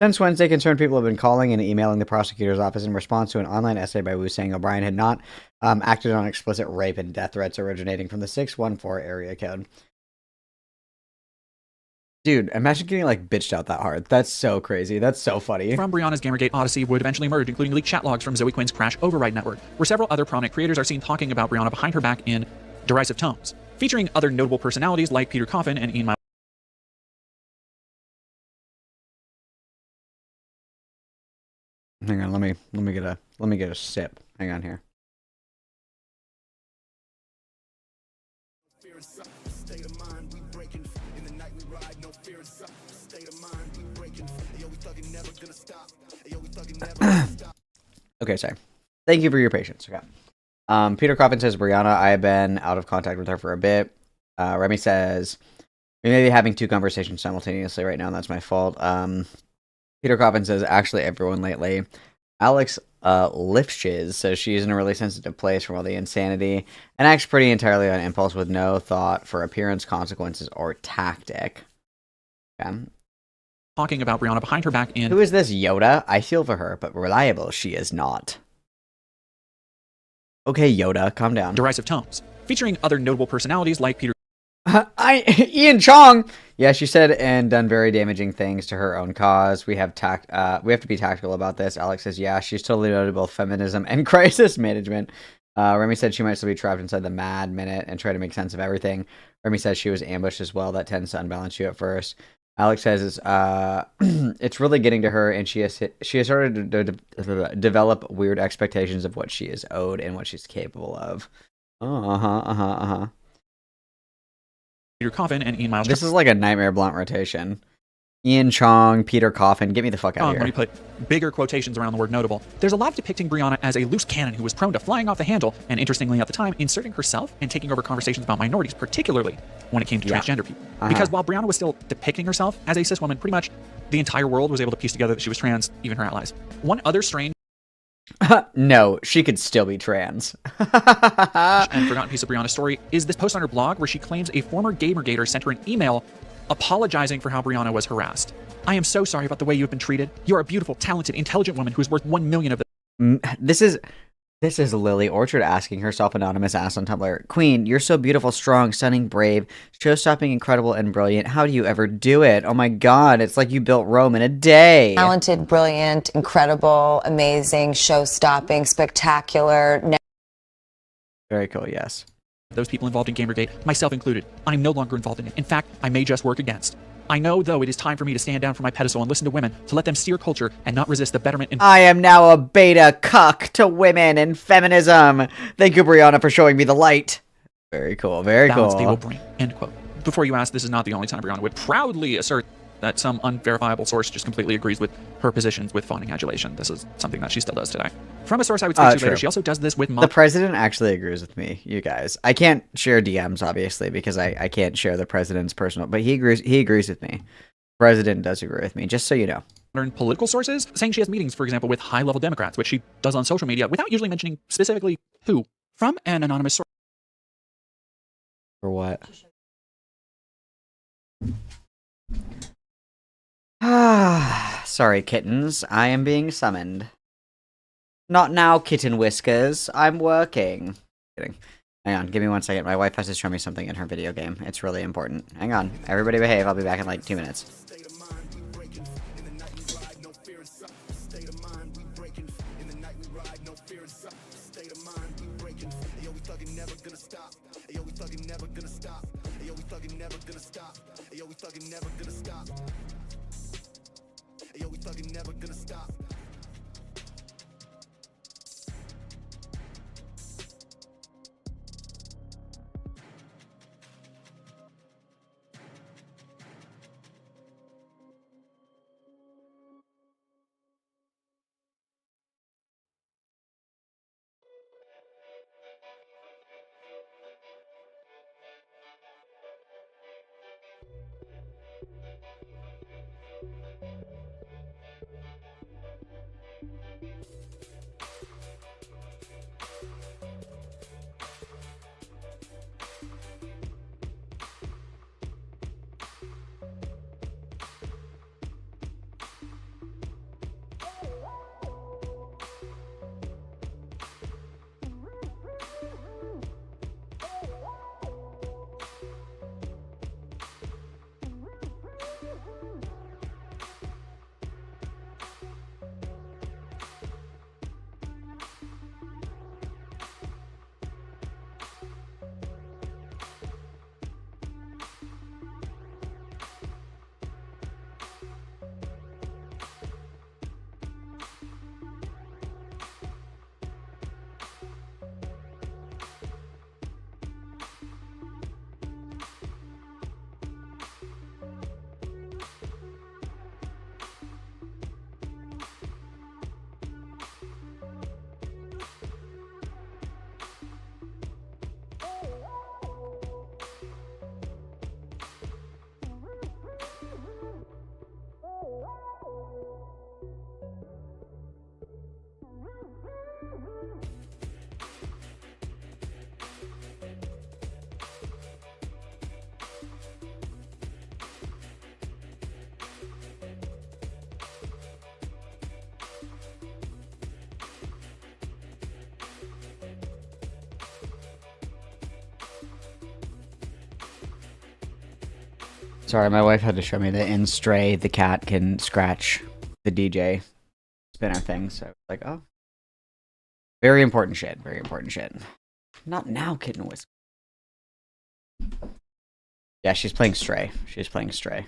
Since Wednesday, concerned people have been calling and emailing the prosecutor's office in response to an online essay by Wu saying O'Brien had not acted on explicit rape and death threats originating from the 614 area code. Dude, imagine getting, like, bitched out that hard. That's so crazy. That's so funny. From Brianna's Gamergate Odyssey would eventually emerge, including leaked chat logs from Zoe Quinn's Crash Override Network, where several other prominent creators are seen talking about Brianna behind her back in derisive tones, featuring other notable personalities like Peter Coffin and Ian Miles. Hang on, let me get a sip. Hang on here. Okay, sorry. Thank you for your patience. Okay. Peter Coffin says, Brianna, I have been out of contact with her for a bit. Remy says, we may be having two conversations simultaneously right now, and that's my fault. Peter Coffin says, actually, everyone lately. Alex Lifshiz says she's in a really sensitive place from all the insanity and acts pretty entirely on impulse with no thought for appearance, consequences, or tactic. Okay. Talking about Brianna behind her back in... Who is this Yoda? I feel for her, but reliable she is not. Okay, Yoda, calm down. Derisive tones, featuring other notable personalities like Peter... Ian Chong! Yeah, she said and done very damaging things to her own cause. We have to be tactical about this. Alex says, yeah, she's totally noted both feminism and crisis management. Remy said she might still be trapped inside the mad minute and try to make sense of everything. Remy says she was ambushed as well. That tends to unbalance you at first. Alex says it's really getting to her, and she has started to develop weird expectations of what she is owed and what she's capable of. Peter Coffin and Ian Miles. This is like a Nightmare Blunt rotation. Ian Chong, Peter Coffin, get me the fuck out of When here. we put bigger quotations around the word notable, there's a lot depicting Brianna as a loose cannon who was prone to flying off the handle, and interestingly at the time, inserting herself and taking over conversations about minorities, particularly when it came to transgender people. Because while Brianna was still depicting herself as a cis woman, pretty much the entire world was able to piece together that she was trans, even her allies. One other strange No, she could still be trans. and forgotten piece of Brianna's story is this post on her blog where she claims a former Gamergator sent her an email apologizing for how Brianna was harassed. I am so sorry about the way you have been treated. You're a beautiful, talented, intelligent woman who is worth 1 million of them. This is Lily Orchard asking herself, anonymous ass on Tumblr. Queen, you're so beautiful, strong, stunning, brave, show-stopping, incredible, and brilliant. How do you ever do it? Oh my god, it's like you built Rome in a day. Talented, brilliant, incredible, amazing, show-stopping, spectacular. Very cool, yes. Those people involved in Gamergate, myself included, I'm no longer involved in it. In fact, I may just work against. I know, though, it is time for me to stand down from my pedestal and listen to women, to let them steer culture and not resist the betterment and I am now a beta cuck to women and feminism. Thank you, Brianna, for showing me the light. Very cool, very balance cool. they will bring. End quote. Before you ask, this is not the only time Brianna would proudly assert that some unverifiable source just completely agrees with her positions with fawning adulation. This is something that she still does today. From a source I would speak to later, she also does this with The president actually agrees with me, you guys. I can't share DMs, obviously, because I can't share the president's personal, but he agrees with me. President does agree with me, just so you know. Modern political sources, saying she has meetings, for example, with high-level Democrats, which she does on social media without usually mentioning specifically who. From an anonymous source. For what? Sorry, kittens. I am being summoned. Not now, kitten whiskers. I'm working. Kidding. Hang on, give me 1 second. My wife has to show me something in her video game. It's really important. Hang on. Everybody behave. I'll be back in like 2 minutes. Sorry, my wife had to show me that in Stray, the cat can scratch the DJ spinner thing, so like, oh. Very important shit, very important shit. Not now, Kitten Whisk. Yeah, she's playing Stray. She's playing Stray.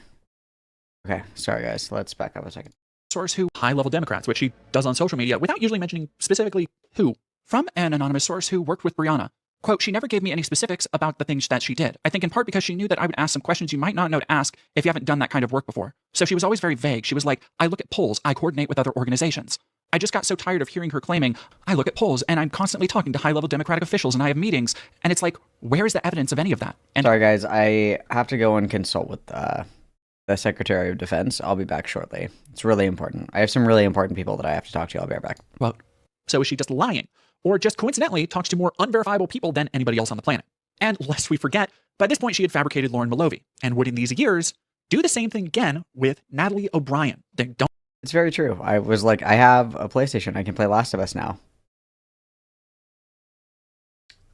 Okay, sorry guys, let's back up a second. Source who high-level Democrats, which she does on social media without usually mentioning specifically who. From an anonymous source who worked with Brianna. Quote, she never gave me any specifics about the things that she did. I think in part because she knew that I would ask some questions you might not know to ask if you haven't done that kind of work before. So she was always very vague. She was like, I look at polls, I coordinate with other organizations. I just got so tired of hearing her claiming, I look at polls and I'm constantly talking to high-level Democratic officials and I have meetings. And it's like, where is the evidence of any of that? And sorry, guys, I have to go and consult with the Secretary of Defense. I'll be back shortly. It's really important. I have some really important people that I have to talk to. I'll be right back. Well, so is she just lying? Or just coincidentally talks to more unverifiable people than anybody else on the planet? And lest we forget, by this point she had fabricated Lauren Malovey and would in these years do the same thing again with Natalie O'Brien. It's very true. I was like, I have a PlayStation. I can play Last of Us now.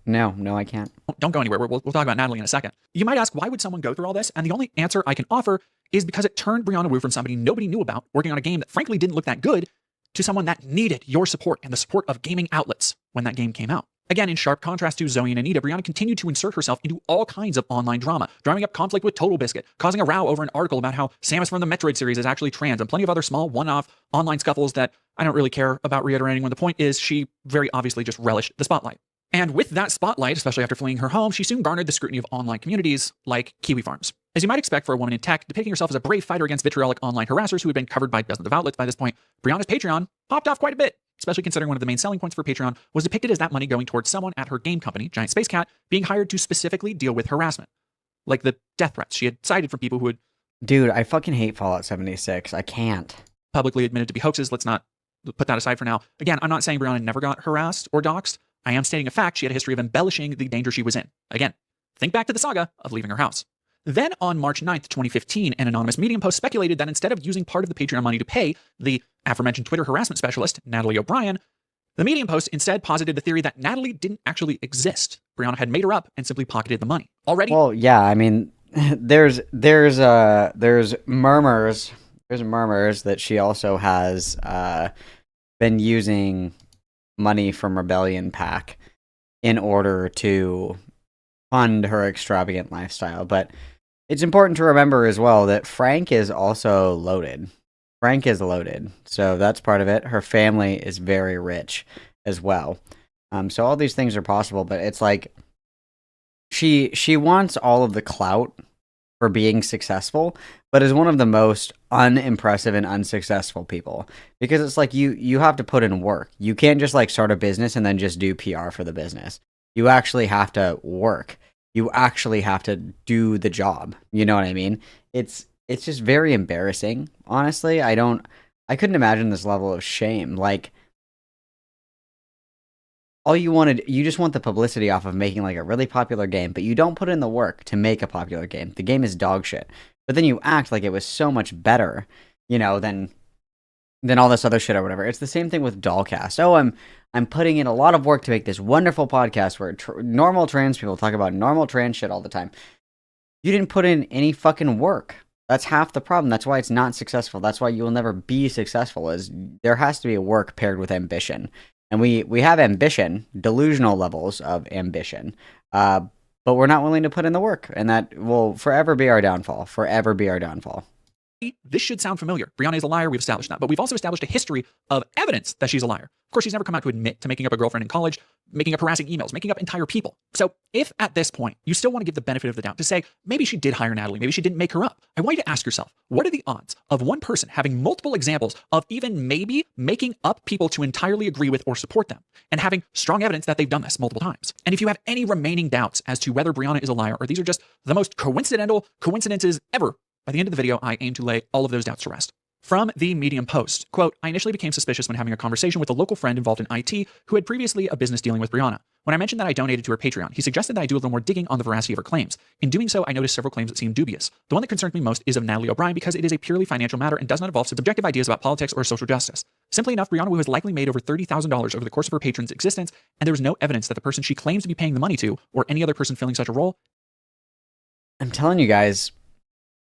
No, I can't. Don't go anywhere. We'll talk about Natalie in a second. You might ask, why would someone go through all this? And the only answer I can offer is because it turned Brianna Wu from somebody nobody knew about, working on a game that frankly didn't look that good, to someone that needed your support and the support of gaming outlets when that game came out. Again, in sharp contrast to Zoe and Anita, Brianna continued to insert herself into all kinds of online drama, drumming up conflict with Total Biscuit, causing a row over an article about how Samus from the Metroid series is actually trans, and plenty of other small one-off online scuffles that I don't really care about reiterating when the point is she very obviously just relished the spotlight. And with that spotlight, especially after fleeing her home, she soon garnered the scrutiny of online communities like Kiwi Farms. As you might expect for a woman in tech, depicting herself as a brave fighter against vitriolic online harassers who had been covered by dozens of outlets by this point, Brianna's Patreon popped off quite a bit, especially considering one of the main selling points for Patreon was depicted as that money going towards someone at her game company, Giant Space Cat, being hired to specifically deal with harassment. Like the death threats she had cited from people who had... Dude, I fucking hate Fallout 76. I can't. Publicly admitted to be hoaxes. Let's not put that aside for now. Again, I'm not saying Brianna never got harassed or doxxed. I am stating a fact. She had a history of embellishing the danger she was in. Again, think back to the saga of leaving her house. Then on March 9th, 2015, an anonymous Medium post speculated that instead of using part of the Patreon money to pay the aforementioned Twitter harassment specialist, Natalie O'Brien, the Medium post instead posited the theory that Natalie didn't actually exist. Brianna had made her up and simply pocketed the money. Already? Well, yeah, I mean, there's murmurs that she also has been using money from Rebellion PAC in order to fund her extravagant lifestyle. But it's important to remember as well that Frank is also loaded. Frank is loaded, so that's part of it. Her family is very rich as well. So all these things are possible, but it's like she wants all of the clout for being successful, but is one of the most unimpressive and unsuccessful people. Because it's like you have to put in work. You can't just like start a business and then just do PR for the business. You actually have to work. You actually have to do the job. You know what I mean? It's just very embarrassing. Honestly, I couldn't imagine this level of shame. Like, you just want the publicity off of making like a really popular game, but you don't put in the work to make a popular game. The game is dog shit. But then you act like it was so much better, you know, than all this other shit or whatever. It's the same thing with Dollcast. Oh, I'm putting in a lot of work to make this wonderful podcast where normal trans people talk about normal trans shit all the time. You didn't put in any fucking work. That's half the problem. That's why it's not successful. That's why you will never be successful. Is there has to be a work paired with ambition. And we have ambition, delusional levels of ambition, but we're not willing to put in the work. And that will forever be our downfall. Forever be our downfall. This should sound familiar. Brianna is a liar. We've established that. But we've also established a history of evidence that she's a liar. Of course, she's never come out to admit to making up a girlfriend in college, making up harassing emails, making up entire people. So if at this point you still want to give the benefit of the doubt to say, maybe she did hire Natalie, maybe she didn't make her up, I want you to ask yourself, what are the odds of one person having multiple examples of even maybe making up people to entirely agree with or support them, and having strong evidence that they've done this multiple times? And if you have any remaining doubts as to whether Brianna is a liar or these are just the most coincidental coincidences ever, by the end of the video, I aim to lay all of those doubts to rest. From the Medium post, quote, I initially became suspicious when having a conversation with a local friend involved in IT who had previously a business dealing with Brianna. When I mentioned that I donated to her Patreon, he suggested that I do a little more digging on the veracity of her claims. In doing so, I noticed several claims that seemed dubious. The one that concerned me most is of Natalie O'Brien because it is a purely financial matter and does not involve subjective ideas about politics or social justice. Simply enough, Brianna Wu has likely made over $30,000 over the course of her patron's existence, and there is no evidence that the person she claims to be paying the money to, or any other person filling such a role. I'm telling you guys,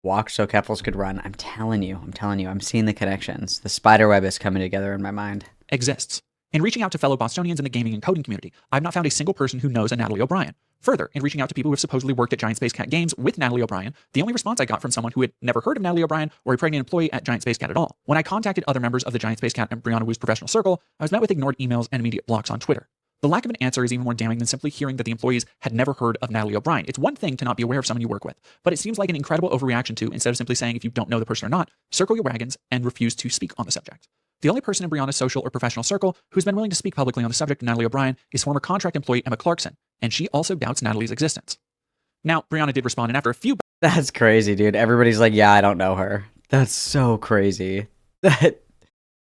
walk so Keffels could run. I'm telling you, I'm seeing the connections. The spider web is coming together in my mind. Exists. In reaching out to fellow Bostonians in the gaming and coding community, I've not found a single person who knows a Natalie O'Brien. Further, in reaching out to people who have supposedly worked at Giant Space Cat Games with Natalie O'Brien, the only response I got from someone who had never heard of Natalie O'Brien or a pregnant employee at Giant Space Cat at all. When I contacted other members of the Giant Space Cat and Brianna Wu's professional circle, I was met with ignored emails and immediate blocks on Twitter. The lack of an answer is even more damning than simply hearing that the employees had never heard of Natalie O'Brien. It's one thing to not be aware of someone you work with, but it seems like an incredible overreaction to, instead of simply saying if you don't know the person or not, circle your wagons and refuse to speak on the subject. The only person in Brianna's social or professional circle who's been willing to speak publicly on the subject of Natalie O'Brien is former contract employee Emma Clarkson, and she also doubts Natalie's existence. Now, Brianna did respond, and after a few... That's crazy, dude. Everybody's like, yeah, I don't know her. That's so crazy.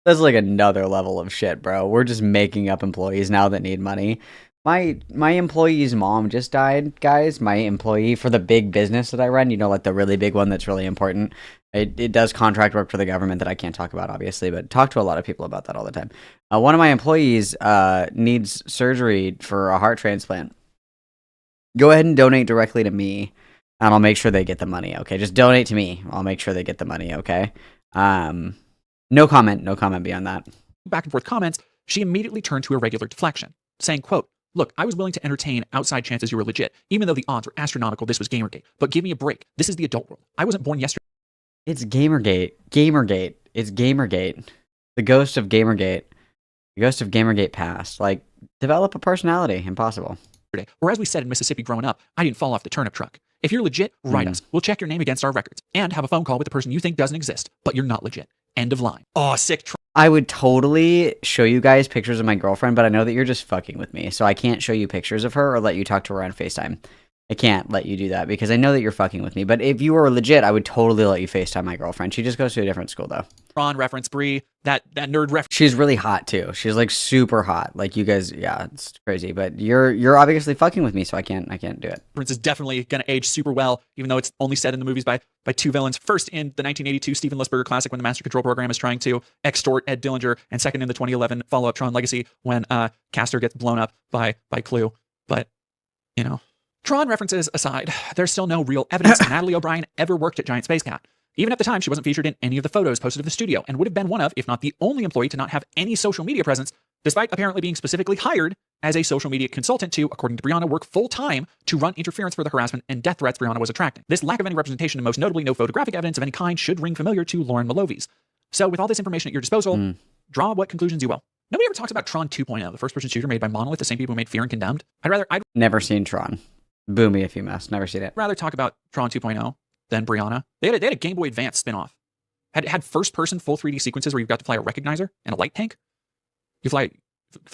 That's like another level of shit, bro. We're just making up employees now that need money. My employee's mom just died, guys. My employee for the big business that I run, you know, like the really big one that's really important. It does contract work for the government that I can't talk about, obviously, but talk to a lot of people about that all the time. One of my employees needs surgery for a heart transplant. Go ahead and donate directly to me, and I'll make sure they get the money, okay? Just donate to me. I'll make sure they get the money, okay? No comment beyond that. Back and forth comments, she immediately turned to a regular deflection, saying, quote, "Look, I was willing to entertain outside chances you were legit, even though the odds were astronomical this was Gamergate. But give me a break. This is the adult world. I wasn't born yesterday." It's Gamergate. Gamergate. It's Gamergate. The ghost of Gamergate. The ghost of Gamergate passed. Like, develop a personality. Impossible. Or as we said in Mississippi growing up, I didn't fall off the turnip truck. If you're legit, write us. We'll check your name against our records and have a phone call with the person you think doesn't exist, but you're not legit. End of line. Oh, sick. I would totally show you guys pictures of my girlfriend, but I know that you're just fucking with me, so I can't show you pictures of her or let you talk to her on FaceTime. I can't let you do that because I know that you're fucking with me. But if you were legit, I would totally let you FaceTime my girlfriend. She just goes to a different school, though. Tron reference, Bree. That nerd reference. She's really hot, too. She's, like, super hot. Like, you guys, yeah, it's crazy. But you're obviously fucking with me, so I can't do it. Reference is definitely going to age super well, even though it's only said in the movies by two villains. First, in the 1982 Steven Lisberger classic, when the Master Control Program is trying to extort Ed Dillinger, and second in the 2011 follow-up Tron Legacy, when Castor gets blown up by Clue. But, you know... Tron references aside, there's still no real evidence Natalie O'Brien ever worked at Giant Space Cat. Even at the time, she wasn't featured in any of the photos posted of the studio and would have been one of, if not the only employee to not have any social media presence, despite apparently being specifically hired as a social media consultant to, according to Brianna, work full-time to run interference for the harassment and death threats Brianna was attracting. This lack of any representation and most notably no photographic evidence of any kind should ring familiar to Lauren Malovies. So with all this information at your disposal, draw what conclusions you will. Nobody ever talks about Tron 2.0, the first-person shooter made by Monolith, the same people who made Fear and Condemned. I'd never seen Tron. Boo me if you must. Never seen it. Rather talk about Tron 2.0 than Brianna. They had a Game Boy Advance spin-off. Had first-person full 3D sequences where you've got to fly a recognizer and a light tank. You fly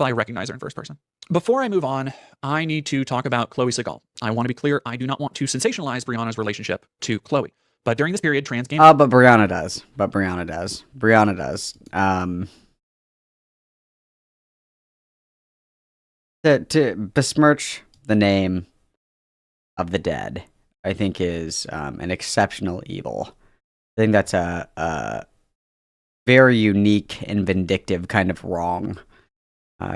a recognizer in first person. Before I move on, I need to talk about Chloe Segal. I want to be clear, I do not want to sensationalize Brianna's relationship to Chloe. But during this period, trans game... but Brianna does. Brianna does. To besmirch the name of the dead, I think is an exceptional evil. I think that's a very unique and vindictive kind of wrong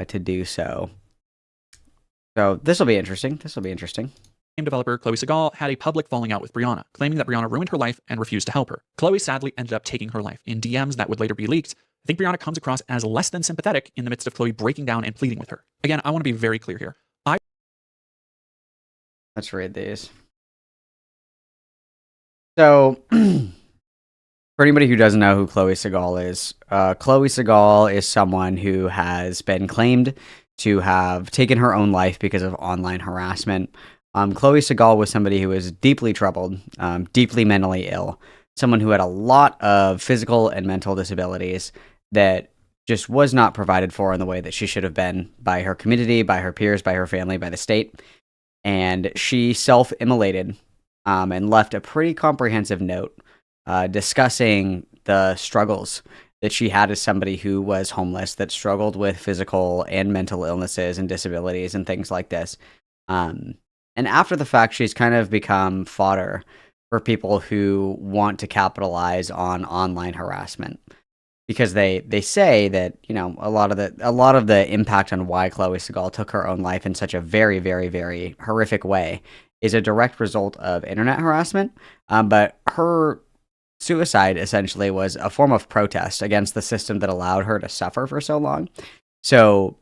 to do so. So this will be interesting. Game developer Chloe Segal had a public falling out with Brianna, claiming that Brianna ruined her life and refused to help her. Chloe sadly ended up taking her life in DMs that would later be leaked. I think Brianna comes across as less than sympathetic in the midst of Chloe breaking down and pleading with her. Again, I want to be very clear here. Let's read these. So, for anybody who doesn't know who Chloe Segal is, Chloe Segal is someone who has been claimed to have taken her own life because of online harassment. Chloe Segal was somebody who was deeply troubled, deeply mentally ill, someone who had a lot of physical and mental disabilities that just was not provided for in the way that she should have been by her community, by her peers, by her family, by the state. And she self-immolated and left a pretty comprehensive note discussing the struggles that she had as somebody who was homeless, that struggled with physical and mental illnesses and disabilities and things like this. And after the fact, she's kind of become fodder for people who want to capitalize on online harassment. Because they say that, you know, a lot of the impact on why Chloe Segal took her own life in such a very, very, very horrific way is a direct result of internet harassment. But her suicide essentially was a form of protest against the system that allowed her to suffer for so long. So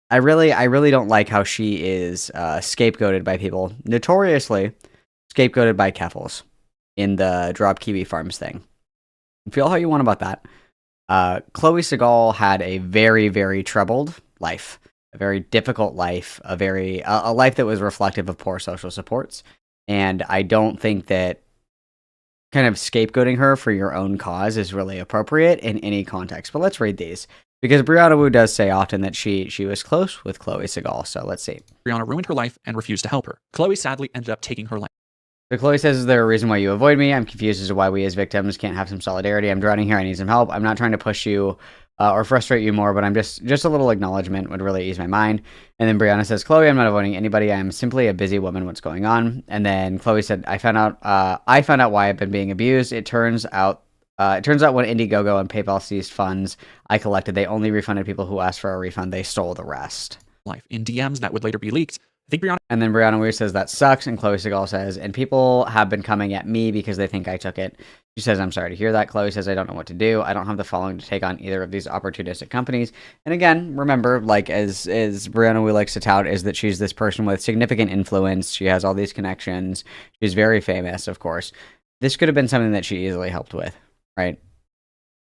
I really don't like how she is scapegoated by people, notoriously scapegoated by Keffels in the Drop Kiwi Farms thing. Feel how you want about that. Chloe Segal had a very, very troubled life, very difficult life, a life that was reflective of poor social supports. And I don't think that kind of scapegoating her for your own cause is really appropriate in any context. But let's read these. Because Brianna Wu does say often that she was close with Chloe Segal. So let's see. Brianna ruined her life and refused to help her. Chloe sadly ended up taking her life. So Chloe says, is there a reason why you avoid me? I'm confused as to why we as victims can't have some solidarity. I'm drowning here. I need some help. I'm not trying to push you or frustrate you more, but I'm just a little acknowledgement would really ease my mind. And then Brianna says, Chloe, I'm not avoiding anybody. I'm simply a busy woman. What's going on? And then Chloe said, I found out why I've been being abused. It turns out when Indiegogo and PayPal seized funds I collected, they only refunded people who asked for a refund. They stole the rest. Life in DMs that would later be leaked. I think Brianna. And then Brianna Weir says that sucks, and Chloe Segal says, and people have been coming at me because they think I took it. She says, I'm sorry to hear that. Chloe says, I don't know what to do. I don't have the following to take on either of these opportunistic companies. And again, remember, like as Brianna Weir likes to tout, is that she's this person with significant influence. She has all these connections. She's very famous, of course. This could have been something that she easily helped with, right?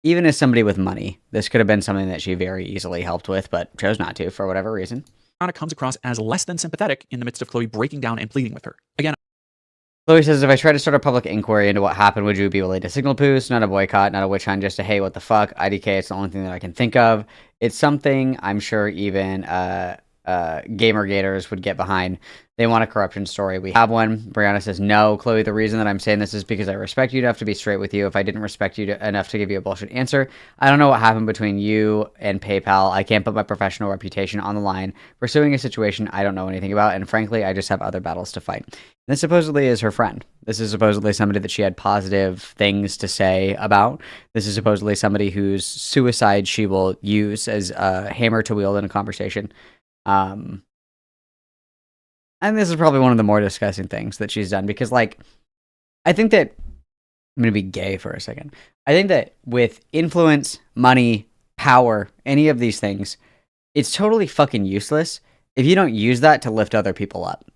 Even as somebody with money, this could have been something that she very easily helped with, but chose not to for whatever reason. Comes across as less than sympathetic in the midst of Chloe breaking down and pleading with her. Again, Chloe says, if I try to start a public inquiry into what happened, would you be willing to signal boost? Not a boycott, not a witch hunt, just a hey, what the fuck? IDK, it's the only thing that I can think of. It's something I'm sure even gamer gators would get behind. They want a corruption story. We have one. Brianna says, no. Chloe, the reason that I'm saying this is because I respect you enough to be straight with you. If I didn't respect you enough to give you a bullshit answer, I don't know what happened between you and PayPal. I can't put my professional reputation on the line pursuing a situation I don't know anything about, and frankly, I just have other battles to fight. And this supposedly is her friend. This is supposedly somebody that she had positive things to say about. This is supposedly somebody whose suicide she will use as a hammer to wield in a conversation. And this is probably one of the more disgusting things that she's done because, like, I think that I'm going to be gay for a second. I think that with influence, money, power, any of these things, it's totally fucking useless if you don't use that to lift other people up.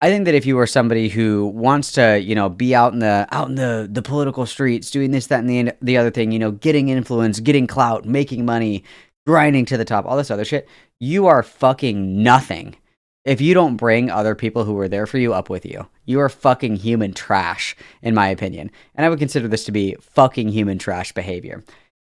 I think that if you were somebody who wants to, be out in the political streets, doing this, that, and the other thing, getting influence, getting clout, making money, grinding to the top, all this other shit, you are fucking nothing if you don't bring other people who were there for you up with you. You are fucking human trash, in my opinion. And I would consider this to be fucking human trash behavior.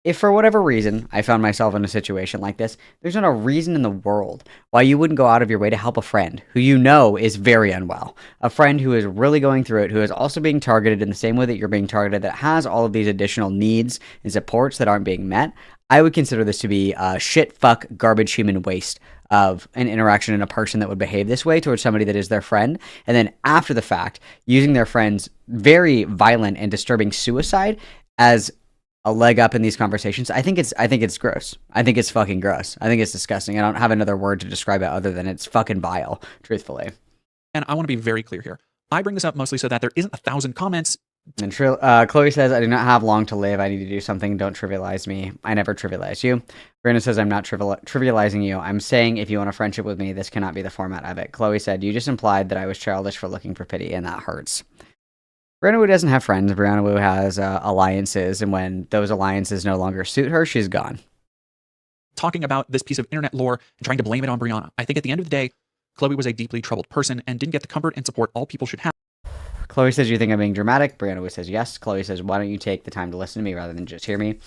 If for whatever reason I found myself in a situation like this, there's not a reason in the world why you wouldn't go out of your way to help a friend who you know is very unwell. A friend who is really going through it, who is also being targeted in the same way that you're being targeted, that has all of these additional needs and supports that aren't being met. I would consider this to be shit, fuck, garbage, human waste of an interaction in a person that would behave this way towards somebody that is their friend. And then after the fact, using their friend's very violent and disturbing suicide as a leg up in these conversations. I think it's gross. I think it's fucking gross. I think it's disgusting. I don't have another word to describe it other than it's fucking vile, truthfully. And I want to be very clear here. I bring this up mostly so that there isn't 1,000 comments. And Chloe says, I do not have long to live. I need to do something. Don't trivialize me. I never trivialize you. Brandon says, I'm not trivializing you. I'm saying if you want a friendship with me, this cannot be the format of it. Chloe said, you just implied that I was childish for looking for pity, and that hurts. Brianna Wu doesn't have friends. Brianna Wu has alliances, and when those alliances no longer suit her, she's gone. Talking about this piece of internet lore and trying to blame it on Brianna. I think at the end of the day, Chloe was a deeply troubled person and didn't get the comfort and support all people should have. Chloe says, you think I'm being dramatic? Brianna Wu says, yes. Chloe says, why don't you take the time to listen to me rather than just hear me?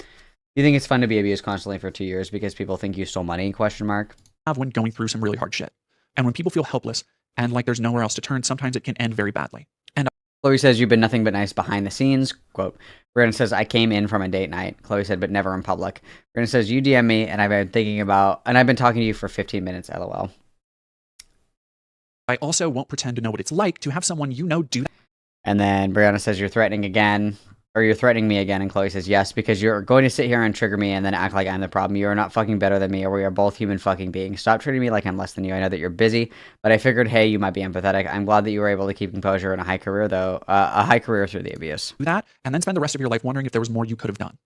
You think it's fun to be abused constantly for 2 years because people think you stole money? ? When going through some really hard shit. And when people feel helpless and like there's nowhere else to turn, sometimes it can end very badly. And Chloe says, you've been nothing but nice behind the scenes. Quote, Brianna says, I came in from a date night. Chloe said, but never in public. Brianna says, you DM me and I've been talking to you for 15 minutes, LOL. I also won't pretend to know what it's like to have someone you know do that. And then Brianna says, you're threatening me again. And Chloe says, yes, because you're going to sit here and trigger me and then act like I'm the problem. You are not fucking better than me, or we are both human fucking beings. Stop treating me like I'm less than you. I know that you're busy, but I figured, hey, you might be empathetic. I'm glad that you were able to keep composure in a high career through the abuse. Do that and then spend the rest of your life wondering if there was more you could have done.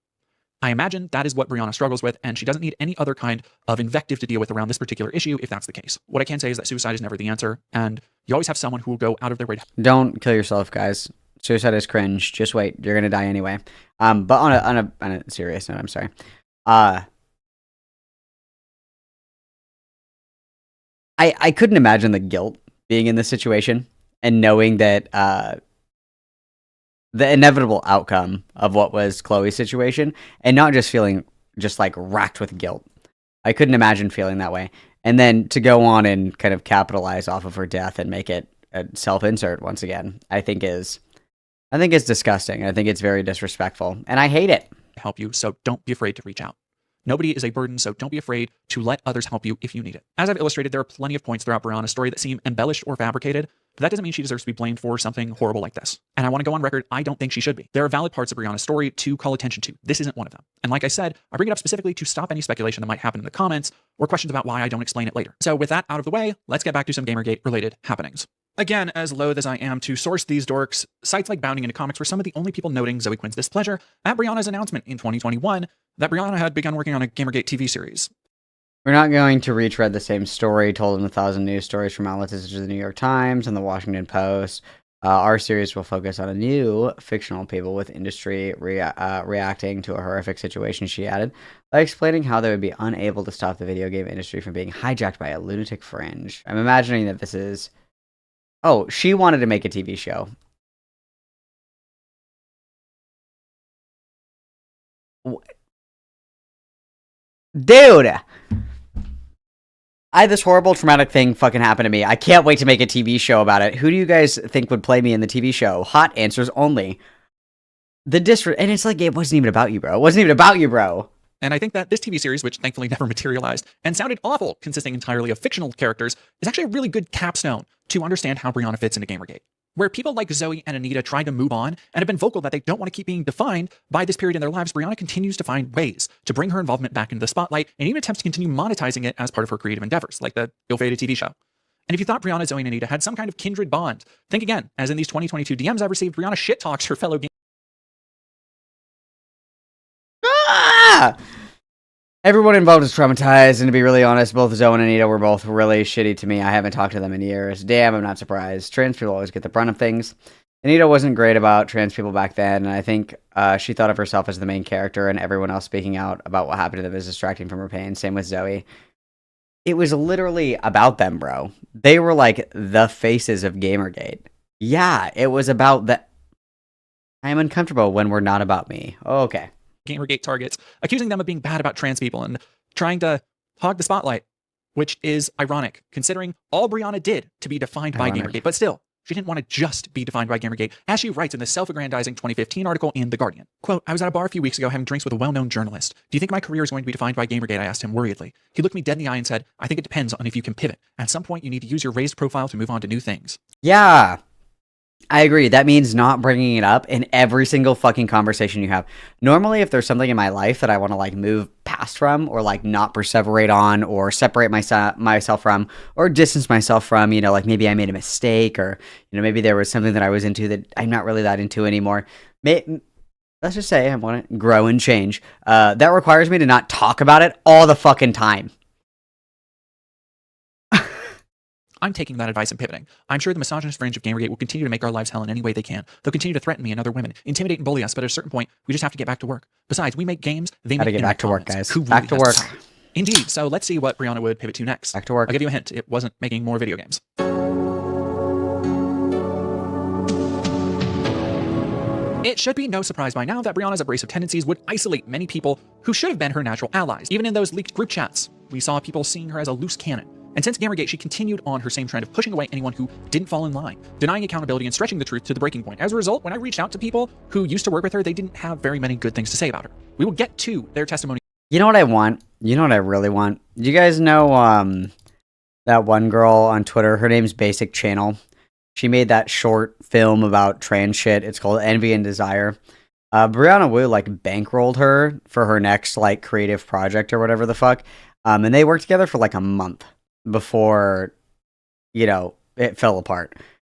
I imagine that is what Brianna struggles with, and she doesn't need any other kind of invective to deal with around this particular issue if that's the case. What I can say is that suicide is never the answer, and you always have someone who will go out of their way to... Don't kill yourself, guys. Suicide is cringe. Just wait. You're going to die anyway. But on a serious note, I'm sorry. I couldn't imagine the guilt being in this situation and knowing that the inevitable outcome of what was Chloe's situation, and not just feeling just like racked with guilt. I couldn't imagine feeling that way. And then to go on and kind of capitalize off of her death and make it a self-insert once again, I think it's disgusting. I think it's very disrespectful, and I hate it. Help you, so don't be afraid to reach out. Nobody is a burden, so don't be afraid to let others help you if you need it. As I've illustrated, there are plenty of points throughout Brianna's story that seem embellished or fabricated, but that doesn't mean she deserves to be blamed for something horrible like this. And I want to go on record, I don't think she should be. There are valid parts of Brianna's story to call attention to. This isn't one of them. And like I said, I bring it up specifically to stop any speculation that might happen in the comments or questions about why I don't explain it later. So with that out of the way, let's get back to some Gamergate-related happenings. Again, as loath as I am to source these dorks, sites like Bounding Into Comics were some of the only people noting Zoe Quinn's displeasure at Brianna's announcement in 2021 that Brianna had begun working on a Gamergate TV series. We're not going to retread the same story told in 1,000 news stories from outlets such as the New York Times and the Washington Post. Our series will focus on a new fictional people with industry reacting to a horrific situation, she added, by explaining how they would be unable to stop the video game industry from being hijacked by a lunatic fringe. I'm imagining that this is... Oh, she wanted to make a TV show. Dude! I had this horrible traumatic thing fucking happen to me. I can't wait to make a TV show about it. Who do you guys think would play me in the TV show? Hot answers only. And it's like, it wasn't even about you, bro. It wasn't even about you, bro. And I think that this TV series, which thankfully never materialized and sounded awful, consisting entirely of fictional characters, is actually a really good capstone to understand how Brianna fits into Gamergate. Where people like Zoe and Anita try to move on and have been vocal that they don't want to keep being defined by this period in their lives, Brianna continues to find ways to bring her involvement back into the spotlight and even attempts to continue monetizing it as part of her creative endeavors, like the ill-fated TV show. And if you thought Brianna, Zoe, and Anita had some kind of kindred bond, think again, as in these 2022 DMs I've received, Brianna shit-talks her fellow Everyone involved is traumatized, and to be really honest, both Zoe and Anita were both really shitty to me. I haven't talked to them in years. Damn, I'm not surprised. Trans people always get the brunt of things. Anita wasn't great about trans people back then, and I think she thought of herself as the main character, and everyone else speaking out about what happened to them is distracting from her pain. Same with Zoe. It was literally about them, bro. They were like the faces of Gamergate. Yeah, it was about the... I am uncomfortable when we're not about me. Okay. Gamergate targets, accusing them of being bad about trans people and trying to hog the spotlight, which is ironic, considering all Brianna did to be defined by Gamergate. But still, she didn't want to just be defined by Gamergate, as she writes in the self-aggrandizing 2015 article in The Guardian. Quote, I was at a bar a few weeks ago having drinks with a well-known journalist. Do you think my career is going to be defined by Gamergate? I asked him worriedly. He looked me dead in the eye and said, I think it depends on if you can pivot. At some point, you need to use your raised profile to move on to new things. Yeah. I agree. That means not bringing it up in every single fucking conversation you have. Normally, if there's something in my life that I want to like move past from or like not perseverate on or separate myself from or distance myself from, you know, like maybe I made a mistake or, you know, maybe there was something that I was into that I'm not really that into anymore. Let's just say I want to grow and change. That requires me to not talk about it all the fucking time. I'm taking that advice and pivoting. I'm sure the misogynist fringe of Gamergate will continue to make our lives hell in any way they can. They'll continue to threaten me and other women, intimidate and bully us, but at a certain point, we just have to get back to work. Besides, we make games, they make get back to work, guys. Who back to work. Indeed, so let's see what Brianna would pivot to next. Back to work. I'll give you a hint. It wasn't making more video games. It should be no surprise by now that Brianna's abrasive tendencies would isolate many people who should have been her natural allies. Even in those leaked group chats, we saw people seeing her as a loose cannon. And since Gamergate, she continued on her same trend of pushing away anyone who didn't fall in line, denying accountability and stretching the truth to the breaking point. As a result, when I reached out to people who used to work with her, they didn't have very many good things to say about her. We will get to their testimony. You know what I want? You know what I really want? You guys know that one girl on Twitter? Her name's Basic Channel. She made that short film about trans shit. It's called Envy and Desire. Brianna Wu like bankrolled her for her next like creative project or whatever the fuck. And they worked together for like a month before, you know, it fell apart.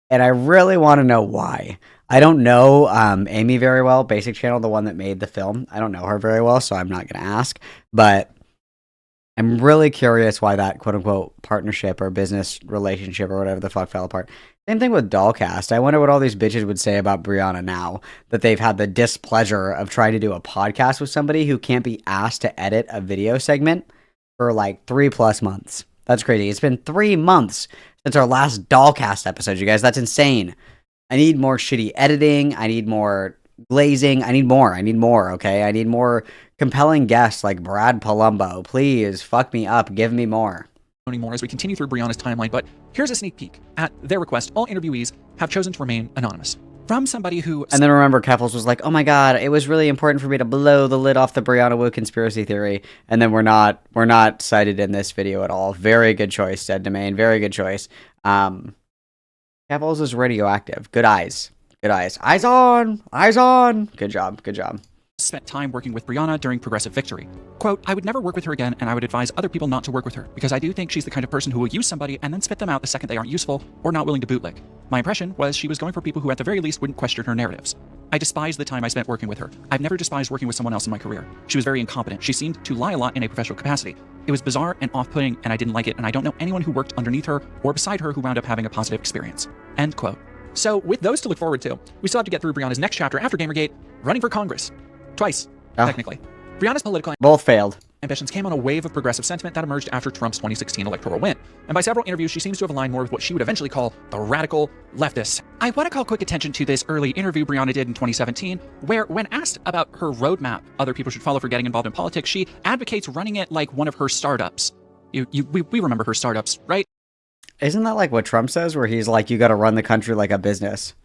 And I really want to know why. I don't know Amy very well, Basic Channel, the one that made the film. I don't know her very well, so I'm not going to ask. But I'm really curious why that quote-unquote partnership or business relationship or whatever the fuck fell apart. Same thing with Dollcast. I wonder what all these bitches would say about Brianna now that they've had the displeasure of trying to do a podcast with somebody who can't be asked to edit a video segment for like 3+ months. That's crazy. It's been 3 months since our last Dollcast episode, you guys. That's insane. I need more shitty editing. I need more glazing. I need more, okay? I need more compelling guests like Brad Palumbo. Please, fuck me up. Give me more. More as we continue through Brianna's timeline, but here's a sneak peek. At their request, all interviewees have chosen to remain anonymous. From somebody who... And then remember, Keffels was like, oh my god, it was really important for me to blow the lid off the Brianna Wu conspiracy theory. And then we're not cited in this video at all. Very good choice, Dead Domain. Very good choice. Keffels is radioactive. Good eyes. Good eyes. Eyes on! Eyes on! Good job. Good job. Spent time working with Brianna during Progressive Victory. Quote, I would never work with her again, and I would advise other people not to work with her, because I do think she's the kind of person who will use somebody and then spit them out the second they aren't useful or not willing to bootlick. My impression was she was going for people who at the very least wouldn't question her narratives. I despise the time I spent working with her. I've never despised working with someone else in my career. She was very incompetent. She seemed to lie a lot in a professional capacity. It was bizarre and off-putting, and I didn't like it, and I don't know anyone who worked underneath her or beside her who wound up having a positive experience. End quote. So, with those to look forward to, we still have to get through Brianna's next chapter after Gamergate, running for Congress. Twice. Technically. Brianna's political both failed. Ambitions came on a wave of progressive sentiment that emerged after Trump's 2016 electoral win. And by several interviews, she seems to have aligned more with what she would eventually call the radical leftists. I want to call quick attention to this early interview Brianna did in 2017, where when asked about her roadmap other people should follow for getting involved in politics, she advocates running it like one of her startups. We remember her startups, right? Isn't that like what Trump says, where he's like, you got to run the country like a business?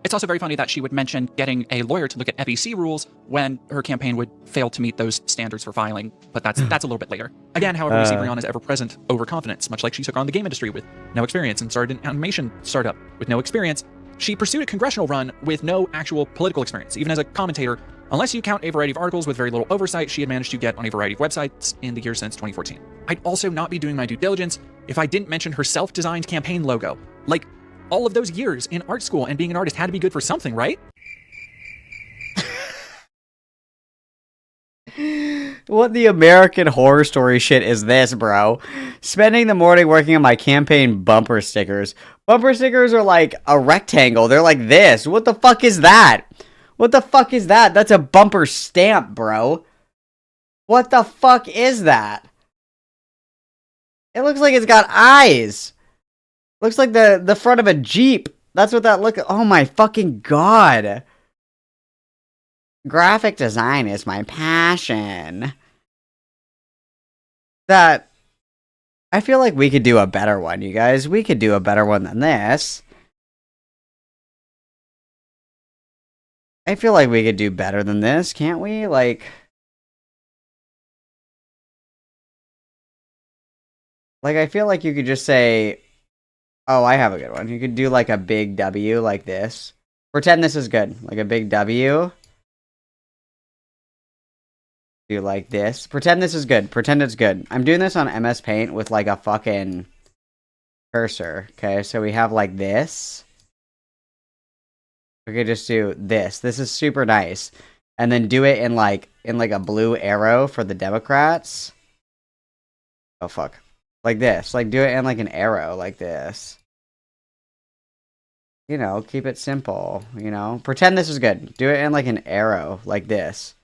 It's also very funny that she would mention getting a lawyer to look at FEC rules when her campaign would fail to meet those standards for filing, but that's a little bit later. Again, however, we see Brianna's ever-present overconfidence, much like she took on the game industry with no experience and started an animation startup with no experience. She pursued a congressional run with no actual political experience, even as a commentator. Unless you count a variety of articles with very little oversight, she had managed to get on a variety of websites in the years since 2014. I'd also not be doing my due diligence if I didn't mention her self-designed campaign logo. Like, all of those years in art school and being an artist had to be good for something, right? What the American Horror Story shit is this, bro? Spending the morning working on my campaign bumper stickers. Bumper stickers are like a rectangle. They're like this. What the fuck is that? What the fuck is that? That's a bumper stamp, bro. What the fuck is that? It looks like it's got eyes. Looks like the front of a Jeep. That's what that look. Oh my fucking god. Graphic design is my passion. That... I feel like we could do a better one, you guys. We could do a better one than this. I feel like we could do better than this, can't we? Like... I feel like you could just say... Oh, I have a good one. You could do like a big W like this. Pretend this is good. Like a big W. Do like this. Pretend this is good. Pretend it's good. I'm doing this on MS Paint with like a fucking cursor. Okay, so we have like this. We could just do this. This is super nice. And then do it in like a blue arrow for the Democrats. Oh fuck. Like this. Like do it in like an arrow like this. You know, keep it simple, you know? Pretend this is good. Do it in like an arrow like this.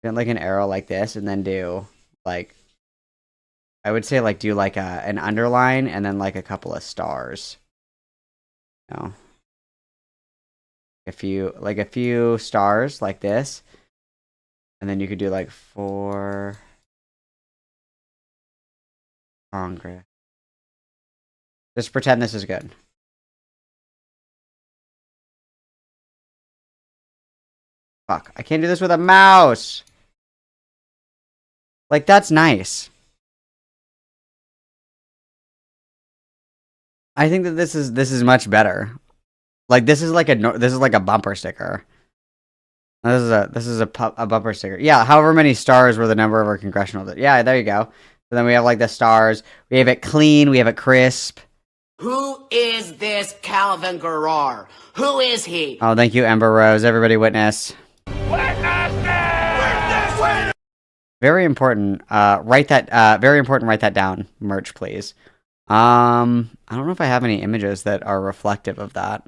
Do it like an arrow like this and then do like... I would say like do like an underline and then like a couple of stars. You know? A few stars like this. And then you could do like 4... Congress. Just pretend this is good. Fuck, I can't do this with a mouse. Like, that's nice. I think that this is much better. Like, this is like a bumper sticker. This is a bumper sticker. Yeah, however many stars were the number of our congressional... Yeah, there you go. So then we have like the stars. We have it clean. We have it crisp. Who is this Calvin Garrar? Who is he? Oh, thank you, Ember Rose. Everybody witness. Very important. Write that down. Merch, please. I don't know if I have any images that are reflective of that.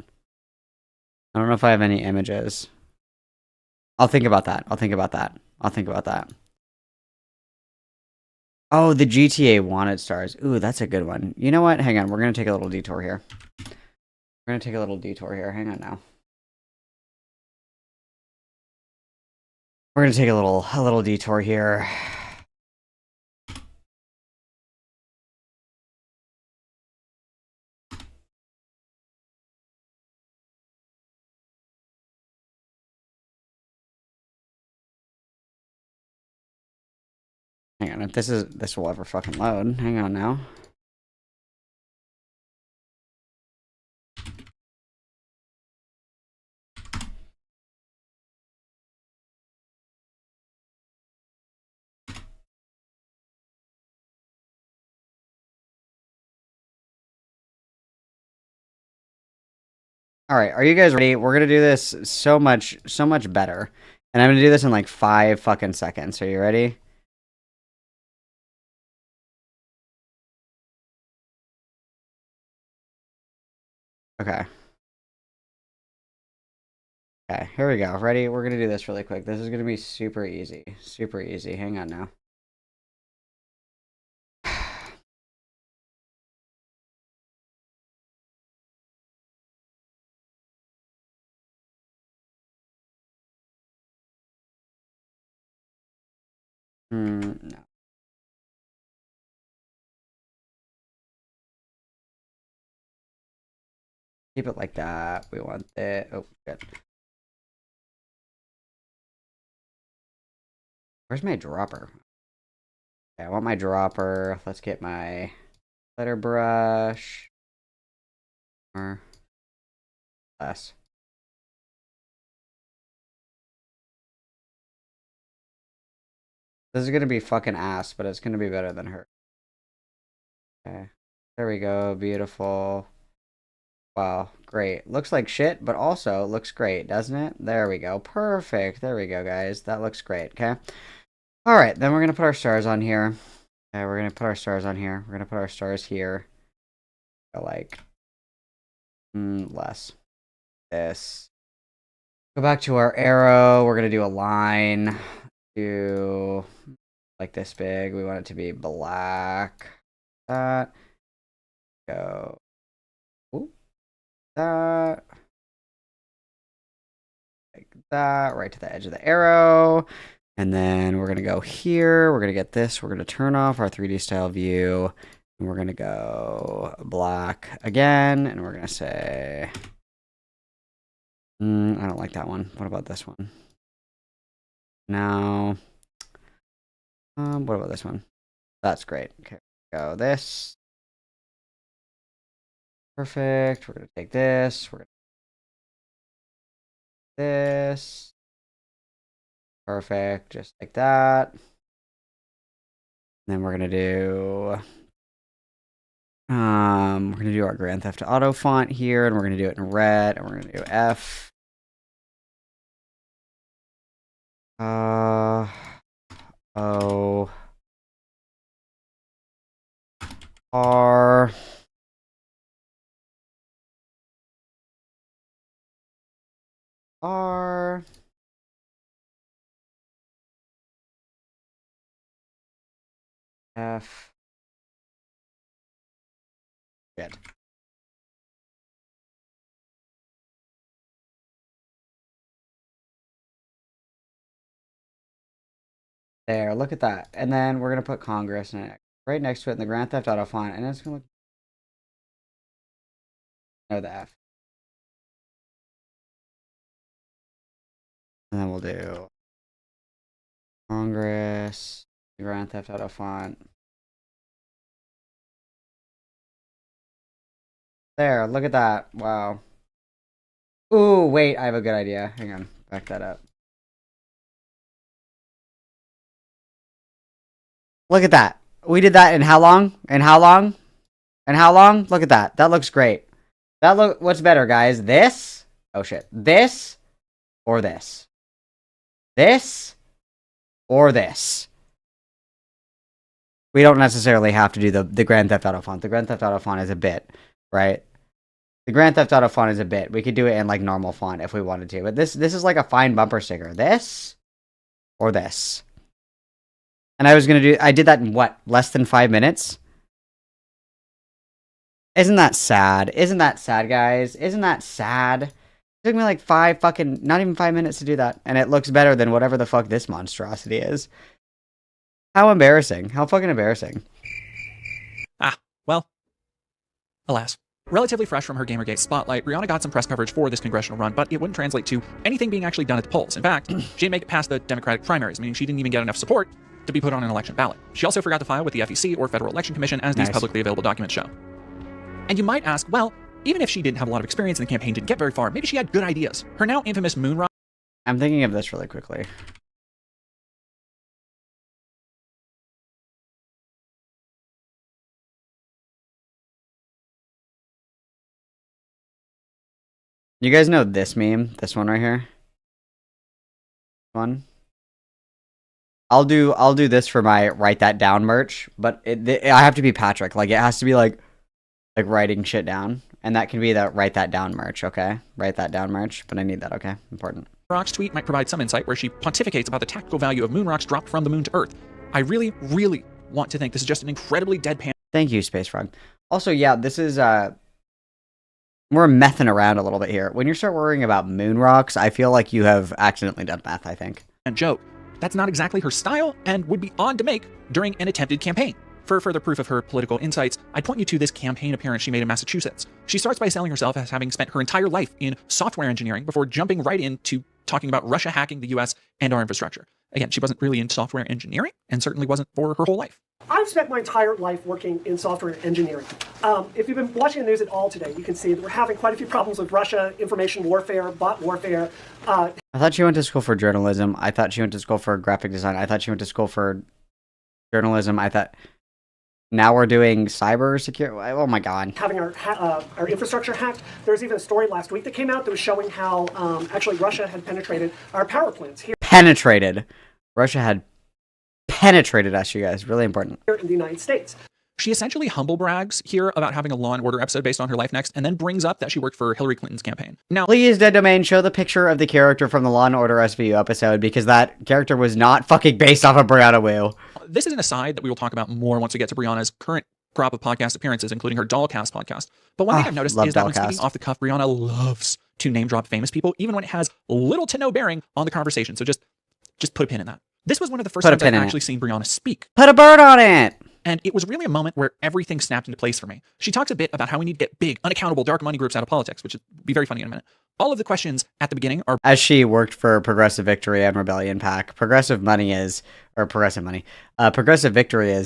I don't know if I have any images. I'll think about that. I'll think about that. I'll think about that. Oh, the GTA Wanted stars. Ooh, that's a good one. You know what? Hang on. We're going to take a little detour here. We're going to take a little detour here. Hang on now. We're going to take a little detour here. Hang on, if this will ever fucking load. Hang on now. All right, are you guys ready? We're gonna do this so much better, and I'm gonna do this in like 5 fucking seconds. Are you ready? Okay. Okay, here we go. Ready? We're gonna do this really quick. This is gonna be super easy. Super easy. Hang on now. No. Keep it like that. We want it. Oh, good. Where's my dropper? Okay, I want my dropper. Let's get my letter brush. Or less. This is gonna be fucking ass, but it's gonna be better than her. Okay. There we go. Beautiful. Wow. Great. Looks like shit, but also looks great, doesn't it? There we go. Perfect. There we go, guys. That looks great. Okay. All right. Then we're going to put our stars on here. Okay. We're going to put our stars on here. We're going to put our stars here. Go like less. This. Go back to our arrow. We're going to do a line. Do like this big. We want it to be black. That. Go. Ooh. That. Like that. Right to the edge of the arrow. And then we're going to go here. We're going to get this. We're going to turn off our 3D style view. And we're going to go black again. And we're going to say, I don't like that one. What about this one? Now, what about this one? That's great. Okay, go this. Perfect. We're going to take this. We're going to this. Perfect. Just like that. And then we're going to do our Grand Theft Auto font here, and we're going to do it in red, and we're going to do F. O R R F. Good. There, look at that. And then we're going to put Congress in it, right next to it in the Grand Theft Auto font, and it's going to look. No, the F. And then we'll do Congress, Grand Theft Auto font. There, look at that. Wow. Ooh, wait, I have a good idea. Hang on, back that up. Look at that. We did that in how long? And how long? And how long? Look at that. That looks great. What's better, guys? This? Oh shit. This or this? This or this? We don't necessarily have to do the Grand Theft Auto font. The Grand Theft Auto font is a bit, right? The Grand Theft Auto font is a bit. We could do it in like normal font if we wanted to, but this is like a fine bumper sticker. This or this. And I did that in what, less than 5 minutes? Isn't that sad? Isn't that sad, guys? Isn't that sad? It took me like not even 5 minutes to do that, and it looks better than whatever the fuck this monstrosity is. How embarrassing. How fucking embarrassing. Ah, well, alas. Relatively fresh from her Gamergate spotlight, Brianna got some press coverage for this congressional run, but it wouldn't translate to anything being actually done at the polls. In fact, she didn't make it past the Democratic primaries, meaning she didn't even get enough support to be put on an election ballot. She also forgot to file with the FEC or Federal Election Commission, as these publicly available documents show. And you might ask, well, even if she didn't have a lot of experience and the campaign didn't get very far, maybe she had good ideas. Her now infamous moon rock. I'm thinking of this really quickly. You guys know this meme? This one right here? One. I'll do this for my write that down merch, but I have to be Patrick. Like, it has to be like writing shit down. And that can be the write that down merch, okay? Write that down merch, but I need that, okay? Important. Rock's tweet might provide some insight where she pontificates about the tactical value of moon rocks dropped from the moon to Earth. I really, really want to think this is just an incredibly deadpan. Thank you, Space Frog. Also, yeah, this is we're messing around a little bit here. When you start worrying about moon rocks, I feel like you have accidentally done math, I think. And joke. That's not exactly her style and would be odd to make during an attempted campaign. For further proof of her political insights, I'd point you to this campaign appearance she made in Massachusetts. She starts by selling herself as having spent her entire life in software engineering before jumping right into talking about Russia hacking the US and our infrastructure. Again, she wasn't really in software engineering and certainly wasn't for her whole life. I've spent my entire life working in software engineering. If you've been watching the news at all today, you can see that we're having quite a few problems with Russia, information warfare, bot warfare. I thought she went to school for journalism. I thought she went to school for graphic design. I thought she went to school for journalism. I thought now we're doing cyber security. Oh my God. Having our infrastructure hacked. There's even a story last week that came out that was showing how actually Russia had penetrated our power plants here. Penetrated. Russia had penetrated us, you guys. Really important. Here in the United States. She essentially humble brags here about having a Law & Order episode based on her life next, and then brings up that she worked for Hillary Clinton's campaign. Now, please, Dead Domain, show the picture of the character from the Law & Order SVU episode, because that character was not fucking based off of Brianna Wu. This is an aside that we will talk about more once we get to Brianna's current crop of podcast appearances, including her Dollcast podcast. But one thing I've noticed is that when speaking off the cuff, Brianna loves to name drop famous people, even when it has little to no bearing on the conversation. So just put a pin in that. This was one of the first times I've actually seen Brianna speak. Put a bird on it! And it was really a moment where everything snapped into place for me. She talks a bit about how we need to get big, unaccountable, dark money groups out of politics, which will be very funny in a minute. All of the questions at the beginning are... As she worked for Progressive Victory and Rebellion PAC, Progressive Victory is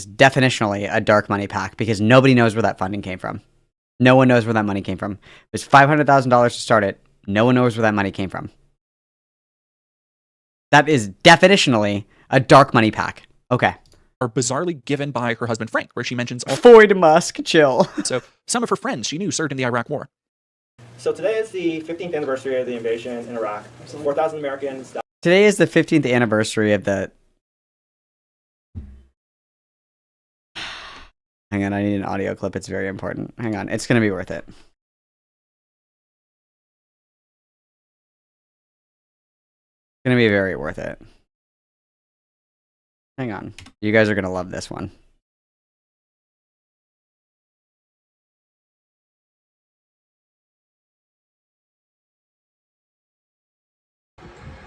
definitionally a dark money PAC because nobody knows where that funding came from. No one knows where that money came from. It was $500,000 to start it. No one knows where that money came from. That is definitionally a dark money PAC. Okay. Are bizarrely given by her husband Frank, where she mentions Floyd Musk, chill. So some of her friends she knew served in the Iraq War. So today is the 15th anniversary of the invasion in Iraq. So 4,000 Americans died. Today is the 15th anniversary of the... Hang on, I need an audio clip. It's very important. Hang on, it's going to be worth it. It's going to be very worth it. Hang on. You guys are going to love this one.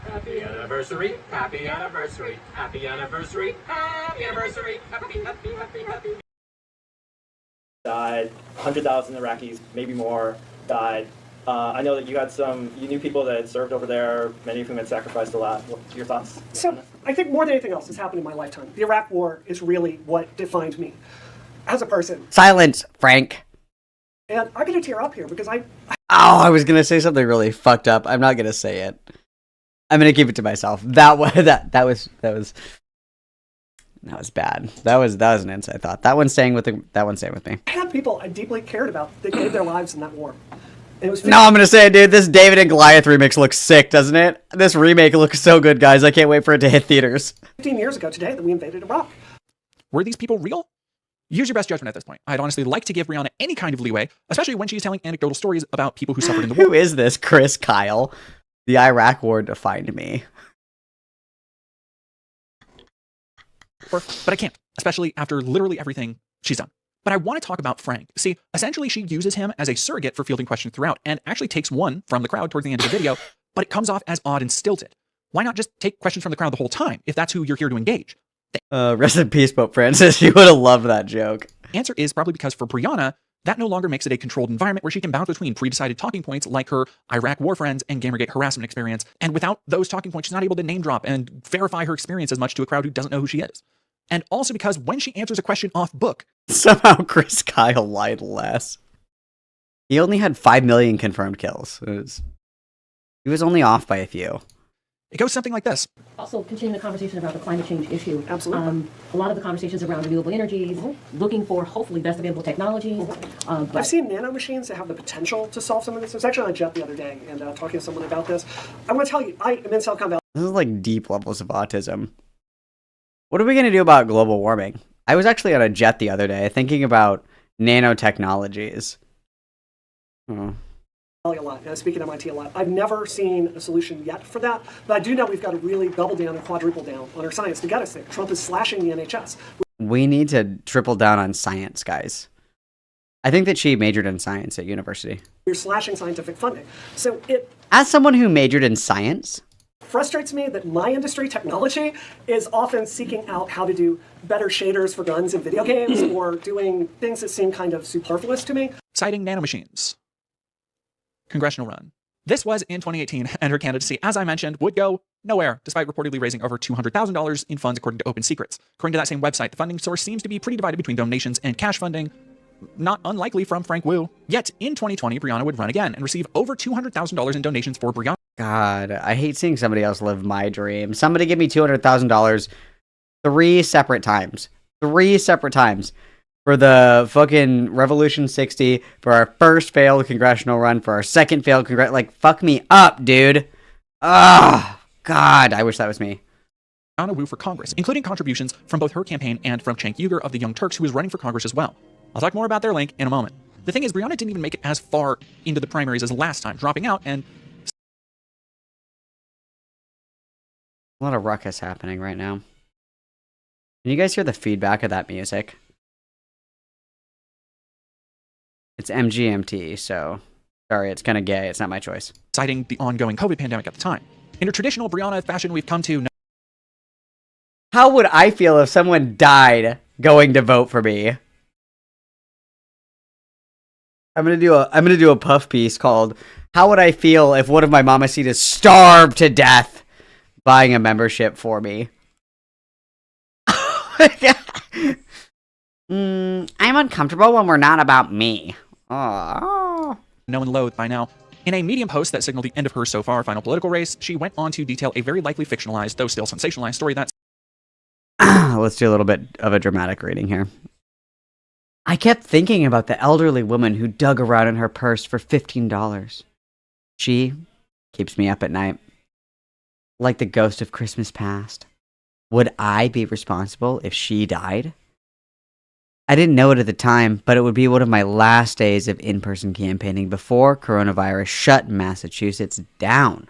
Happy anniversary, happy anniversary, happy anniversary, happy anniversary, happy. Died, 100,000 Iraqis, maybe more, died. I know that you knew people that had served over there, many of whom had sacrificed a lot. What's your thoughts? So I think more than anything else has happened in my lifetime. The Iraq War is really what defined me as a person. Silence, Frank. And I'm going to tear up here because I was going to say something really fucked up. I'm not going to say it. I'm going to keep it to myself. That was bad. That was an inside thought. That one's staying with me. I had people I deeply cared about that gave their lives in that war. It was no, I'm going to say it, dude. This David and Goliath remix looks sick, doesn't it? This remake looks so good, guys. I can't wait for it to hit theaters. 15 years ago today that we invaded Iraq. Were these people real? Use your best judgment at this point. I'd honestly like to give Brianna any kind of leeway, especially when she's telling anecdotal stories about people who suffered in the war. Who is this Chris Kyle? The Iraq War defined me. But I can't, especially after literally everything she's done. But I want to talk about Frank. See, essentially she uses him as a surrogate for fielding questions throughout and actually takes one from the crowd towards the end of the video, but it comes off as odd and stilted. Why not just take questions from the crowd the whole time if that's who you're here to engage? Rest in peace, Pope Francis. You would have loved that joke. Answer is probably because for Brianna, that no longer makes it a controlled environment where she can bounce between pre-decided talking points like her Iraq war friends and Gamergate harassment experience. And without those talking points, she's not able to name drop and verify her experience as much to a crowd who doesn't know who she is. And also because when she answers a question off book, somehow Chris Kyle lied less. He only had 5 million confirmed kills. He was only off by a few. It goes something like this. Also, continuing the conversation about the climate change issue. Absolutely. A lot of the conversations around renewable energies, looking for hopefully best available technologies. I've seen nano machines that have the potential to solve some of this. I was actually on a jet the other day and talking to someone about this. I want to tell you, I am in Silicon Valley. This is like deep levels of autism. What are we going to do about global warming? I was actually on a jet the other day thinking about nanotechnologies. A lot. I speak at MIT a lot. I've never seen a solution yet for that, but I do know we've got to really double down and quadruple down on our science to get us there. Trump is slashing the NHS. We need to triple down on science, guys. I think that she majored in science at university. You're slashing scientific funding. So as someone who majored in science, frustrates me that my industry, technology, is often seeking out how to do better shaders for guns in video games or doing things that seem kind of superfluous to me. Citing nanomachines. Congressional run. This was in 2018, and her candidacy, as I mentioned, would go nowhere, despite reportedly raising over $200,000 in funds according to Open Secrets. According to that same website, the funding source seems to be pretty divided between donations and cash funding, not unlikely from Frank Wu. Yet, in 2020, Brianna would run again and receive over $200,000 in donations for Brianna. God, I hate seeing somebody else live my dream. Somebody give me $200,000 3 separate times. 3 separate times. For the fucking Revolution 60, for our first failed congressional run, for our second failed like, fuck me up, dude. Ah, God, I wish that was me. Brianna Wu for Congress, including contributions from both her campaign and from Cenk Uygur of the Young Turks, who is running for Congress as well. I'll talk more about their link in a moment. The thing is, Brianna didn't even make it as far into the primaries as last time, dropping out and... A lot of ruckus happening right now. Can you guys hear the feedback of that music? It's MGMT, so sorry, it's kind of gay. It's not my choice. Citing the ongoing COVID pandemic at the time. In a traditional Brianna fashion, we've come to... How would I feel if someone died going to vote for me? I'm gonna do a puff piece called "How Would I Feel If One of My Mamacitas Starved to Death Buying a Membership for Me." I'm uncomfortable when we're not about me. Oh. Known and loathed by now. In a Medium post that signaled the end of her so far final political race, she went on to detail a very likely fictionalized, though still sensationalized story that's... Let's do a little bit of a dramatic reading here. I kept thinking about the elderly woman who dug around in her purse for $15. She keeps me up at night. Like the ghost of Christmas past. Would I be responsible if she died? I didn't know it at the time, but it would be one of my last days of in-person campaigning before coronavirus shut Massachusetts down.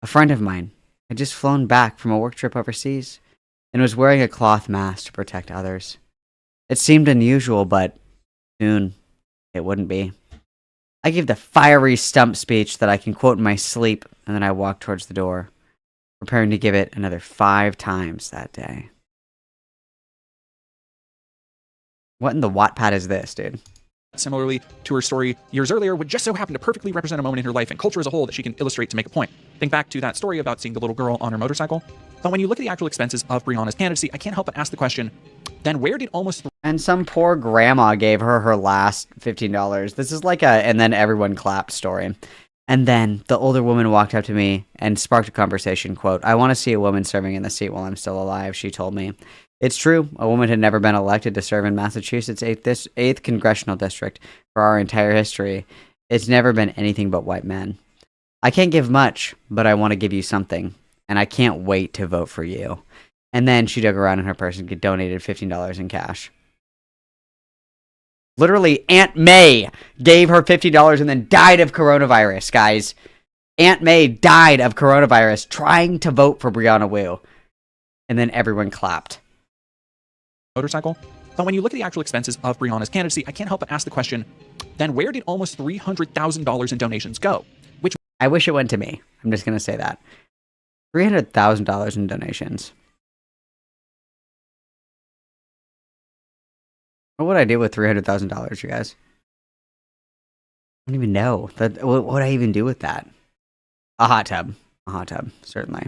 A friend of mine had just flown back from a work trip overseas and was wearing a cloth mask to protect others. It seemed unusual, but soon it wouldn't be. I gave the fiery stump speech that I can quote in my sleep, and then I walked towards the door, preparing to give it another 5 times that day. What in the Wattpad is this, dude? Similarly to her story years earlier, would just so happen to perfectly represent a moment in her life and culture as a whole that she can illustrate to make a point. Think back to that story about seeing the little girl on her motorcycle. But when you look at the actual expenses of Brianna's candidacy, I can't help but ask the question, then where did almost... And some poor grandma gave her her last $15. This is like a and then everyone clapped story. And then the older woman walked up to me and sparked a conversation, quote, "I want to see a woman serving in the seat while I'm still alive," she told me. It's true, a woman had never been elected to serve in Massachusetts' 8th congressional district for our entire history. It's never been anything but white men. I can't give much, but I want to give you something, and I can't wait to vote for you. And then she dug around in her purse and donated $15 in cash. Literally, Aunt May gave her $50 and then died of coronavirus, guys. Aunt May died of coronavirus trying to vote for Brianna Wu. And then everyone clapped. Motorcycle. But when you look at the actual expenses of Brianna's candidacy, I can't help but ask the question, then where did almost $300,000 in donations go? Which I wish it went to me. I'm just going to say that. $300,000 in donations. What would I do with $300,000, you guys? I don't even know. What would I even do with that? A hot tub. A hot tub, certainly.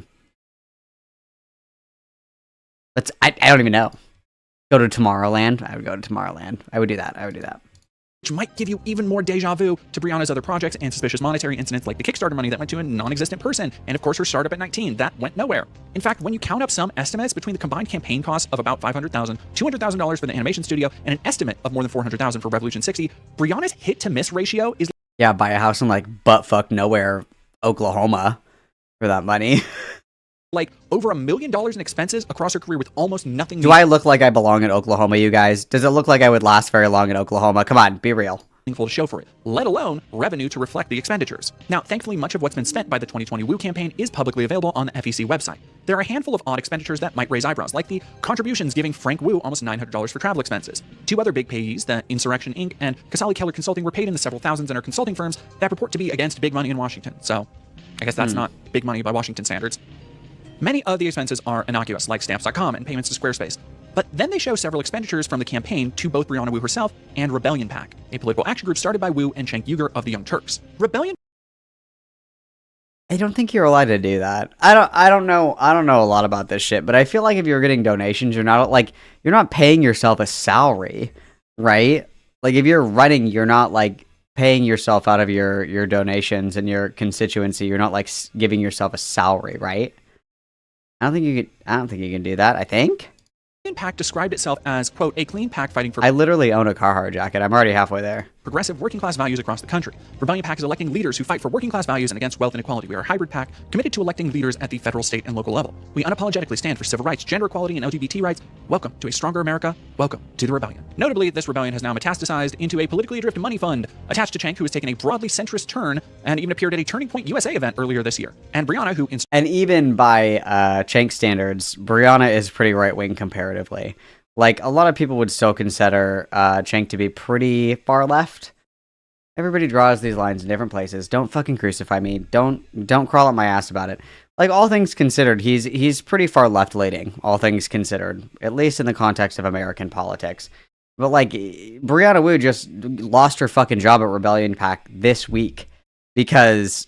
I don't even know. Go to Tomorrowland? I would go to Tomorrowland. I would do that. Which might give you even more deja vu to Brianna's other projects and suspicious monetary incidents like the Kickstarter money that went to a non-existent person, and of course her startup at 19, that went nowhere. In fact, when you count up some estimates between the combined campaign costs of about $500,000, $200,000 for the animation studio, and an estimate of more than $400,000 for Revolution 60, Brianna's hit-to-miss ratio is... Yeah, buy a house in like buttfuck nowhere, Oklahoma, for that money. Like over $1 million in expenses across her career with almost nothing. Do I look like I belong in Oklahoma, you guys? Does it look like I would last very long in Oklahoma? Come on, be real. To show for it, let alone revenue to reflect the expenditures. Now, thankfully, much of what's been spent by the 2020 Woo campaign is publicly available on the FEC website. There are a handful of odd expenditures that might raise eyebrows, like the contributions giving Frank Woo almost $900 for travel expenses. Two other big payees, the Insurrection Inc. and Casale Keller Consulting, were paid in the several thousands and are consulting firms that purport to be against big money in Washington. So, I guess that's not big money by Washington standards. Many of the expenses are innocuous, like Stamps.com and payments to Squarespace. But then they show several expenditures from the campaign to both Brianna Wu herself and Rebellion PAC, a political action group started by Wu and Cenk Uygur of the Young Turks. Rebellion... I don't think you're allowed to do that. I don't know a lot about this shit, but I feel like if you're getting donations, you're not paying yourself a salary, right? Like if you're running, you're not like paying yourself out of your donations and your constituency. You're not like giving yourself a salary, right? I don't think you can do that. I think. PAC described itself as, quote, a clean PAC fighting for... I literally own a Carhartt jacket. I'm already halfway there. Progressive working class values across the country. Rebellion PAC is electing leaders who fight for working class values and against wealth inequality. We are a hybrid PAC committed to electing leaders at the federal, state, and local level. We unapologetically stand for civil rights, gender equality, and LGBT rights. Welcome to a stronger America. Welcome to the rebellion. Notably, this rebellion has now metastasized into a politically adrift money fund attached to Cenk, who has taken a broadly centrist turn and even appeared at a Turning Point USA event earlier this year. And Brianna, who... And even by Cenk standards, Brianna is pretty right-wing comparatively. Like, a lot of people would still consider Cenk to be pretty far left. Everybody draws these lines in different places. Don't fucking crucify me. Don't crawl up my ass about it. Like, all things considered, he's pretty far left-leaning, all things considered. At least in the context of American politics. But, like, Brianna Wu just lost her fucking job at Rebellion PAC this week. Because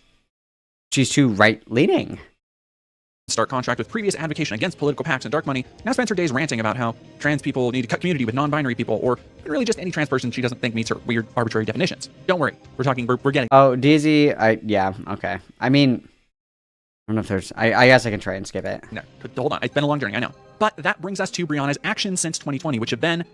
she's too right-leaning. Stark contract with previous advocation against political PACs and dark money, now spends her days ranting about how trans people need to cut community with non-binary people, or really just any trans person she doesn't think meets her weird, arbitrary definitions. Don't worry, we're getting... Oh, DZ, yeah, okay. I mean, I don't know if there's... I guess I can try and skip it. No, hold on, it's been a long journey, I know. But that brings us to Brianna's actions since 2020, which have been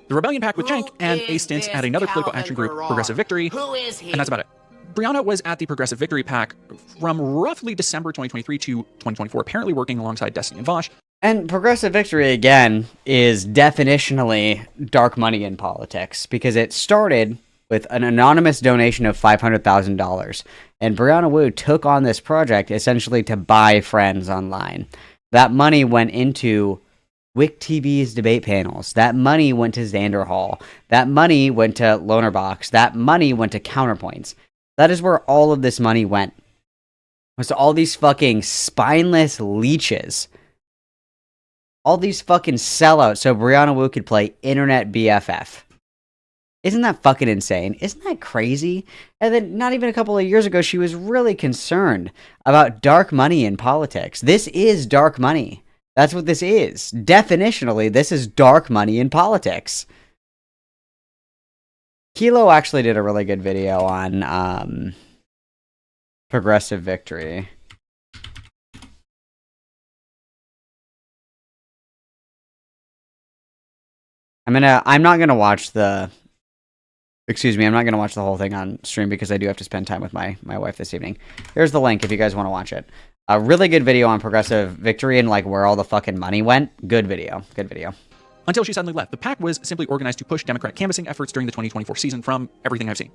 the Rebellion PAC with Cenk and a stint at another political action group, Progressive Victory, and that's about it. Brianna was at the Progressive Victory PAC from roughly December 2023 to 2024, apparently working alongside Destiny and Vosh. And Progressive Victory, again, is definitionally dark money in politics, because it started with an anonymous donation of $500,000. And Brianna Wu took on this project essentially to buy friends online. That money went into WIC TV's debate panels. That money went to Xander Hall. That money went to Lonerbox. That money went to Counterpoints. That is where all of this money went. Was to all these fucking spineless leeches. All these fucking sellouts so Brianna Wu could play internet BFF. Isn't that fucking insane? Isn't that crazy? And then not even a couple of years ago, she was really concerned about dark money in politics. This is dark money. That's what this is. Definitionally, this is dark money in politics. Kilo actually did a really good video on Progressive Victory. I'm not gonna watch the whole thing on stream because I do have to spend time with my wife this evening. Here's the link if you guys want to watch it. A really good video on Progressive Victory and like where all the fucking money went. Good video. Good video. until she suddenly left. The PAC was simply organized to push Democratic canvassing efforts during the 2024 season from everything I've seen.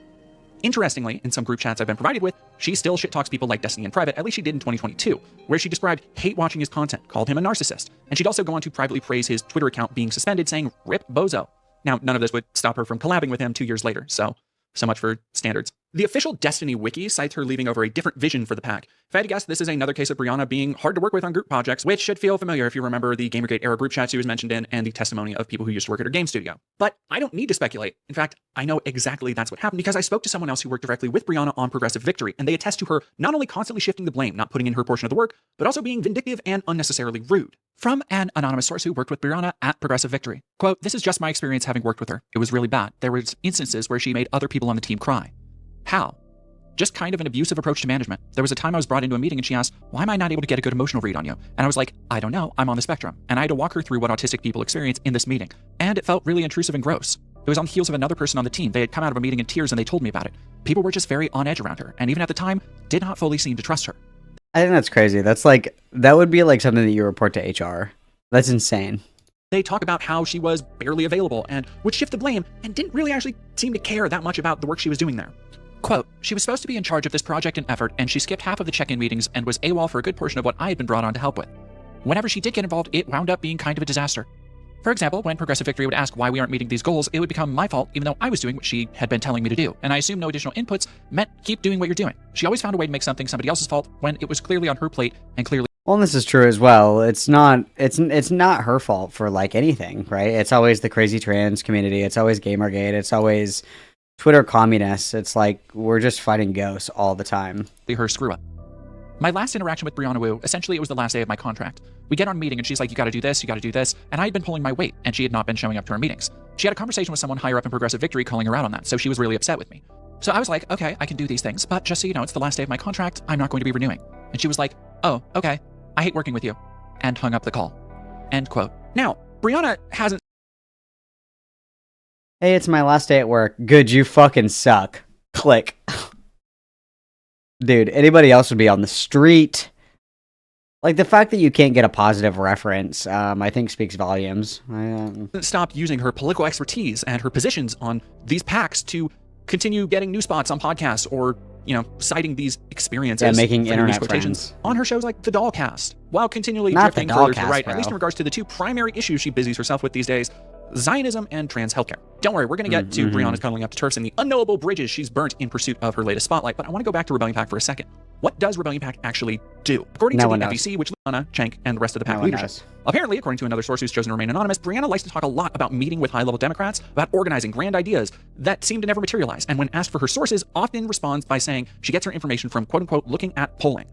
Interestingly, in some group chats I've been provided with, she still shit talks people like Destiny in private, at least she did in 2022, where she described hate watching his content, called him a narcissist, and she'd also go on to privately praise his Twitter account being suspended, saying, "Rip Bozo." Now, none of this would stop her from collabing with him 2 years later, so much for standards. The official Destiny wiki cites her leaving over a different vision for the PAC. If I had to guess, this is another case of Brianna being hard to work with on group projects, which should feel familiar if you remember the Gamergate era group chat she was mentioned in and the testimony of people who used to work at her game studio. But I don't need to speculate. In fact, I know exactly that's what happened because I spoke to someone else who worked directly with Brianna on Progressive Victory, and they attest to her not only constantly shifting the blame, not putting in her portion of the work, but also being vindictive and unnecessarily rude. From an anonymous source who worked with Brianna at Progressive Victory. Quote, "This is just my experience having worked with her. It was really bad. There was instances where she made other people on the team cry. How? Just kind of an abusive approach to management. There was a time I was brought into a meeting and she asked, why am I not able to get a good emotional read on you? And I was like, I don't know, I'm on the spectrum. And I had to walk her through what autistic people experience in this meeting. And it felt really intrusive and gross. It was on the heels of another person on the team. They had come out of a meeting in tears and they told me about it. People were just very on edge around her. And even at the time, did not fully seem to trust her." I think that's crazy. That would be like something that you report to HR. That's insane. They talk about how she was barely available and would shift the blame and didn't really actually seem to care that much about the work she was doing there. Quote, "She was supposed to be in charge of this project and effort, and she skipped half of the check-in meetings and was AWOL for a good portion of what I had been brought on to help with. Whenever she did get involved, it wound up being kind of a disaster. For example, when Progressive Victory would ask why we aren't meeting these goals, it would become my fault even though I was doing what she had been telling me to do, and I assume no additional inputs meant keep doing what you're doing. She always found a way to make something somebody else's fault when it was clearly on her plate and clearly..." Well, and this is true as well. It's not her fault for like anything, right? It's always the crazy trans community. It's always Gamergate. It's always Twitter communists. It's like we're just fighting ghosts all the time. Her screw up. My last interaction with Brianna Wu, essentially it was the last day of my contract. We get on a meeting and she's like, you gotta do this, and I had been pulling my weight and she had not been showing up to our meetings. She had a conversation with someone higher up in Progressive Victory calling her out on that, so she was really upset with me. So I was like, okay, I can do these things, but just so you know, it's the last day of my contract, I'm not going to be renewing. And she was like, oh, okay, I hate working with you, and hung up the call. End quote. Now, Brianna hasn't... Hey, it's my last day at work. Good, you fucking suck. Click. Dude, anybody else would be on the street. Like, the fact that you can't get a positive reference, I think speaks volumes. Stopped using her political expertise and her positions on these PACs to continue getting new spots on podcasts or, you know, citing these experiences. Yeah, making internet friends. On her shows like The Dollcast, while continually drifting further to the right, at least in regards to the two primary issues she busies herself with these days, Zionism and trans healthcare. Don't worry, we're going to get to Brianna's cuddling up to turfs and the unknowable bridges she's burnt in pursuit of her latest spotlight, but I want to go back to Rebellion PAC for a second. What does Rebellion PAC actually do? According to the FEC, which Brianna, Cenk, and the rest of the PAC leadership. Apparently, according to another source who's chosen to remain anonymous, Brianna likes to talk a lot about meeting with high-level Democrats, about organizing grand ideas that seem to never materialize, and when asked for her sources, often responds by saying she gets her information from quote-unquote looking at polling.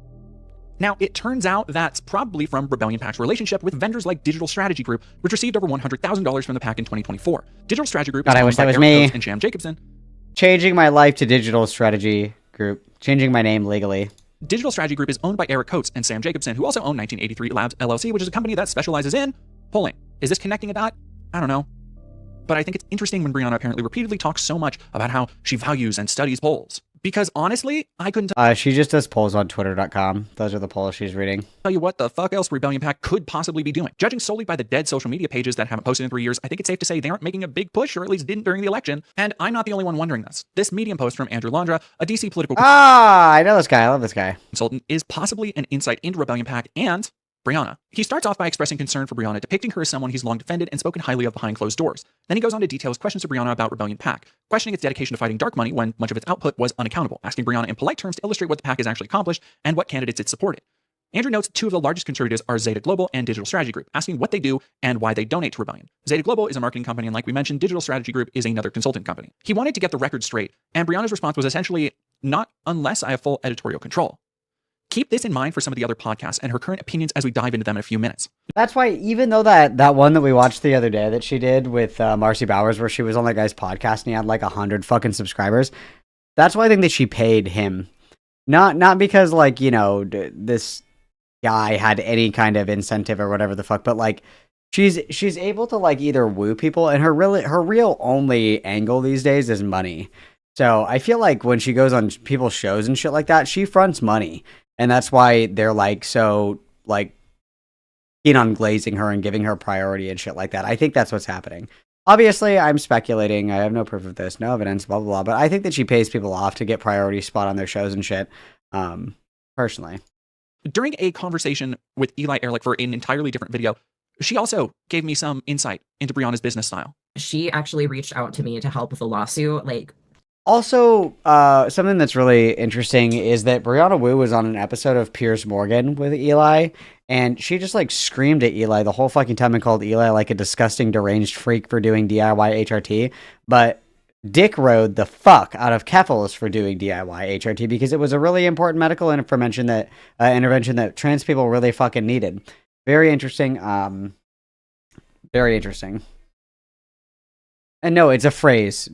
Now, it turns out that's probably from Rebellion PAC's relationship with vendors like Digital Strategy Group, which received over $100,000 from the PAC in 2024. Digital Strategy Group is owned by Eric Coates and Sam Jacobson. Changing my life to Digital Strategy Group. Changing my name legally. Digital Strategy Group is owned by Eric Coates and Sam Jacobson, who also own 1983 Labs LLC, which is a company that specializes in polling. Is this connecting a dot? I don't know. But I think it's interesting when Brianna apparently repeatedly talks so much about how she values and studies polls. Because honestly, I couldn't she just does polls on Twitter.com. Those are the polls she's reading. Tell you what the fuck else Rebellion PAC could possibly be doing. Judging solely by the dead social media pages that haven't posted in 3 years, I think it's safe to say they aren't making a big push, or at least didn't during the election. And I'm not the only one wondering this. This Medium post from Andrew Landra, a DC political... I know this guy. I love this guy. ...consultant, is possibly an insight into Rebellion PAC and Brianna. He starts off by expressing concern for Brianna, depicting her as someone he's long defended and spoken highly of behind closed doors. Then he goes on to detail his questions to Brianna about Rebellion PAC, questioning its dedication to fighting dark money when much of its output was unaccountable, asking Brianna in polite terms to illustrate what the PAC has actually accomplished and what candidates it supported. Andrew notes two of the largest contributors are Zeta Global and Digital Strategy Group, asking what they do and why they donate to Rebellion. Zeta Global is a marketing company, and like we mentioned, Digital Strategy Group is another consulting company. He wanted to get the record straight, and Brianna's response was essentially, not unless I have full editorial control. Keep this in mind for some of the other podcasts and her current opinions as we dive into them in a few minutes. That's why, even though that one that we watched the other day that she did with Marcy Bowers, where she was on that guy's podcast and he had like 100 fucking subscribers, that's why I think that she paid him. Not because, like, you know, this guy had any kind of incentive or whatever the fuck, but like she's able to like either woo people, and her real only angle these days is money. So I feel like when she goes on people's shows and shit like that, she fronts money. And that's why they're like so like keen on glazing her and giving her priority and shit like that. I think that's what's happening. Obviously, I'm speculating. I have no proof of this, no evidence, blah, blah, blah. But I think that she pays people off to get priority spot on their shows and shit, personally. During a conversation with Eli Ehrlich for an entirely different video, she also gave me some insight into Brianna's business style. She actually reached out to me to help with a lawsuit. Also, something that's really interesting is that Brianna Wu was on an episode of Piers Morgan with Eli, and she just like screamed at Eli the whole fucking time and called Eli like a disgusting deranged freak for doing DIY HRT, but dick rode the fuck out of Keffels for doing DIY HRT because it was a really important medical intervention that trans people really fucking needed. Very interesting. Very interesting. And no, it's a phrase.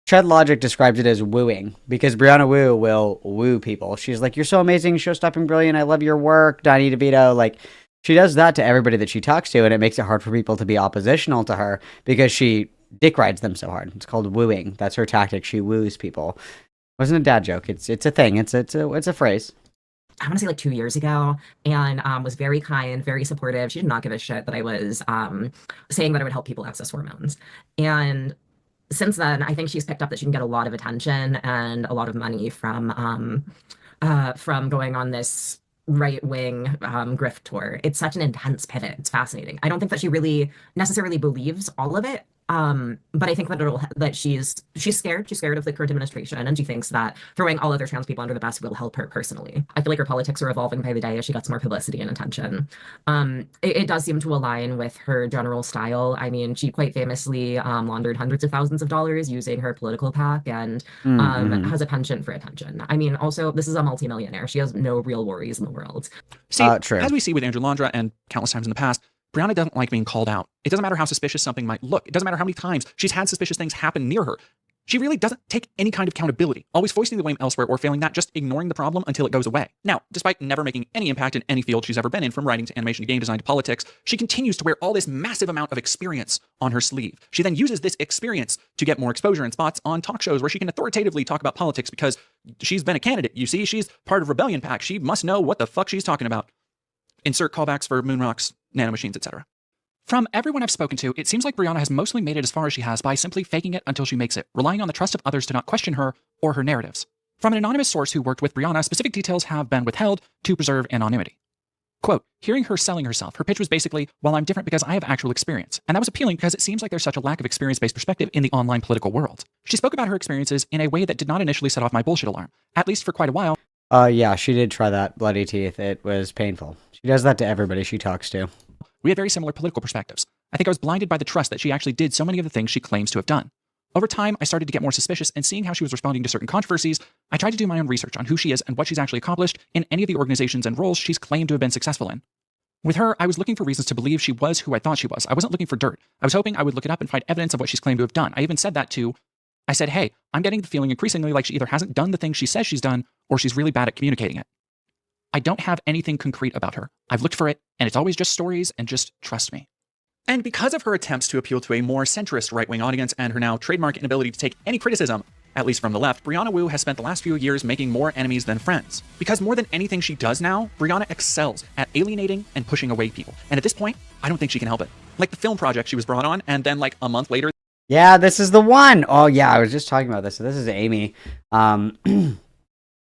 Tread Logic describes it as wooing because Brianna Wu will woo people. She's like, "You're so amazing, show-stopping, brilliant. I love your work, Donnie DeVito." Like, she does that to everybody that she talks to, and it makes it hard for people to be oppositional to her because she dick rides them so hard. It's called wooing. That's her tactic. She woos people. It wasn't a dad joke. It's a thing. It's a phrase. I want to say like 2 years ago, and was very kind, very supportive. She did not give a shit that I was saying that I would help people access hormones. And since then, I think she's picked up that she can get a lot of attention and a lot of money from going on this right-wing grift tour. It's such an intense pivot. It's fascinating. I don't think that she really necessarily believes all of it. But I think that she's scared. She's scared of the current administration, and she thinks that throwing all other trans people under the bus will help her personally. I feel like her politics are evolving by the day as she gets more publicity and attention. It does seem to align with her general style. I mean, she quite famously laundered hundreds of thousands of dollars using her political PAC and has a penchant for attention. I mean, also, this is a multimillionaire. She has no real worries in the world. See, as we see with Andrew Landra and countless times in the past, Brianna doesn't like being called out. It doesn't matter how suspicious something might look. It doesn't matter how many times she's had suspicious things happen near her. She really doesn't take any kind of accountability, always foisting the blame elsewhere or failing that, just ignoring the problem until it goes away. Now, despite never making any impact in any field she's ever been in, from writing to animation to game design to politics, she continues to wear all this massive amount of experience on her sleeve. She then uses this experience to get more exposure and spots on talk shows where she can authoritatively talk about politics because she's been a candidate. You see, she's part of Rebellion PAC. She must know what the fuck she's talking about. Insert callbacks for moon rocks, nanomachines, etc. From everyone I've spoken to, it seems like Brianna has mostly made it as far as she has by simply faking it until she makes it, relying on the trust of others to not question her or her narratives. From an anonymous source who worked with Brianna, specific details have been withheld to preserve anonymity. Quote, hearing her selling herself, her pitch was basically, well, I'm different because I have actual experience. And that was appealing because it seems like there's such a lack of experience-based perspective in the online political world. She spoke about her experiences in a way that did not initially set off my bullshit alarm, at least for quite a while. Yeah, she did try that, bloody teeth. It was painful. She does that to everybody she talks to. We had very similar political perspectives. I think I was blinded by the trust that she actually did so many of the things she claims to have done. Over time, I started to get more suspicious, and seeing how she was responding to certain controversies, I tried to do my own research on who she is and what she's actually accomplished in any of the organizations and roles she's claimed to have been successful in. With her, I was looking for reasons to believe she was who I thought she was. I wasn't looking for dirt. I was hoping I would look it up and find evidence of what she's claimed to have done. I even said that to... I said, hey, I'm getting the feeling increasingly like she either hasn't done the things she says she's done, or she's really bad at communicating it. I don't have anything concrete about her. I've looked for it, and it's always just stories, and just trust me. And because of her attempts to appeal to a more centrist right-wing audience and her now trademark inability to take any criticism, at least from the left, Brianna Wu has spent the last few years making more enemies than friends. Because more than anything she does now, Brianna excels at alienating and pushing away people. And at this point, I don't think she can help it. Like the film project she was brought on, and then like a month later... Yeah, this is the one! Oh yeah, I was just talking about this. So this is Amy.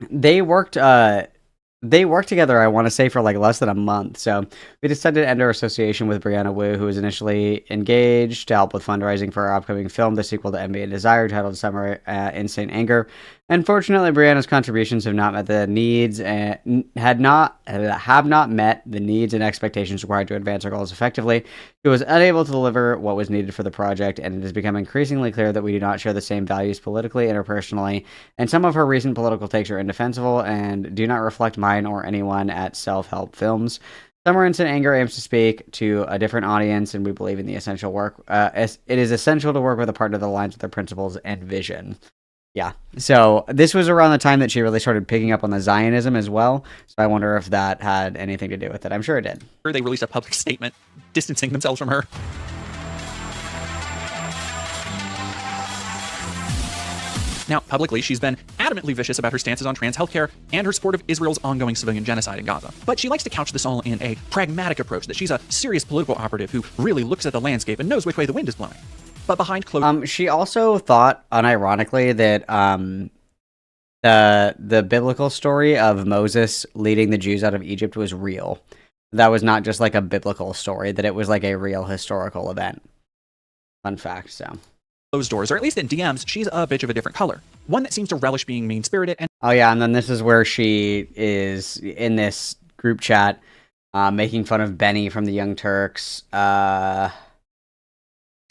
They worked together, I want to say, for like less than a month. So we decided to end our association with Brianna Wu, who was initially engaged to help with fundraising for our upcoming film, the sequel to Envy and Desire, titled Summer Insane Anger. Unfortunately, Brianna's contributions have not met the needs and have not met the needs and expectations required to advance our goals effectively. She was unable to deliver what was needed for the project, and it has become increasingly clear that we do not share the same values politically, interpersonally, and some of her recent political takes are indefensible and do not reflect mine or anyone at Self-Help Films. Summer Instant Anger aims to speak to a different audience, and we believe in the essential work. It is essential to work with a partner that aligns with their principles and vision. Yeah, so this was around the time that she really started picking up on the Zionism as well, so I wonder if that had anything to do with it. I'm sure it did. They released a public statement distancing themselves from her. Now, publicly, she's been adamantly vicious about her stances on trans healthcare and her support of Israel's ongoing civilian genocide in Gaza. But she likes to couch this all in a pragmatic approach, that she's a serious political operative who really looks at the landscape and knows which way the wind is blowing. But behind closed... She also thought, unironically, that the biblical story of Moses leading the Jews out of Egypt was real. That was not just like a biblical story, that it was like a real historical event. Fun fact, so. Closed doors, or at least in DMs, she's a bitch of a different color. One that seems to relish being mean-spirited and... Oh yeah, and then this is where she is in this group chat, making fun of Benny from the Young Turks.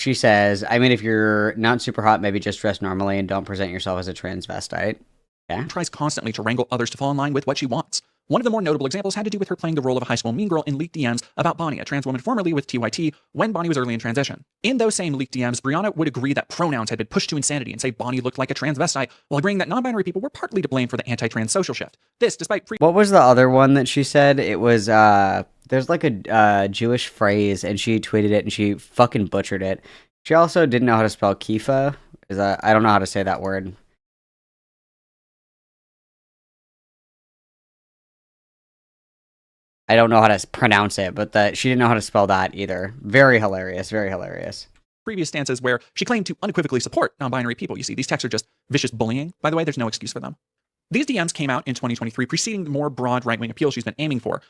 She says, I mean, if you're not super hot, maybe just dress normally and don't present yourself as a transvestite. Yeah. Tries constantly to wrangle others to fall in line with what she wants. One of the more notable examples had to do with her playing the role of a high school mean girl in leaked DMs about Bonnie, a trans woman formerly with TYT, when Bonnie was early in transition. In those same leaked DMs, Brianna would agree that pronouns had been pushed to insanity and say Bonnie looked like a transvestite, while agreeing that non-binary people were partly to blame for the anti-trans social shift. This, despite... What was the other one that she said? It was, there's like a Jewish phrase, and she tweeted it, and she fucking butchered it. She also didn't know how to spell kifa. I don't know how to say that word. I don't know how to pronounce it, but she didn't know how to spell that either. Very hilarious, very hilarious. Previous stances where she claimed to unequivocally support non-binary people. You see, these texts are just vicious bullying. By the way, there's no excuse for them. These DMs came out in 2023, preceding the more broad right-wing appeal she's been aiming for.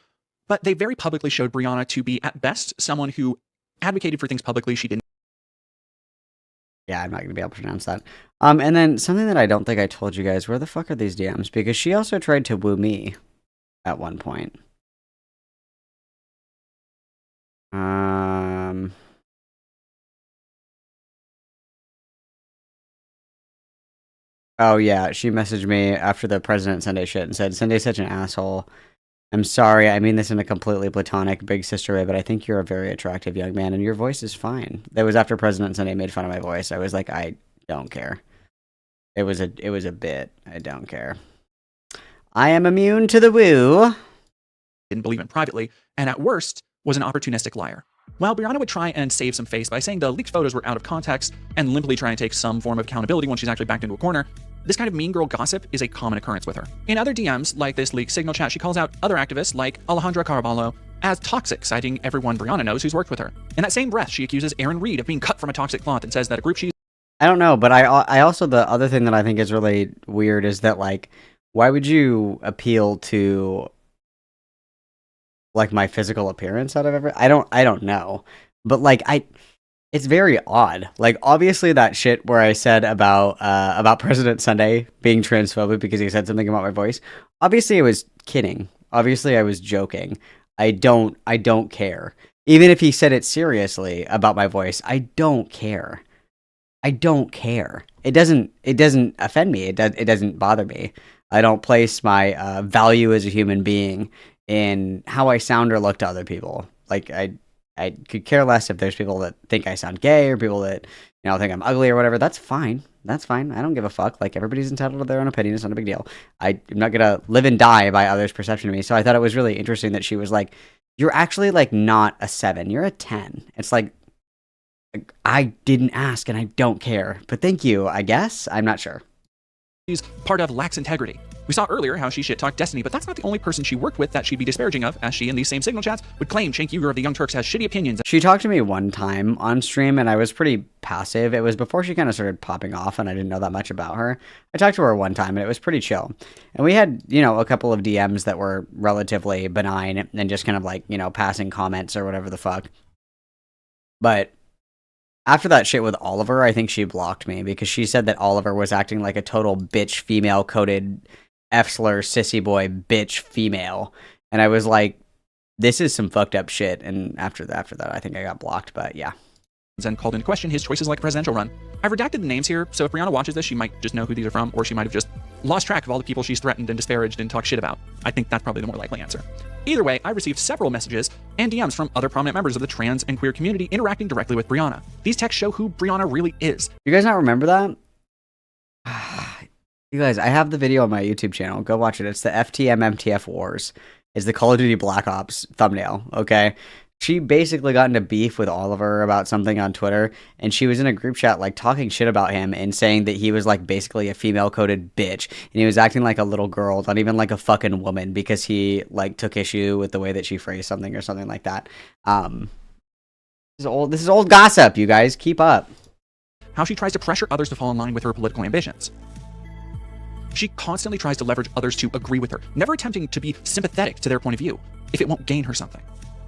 But they very publicly showed Brianna to be, at best, someone who advocated for things publicly she didn't. Yeah, I'm not going to be able to pronounce that. And then something that I don't think I told you guys, where the fuck are these DMs? Because she also tried to woo me at one point. Oh yeah, she messaged me after the President Sunday shit and said, Sunday's such an asshole. I'm sorry, I mean this in a completely platonic big sister way, but I think you're a very attractive young man and your voice is fine. That was after President Sunday made fun of my voice. I was like, I don't care. It was a bit. I don't care. I am immune to the woo. Didn't believe in privately, and at worst, was an opportunistic liar. While Brianna would try and save some face by saying the leaked photos were out of context and limply try and take some form of accountability when she's actually backed into a corner, this kind of mean girl gossip is a common occurrence with her. In other DMs, like this leaked signal chat, she calls out other activists like Alejandra Caraballo as toxic, citing everyone Brianna knows who's worked with her. In that same breath, she accuses Aaron Reed of being cut from a toxic cloth and says that a group she's... I don't know, but I also, the other thing that I think is really weird is that, like, why would you appeal to, like, my physical appearance out of every... I don't know. But, like, it's very odd. Like, obviously that shit where I said about President Sunday being transphobic because he said something about my voice, obviously I was kidding. Obviously I was joking. I don't care. Even if he said it seriously about my voice, I don't care. I don't care. It doesn't offend me. It doesn't bother me. I don't place my value as a human being in how I sound or look to other people. Like, I could care less if there's people that think I sound gay or people that, you know, think I'm ugly or whatever. That's fine. That's fine. I don't give a fuck. Like, everybody's entitled to their own opinion. It's not a big deal. I'm not gonna live and die by others' perception of me. So I thought it was really interesting that she was like, you're actually, like, not a 7. You're a 10. It's like, I didn't ask and I don't care. But thank you, I guess. I'm not sure. She's part of lacks integrity. We saw earlier how she shit-talked Destiny, but that's not the only person she worked with that she'd be disparaging of, as she, in these same signal chats, would claim Cenk Uygur of the Young Turks has shitty opinions. She talked to me one time on stream, and I was pretty passive. It was before she kind of started popping off, and I didn't know that much about her. I talked to her one time, and it was pretty chill. And we had, you know, a couple of DMs that were relatively benign, and just kind of like, you know, passing comments or whatever the fuck. But after that shit with Oliver, I think she blocked me, because she said that Oliver was acting like a total bitch, female-coded F-slur, sissy boy, bitch, female. And I was like, this is some fucked up shit. And after that, I think I got blocked, but yeah. And called into question his choices like a presidential run. I've redacted the names here, so if Brianna watches this, she might just know who these are from, or she might have just lost track of all the people she's threatened and disparaged and talked shit about. I think that's probably the more likely answer. Either way, I received several messages and DMs from other prominent members of the trans and queer community interacting directly with Brianna. These texts show who Brianna really is. You guys not remember that? You guys, I have the video on my YouTube channel. Go watch it. It's the FTM MTF Wars. It's the Call of Duty Black Ops thumbnail, okay? she basically got into beef with Oliver about something on Twitter, and she was in a group chat like talking shit about him and saying that he was like basically a female-coded bitch, and he was acting like a little girl, not even like a fucking woman, because he like took issue with the way that she phrased something or something like that. This is old gossip, you guys. Keep up. How she tries to pressure others to fall in line with her political ambitions. She constantly tries to leverage others to agree with her, never attempting to be sympathetic to their point of view, if it won't gain her something.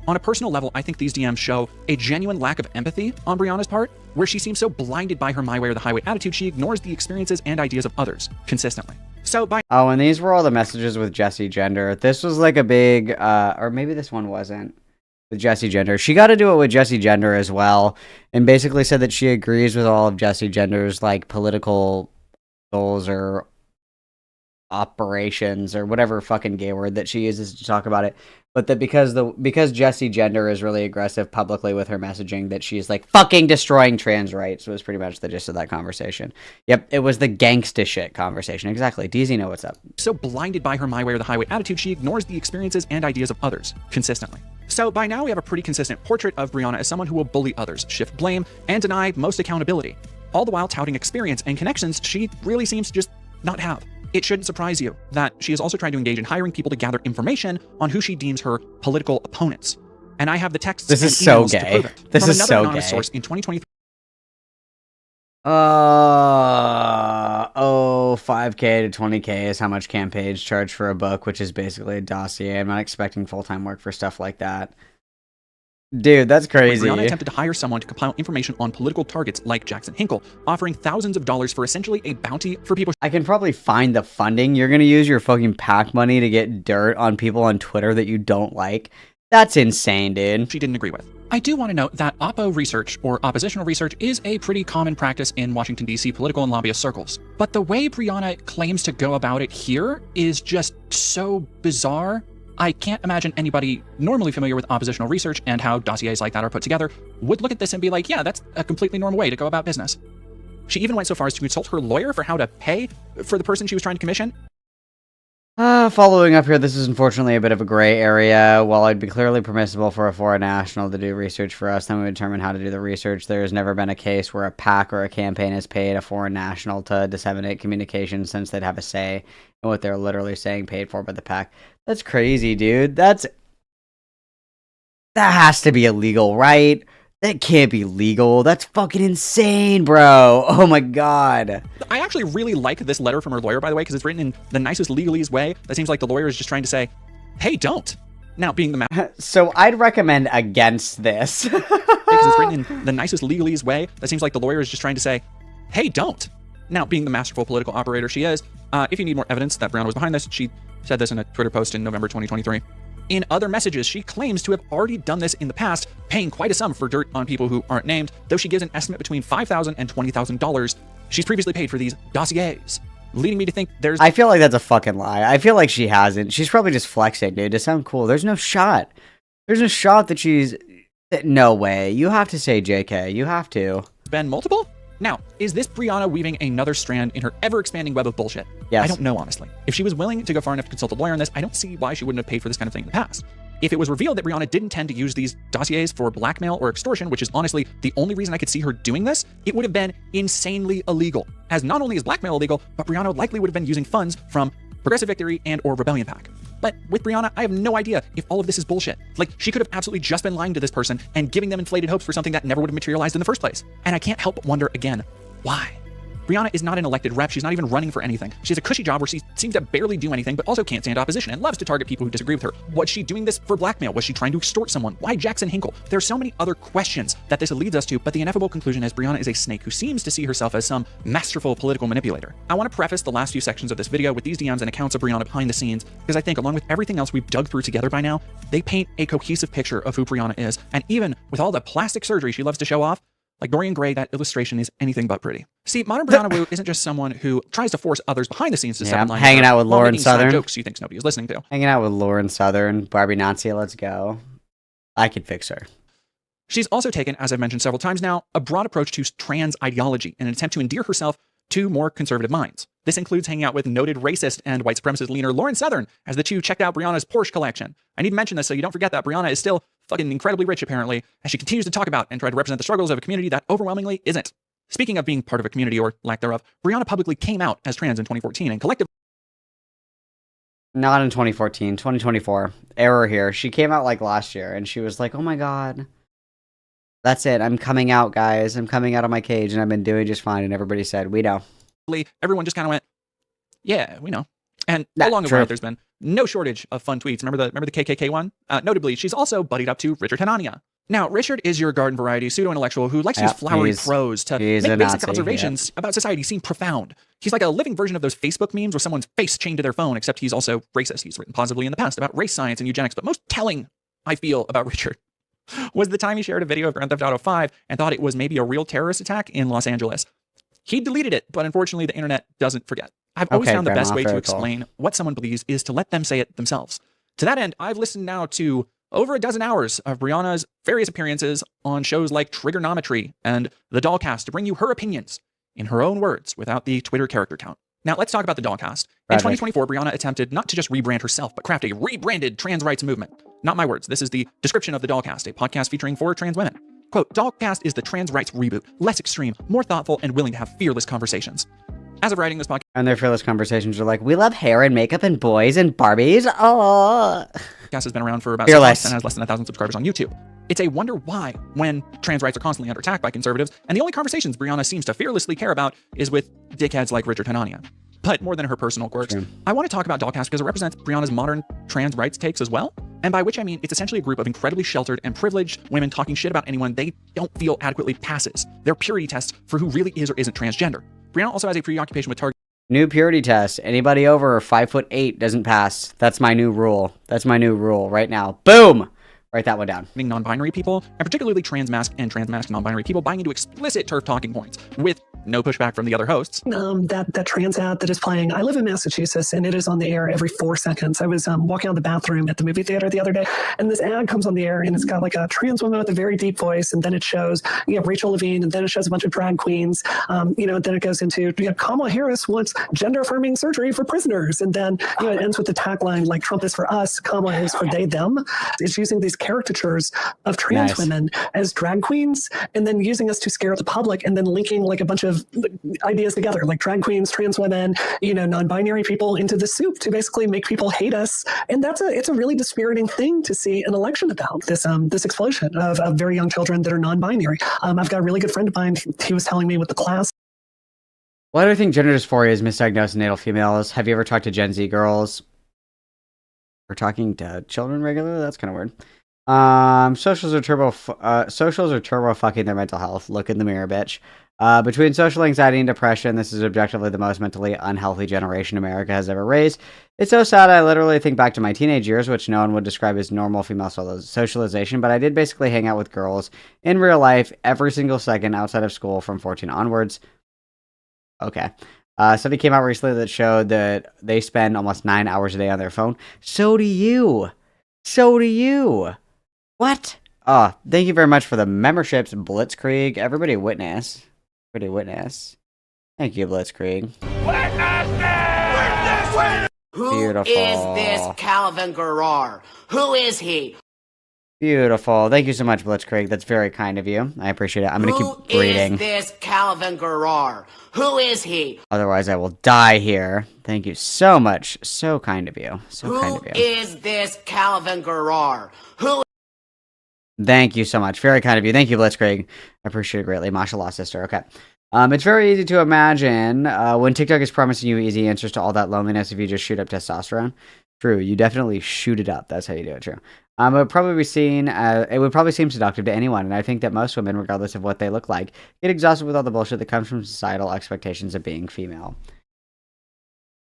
On a personal level, I think these DMs show a genuine lack of empathy on Brianna's part, where she seems so blinded by her my way or the highway attitude, she ignores the experiences and ideas of others consistently. So by Oh, and these were all the messages with Jessie Gender. This was like a big, or maybe this one wasn't, with Jessie Gender. She got to do it with Jessie Gender as well, and basically said that she agrees with all of Jessie Gender's like political goals or operations or whatever fucking gay word that she uses to talk about it, but that because Jessie Gender is really aggressive publicly with her messaging, that she's like fucking destroying trans rights was pretty much the gist of that conversation. Yep, it was the gangsta shit conversation. Exactly. DZ, know what's up. So blinded by her my way or the highway attitude, she ignores the experiences and ideas of others consistently. So by now we have a pretty consistent portrait of Brianna as someone who will bully others, shift blame, and deny most accountability, all the while touting experience and connections she really seems to just not have. It shouldn't surprise you that she is also trying to engage in hiring people to gather information on who she deems her political opponents. And I have the texts This and is so emails to gay. prove it. This From is another so anonymous gay. source in 2023. 5K to 20K is how much campaigns charge for a book, which is basically a dossier. I'm not expecting full-time work for stuff like that. Dude, that's crazy. Brianna attempted to hire someone to compile information on political targets like Jackson Hinkle, offering thousands of dollars for essentially a bounty for people. I can probably find the funding. You're gonna use your fucking PAC money to get dirt on people on Twitter that you don't like? That's insane, dude. She didn't agree with. I do want to note that oppo research, or oppositional research, is a pretty common practice in Washington, D.C. political and lobbyist circles. But the way Brianna claims to go about it here is just so bizarre. I can't imagine anybody normally familiar with oppositional research and how dossiers like that are put together would look at this and be like, yeah, that's a completely normal way to go about business. She even went so far as to consult her lawyer for how to pay for the person she was trying to commission. Following up here, this is unfortunately a bit of a gray area. While it'd be clearly permissible for a foreign national to do research for us, then we would determine how to do the research. There has never been a case where a PAC or a campaign has paid a foreign national to disseminate communication, since they'd have a say in what they're literally saying paid for by the PAC. That's crazy, dude. That has to be illegal, right? That can't be legal. That's fucking insane, bro. Oh my god. I actually really like this letter from her lawyer, by the way, because it's written in the nicest legalese way. That seems like the lawyer is just trying to say, hey, don't. Now, being the So I'd recommend against this. Because it's written in the nicest legalese way. That seems like the lawyer is just trying to say, hey, don't. Now, being the masterful political operator she is, if you need more evidence that Brianna was behind this, she said this in a Twitter post in November 2023. In other messages, she claims to have already done this in the past, paying quite a sum for dirt on people who aren't named, though she gives an estimate between $5,000 and $20,000 she's previously paid for these dossiers, leading me to think there's... I feel like that's a fucking lie. I feel like she hasn't. She's probably just flexing, dude, to sound cool. There's no shot. There's no shot that she's... No way. You have to say JK. You have to. Been multiple? Now, is this Brianna weaving another strand in her ever-expanding web of bullshit? Yes. I don't know, honestly. If she was willing to go far enough to consult a lawyer on this, I don't see why she wouldn't have paid for this kind of thing in the past. If it was revealed that Brianna didn't tend to use these dossiers for blackmail or extortion, which is honestly the only reason I could see her doing this, it would have been insanely illegal. As not only is blackmail illegal, but Brianna likely would have been using funds from Progressive Victory and or Rebellion PAC. But with Brianna, I have no idea if all of this is bullshit. Like, she could have absolutely just been lying to this person and giving them inflated hopes for something that never would have materialized in the first place. And I can't help but wonder again, why? Brianna is not an elected rep. She's not even running for anything. She has a cushy job where she seems to barely do anything, but also can't stand opposition and loves to target people who disagree with her. Was she doing this for blackmail? Was she trying to extort someone? Why Jackson Hinkle? There are so many other questions that this leads us to, but the ineffable conclusion is Brianna is a snake who seems to see herself as some masterful political manipulator. I want to preface the last few sections of this video with these DMs and accounts of Brianna behind the scenes, because I think along with everything else we've dug through together by now, they paint a cohesive picture of who Brianna is, and even with all the plastic surgery she loves to show off, like Dorian Gray, that illustration is anything but pretty. See, modern Brianna Wu isn't just someone who tries to force others behind the scenes to step in line. Hanging out with Lauren Southern. Jokes she thinks nobody is listening to. Hanging out with Lauren Southern, Barbie Nazi, let's go. I could fix her. She's also taken, as I've mentioned several times now, a broad approach to trans ideology in an attempt to endear herself to more conservative minds. This includes hanging out with noted racist and white supremacist leaner Lauren Southern as the two checked out Brianna's Porsche collection. I need to mention this so you don't forget that Brianna is still fucking incredibly rich, apparently, as she continues to talk about and try to represent the struggles of a community that overwhelmingly isn't. Speaking of being part of a community or lack thereof, Brianna publicly came out as trans in 2014 and collectively. Not in 2014, 2024. Error here. She came out like last year and she was like, oh my God. That's it. I'm coming out, guys. I'm coming out of my cage and I've been doing just fine. And everybody said, we know. Everyone just kind of went, yeah, we know. And along the way, there's been no shortage of fun tweets. Remember the KKK one? Notably, she's also buddied up to Richard Hanania. Now, Richard is your garden variety pseudo-intellectual who likes to use flowery prose to make basic observations about society seem profound. He's like a living version of those Facebook memes with someone's face chained to their phone, except he's also racist. He's written positively in the past about race science and eugenics, but most telling, I feel, about Richard was the time he shared a video of Grand Theft Auto 5 and thought it was maybe a real terrorist attack in Los Angeles. He deleted it, but unfortunately the internet doesn't forget. I've always found the best way to explain what someone believes is to let them say it themselves. To that end, I've listened now to over a dozen hours of Brianna's various appearances on shows like Trigonometry and The Dollcast to bring you her opinions in her own words without the Twitter character count. Now, let's talk about The Dollcast. In 2024, Brianna attempted not to just rebrand herself, but craft a rebranded trans rights movement. Not my words. This is the description of The Dollcast, a podcast featuring 4 trans women. Quote, Dollcast is the trans rights reboot, less extreme, more thoughtful, and willing to have fearless conversations. As of writing this podcast... And their fearless conversations are like, we love hair and makeup and boys and Barbies. Oh. Podcast has been around for about 6 months and has less than 1,000 subscribers on YouTube. It's a wonder why when trans rights are constantly under attack by conservatives, and the only conversations Brianna seems to fearlessly care about is with dickheads like Richard Hanania. But more than her personal quirks, I want to talk about Dollcast because it represents Brianna's modern trans rights takes as well. And by which I mean, it's essentially a group of incredibly sheltered and privileged women talking shit about anyone they don't feel adequately passes. They're purity tests for who really is or isn't transgender. Brianna also has a preoccupation with target. New purity test. Anybody over 5'8" doesn't pass. That's my new rule. That's my new rule right now. Boom! Write that one down. Non-binary people, and particularly trans-masked and trans-masked non-binary people buying into explicit TERF talking points with no pushback from the other hosts. That trans ad that is playing. I live in Massachusetts and it is on the air every 4 seconds. I was walking out the bathroom at the movie theater the other day and this ad comes on the air and it's got like a trans woman with a very deep voice and then it shows Rachel Levine and then it shows a bunch of drag queens. Then it goes into Kamala Harris wants gender affirming surgery for prisoners and then it ends with the tagline like Trump is for us, Kamala is for they them. It's using these caricatures of trans women as drag queens and then using us to scare the public and then linking like a bunch of ideas together, like drag queens, trans women, non-binary people into the soup to basically make people hate us. And it's a really dispiriting thing to see an election about this explosion of very young children that are non-binary. I've got a really good friend of mine. He was telling me with the class. Why do I think gender dysphoria is misdiagnosed in natal females? Have you ever talked to Gen Z girls? Or talking to children regularly? That's kind of weird. Socials are turbo fucking their mental health. Look in the mirror, bitch. Between social anxiety and depression, this is objectively the most mentally unhealthy generation America has ever raised. It's so sad I literally think back to my teenage years, which no one would describe as normal female socialization, but I did basically hang out with girls in real life every single second outside of school from 14 onwards. Okay. A study came out recently that showed that they spend almost 9 hours a day on their phone. So do you. So do you. What? Oh, thank you very much for the memberships, Blitzkrieg. Everybody witness. Everybody witness. Thank you, Blitzkrieg. Who is this Calvin Garrar? Who is he? Beautiful. Thank you so much, Blitzkrieg. That's very kind of you. I appreciate it. I'm going to keep reading. Who is this Calvin Garrar? Who is he? Otherwise, I will die here. Thank you so much. So kind of you. So kind of you. Who is this Calvin Garrar? Who? Thank you so much. Very kind of you. Thank you, Blitzkrieg. I appreciate it greatly. Mashallah, sister. Okay. It's very easy to imagine when TikTok is promising you easy answers to all that loneliness if you just shoot up testosterone. True. You definitely shoot it up. That's how you do it. True. It would probably seem seductive to anyone, and I think that most women, regardless of what they look like, get exhausted with all the bullshit that comes from societal expectations of being female.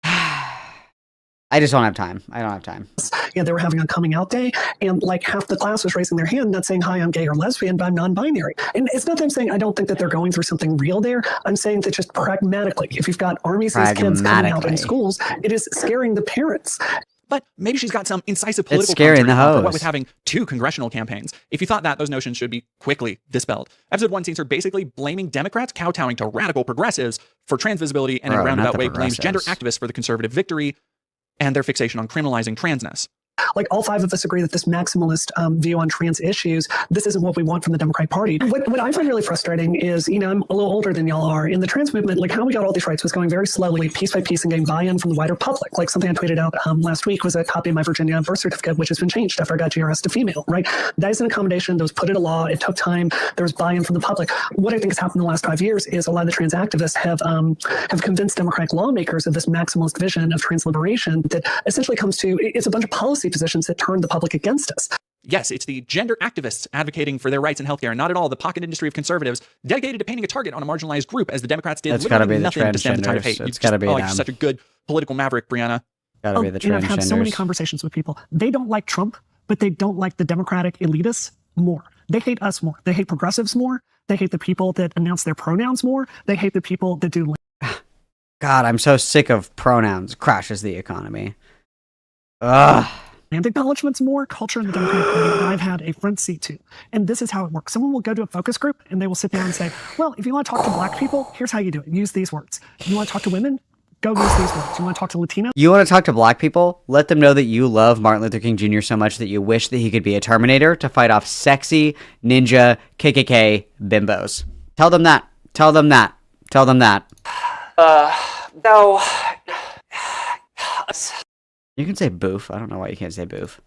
I just don't have time. I don't have time. Yeah, they were having a coming out day, and like half the class was raising their hand, not saying, hi, I'm gay or lesbian, but I'm non-binary. And it's not that I'm saying I don't think that they're going through something real there. I'm saying that just pragmatically, if you've got armies of kids coming out in schools, it is scaring the parents. But maybe she's got some incisive political scary in the commentary for what hose. with having 2 congressional campaigns. If you thought that, those notions should be quickly dispelled. Episode 1 sees her basically blaming Democrats kowtowing to radical progressives for trans visibility, and in a roundabout way blames gender activists for the conservative victory and their fixation on criminalizing transness. Like all 5 of us agree that this maximalist view on trans issues, this isn't what we want from the Democratic Party. What I find really frustrating is, I'm a little older than y'all are. In the trans movement, like how we got all these rights was going very slowly, piece by piece, and getting buy-in from the wider public. Like something I tweeted out last week was a copy of my Virginia birth certificate, which has been changed after I got GRS to female, right? That is an accommodation that was put into law. It took time. There was buy-in from the public. What I think has happened in the last 5 years is a lot of the trans activists have convinced Democratic lawmakers of this maximalist vision of trans liberation that essentially comes to, it's a bunch of policy positions that turn the public against us. Yes, it's the gender activists advocating for their rights in healthcare, and not at all the pocket industry of conservatives dedicated to painting a target on a marginalized group, as the Democrats did. It's got to be the nothing to stand the tide of hate. It's got to be you're such a good political maverick, Brianna. Got to be the transgenders. And I've had so many conversations with people. They don't like Trump, but they don't like the Democratic elitists more. They hate us more. They hate progressives more. They hate the people that announce their pronouns more. They hate the people that do. God, I'm so sick of pronouns. Crashes the economy. Ugh. Land acknowledgements more, culture in the Democratic Party that I've had a front seat to. And this is how it works. Someone will go to a focus group and they will sit down and say, well, if you want to talk to black people, here's how you do it. Use these words. You want to talk to women? Go use these words. You want to talk to Latinos? You want to talk to black people? Let them know that you love Martin Luther King Jr. so much that you wish that he could be a Terminator to fight off sexy, ninja, KKK bimbos. Tell them that. Tell them that. Tell them that. No. You can say boof. I don't know why you can't say boof.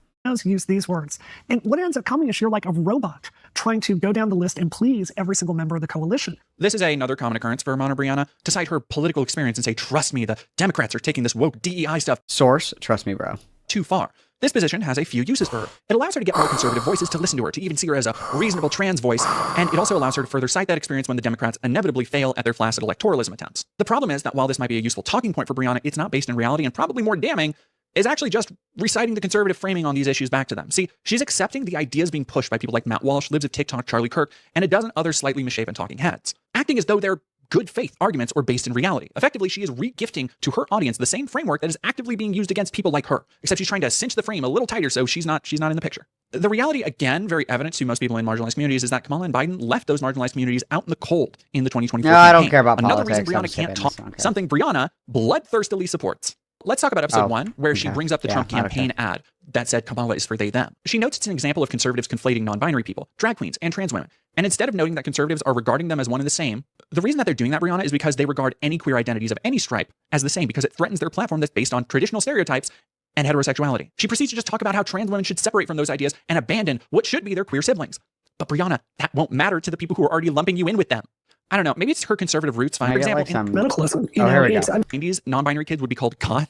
Use these words. And what ends up coming is you're like a robot trying to go down the list and please every single member of the coalition. This is another common occurrence for Ramona Brianna to cite her political experience and say, trust me, the Democrats are taking this woke DEI stuff. Source, trust me, bro. Too far. This position has a few uses for her. It allows her to get more conservative voices to listen to her, to even see her as a reasonable trans voice, and it also allows her to further cite that experience when the Democrats inevitably fail at their flaccid electoralism attempts. The problem is that while this might be a useful talking point for Brianna, it's not based in reality, and probably more damning is actually just reciting the conservative framing on these issues back to them. See, she's accepting the ideas being pushed by people like Matt Walsh, Libs of TikTok, Charlie Kirk, and a dozen other slightly misshapen talking heads, acting as though they're good faith arguments or based in reality. Effectively, she is re-gifting to her audience the same framework that is actively being used against people like her, except she's trying to cinch the frame a little tighter so she's not in the picture. The reality, again, very evident to most people in marginalized communities, is that Kamala and Biden left those marginalized communities out in the cold in the 2024 No, campaign. I don't care about Another politics. reason Brianna can't talk, something Brianna bloodthirstily supports. Let's talk about episode 1, where she brings up the Trump campaign ad that said Kamala is for they, them. She notes it's an example of conservatives conflating non-binary people, drag queens, and trans women. And instead of noting that conservatives are regarding them as one and the same, the reason that they're doing that, Brianna, is because they regard any queer identities of any stripe as the same, because it threatens their platform that's based on traditional stereotypes and heterosexuality. She proceeds to just talk about how trans women should separate from those ideas and abandon what should be their queer siblings. But Brianna, that won't matter to the people who are already lumping you in with them. I don't know, maybe it's her conservative roots. For example, in medicalism, here we go. 90s, non-binary kids would be called goth.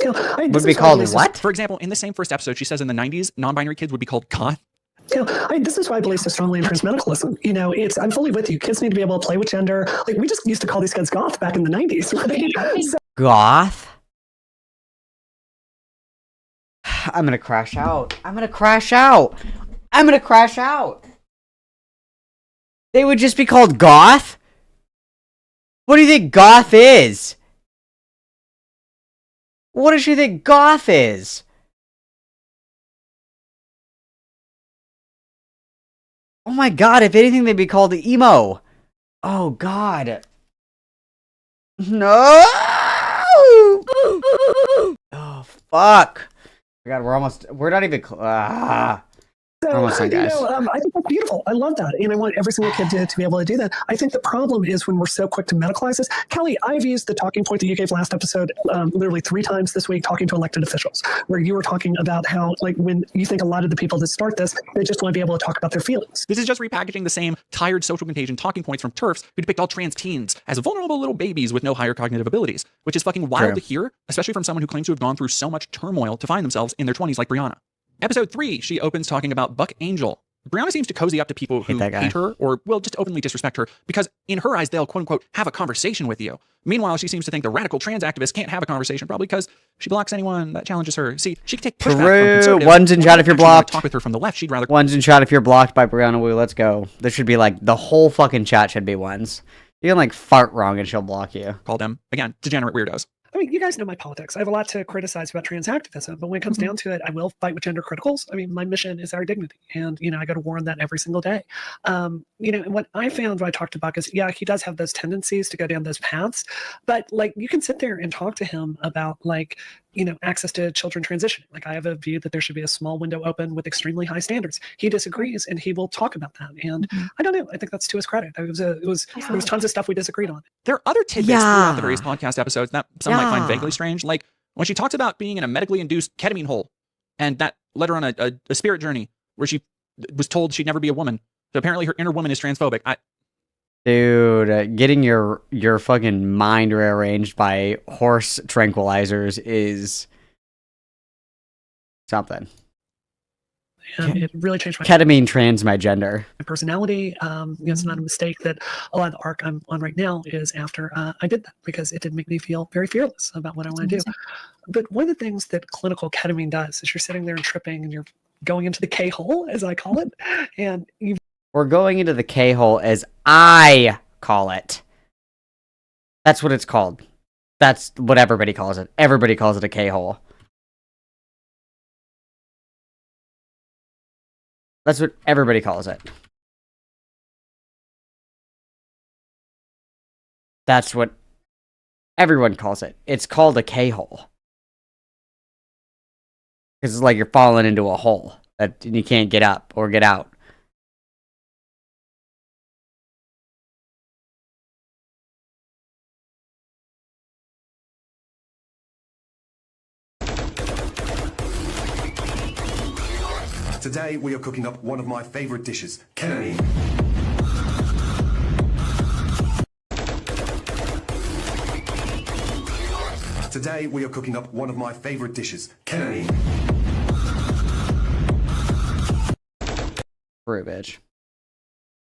Would be called what? For example, in the same first episode, she says in the 90s, non-binary kids would be called goth. This is why I believe so strongly in trans medicalism. I'm fully with you. Kids need to be able to play with gender. Like, we just used to call these kids goth back in the 90s. Goth? I'm gonna crash out. I'm gonna crash out. I'm gonna crash out. They would just be called goth? What do you think goth is? What does she think goth is? Oh my god, if anything, they'd be called emo. Oh god. No! Oh, fuck. God, we're not even, So, almost done, guys. I think that's beautiful. I love that. And I want every single kid to be able to do that. I think the problem is when we're so quick to medicalize this. Kelly, I've used the talking point that you gave last episode literally 3 times this week talking to elected officials, where you were talking about how, like, when you think a lot of the people that start this, they just want to be able to talk about their feelings. This is just repackaging the same tired social contagion talking points from TERFs who depict all trans teens as vulnerable little babies with no higher cognitive abilities, which is fucking wild to hear, especially from someone who claims to have gone through so much turmoil to find themselves in their 20s like Brianna. Episode 3, she opens talking about Buck Angel. Brianna seems to cozy up to people who hate her or, well, just openly disrespect her because in her eyes, they'll quote-unquote have a conversation with you. Meanwhile, she seems to think the radical trans activists can't have a conversation, probably because she blocks anyone that challenges her. See, she can take pushback from conservatives. One's in shot if you're blocked. Talk with her from the left. She'd rather... One's in shot if you're blocked by Brianna Wu. Let's go. This should be like, the whole fucking chat should be ones. You can like fart wrong and she'll block you. Call them, again, degenerate weirdos. I mean, you guys know my politics. I have a lot to criticize about trans activism, but when it comes down to it, I will fight with gender criticals. I mean, my mission is our dignity, and I go to war on that every single day. And what I found when I talked to Buck is, yeah, he does have those tendencies to go down those paths, but like you can sit there and talk to him about access to children transitioning. Like I have a view that there should be a small window open with extremely high standards. He disagrees, and he will talk about that. And I don't know. I think that's to his credit. There was tons of stuff we disagreed on. There are other tidbits throughout the various podcast episodes that some might find vaguely strange. Like when she talks about being in a medically induced ketamine hole, and that led her on a spirit journey where she was told she'd never be a woman. So apparently her inner woman is transphobic. Dude, getting your fucking mind rearranged by horse tranquilizers is something. And it really changed my ketamine trans my gender. My personality. It's not a mistake that a lot of the arc I'm on right now is after I did that, because it did make me feel very fearless about what I want to do. But one of the things that clinical ketamine does is you're sitting there and tripping, and you're going into the K-hole, as I call it, and we're going into the K-hole, as I call it. That's what it's called. That's what everybody calls it. Everybody calls it a K-hole. That's what everybody calls it. That's what everyone calls it. It's called a K-hole. Because it's like you're falling into a hole that you can't get up or get out. Today we are cooking up one of my favourite dishes, ketamine. Today we are cooking up one of my favourite dishes, ketamine. True, bitch.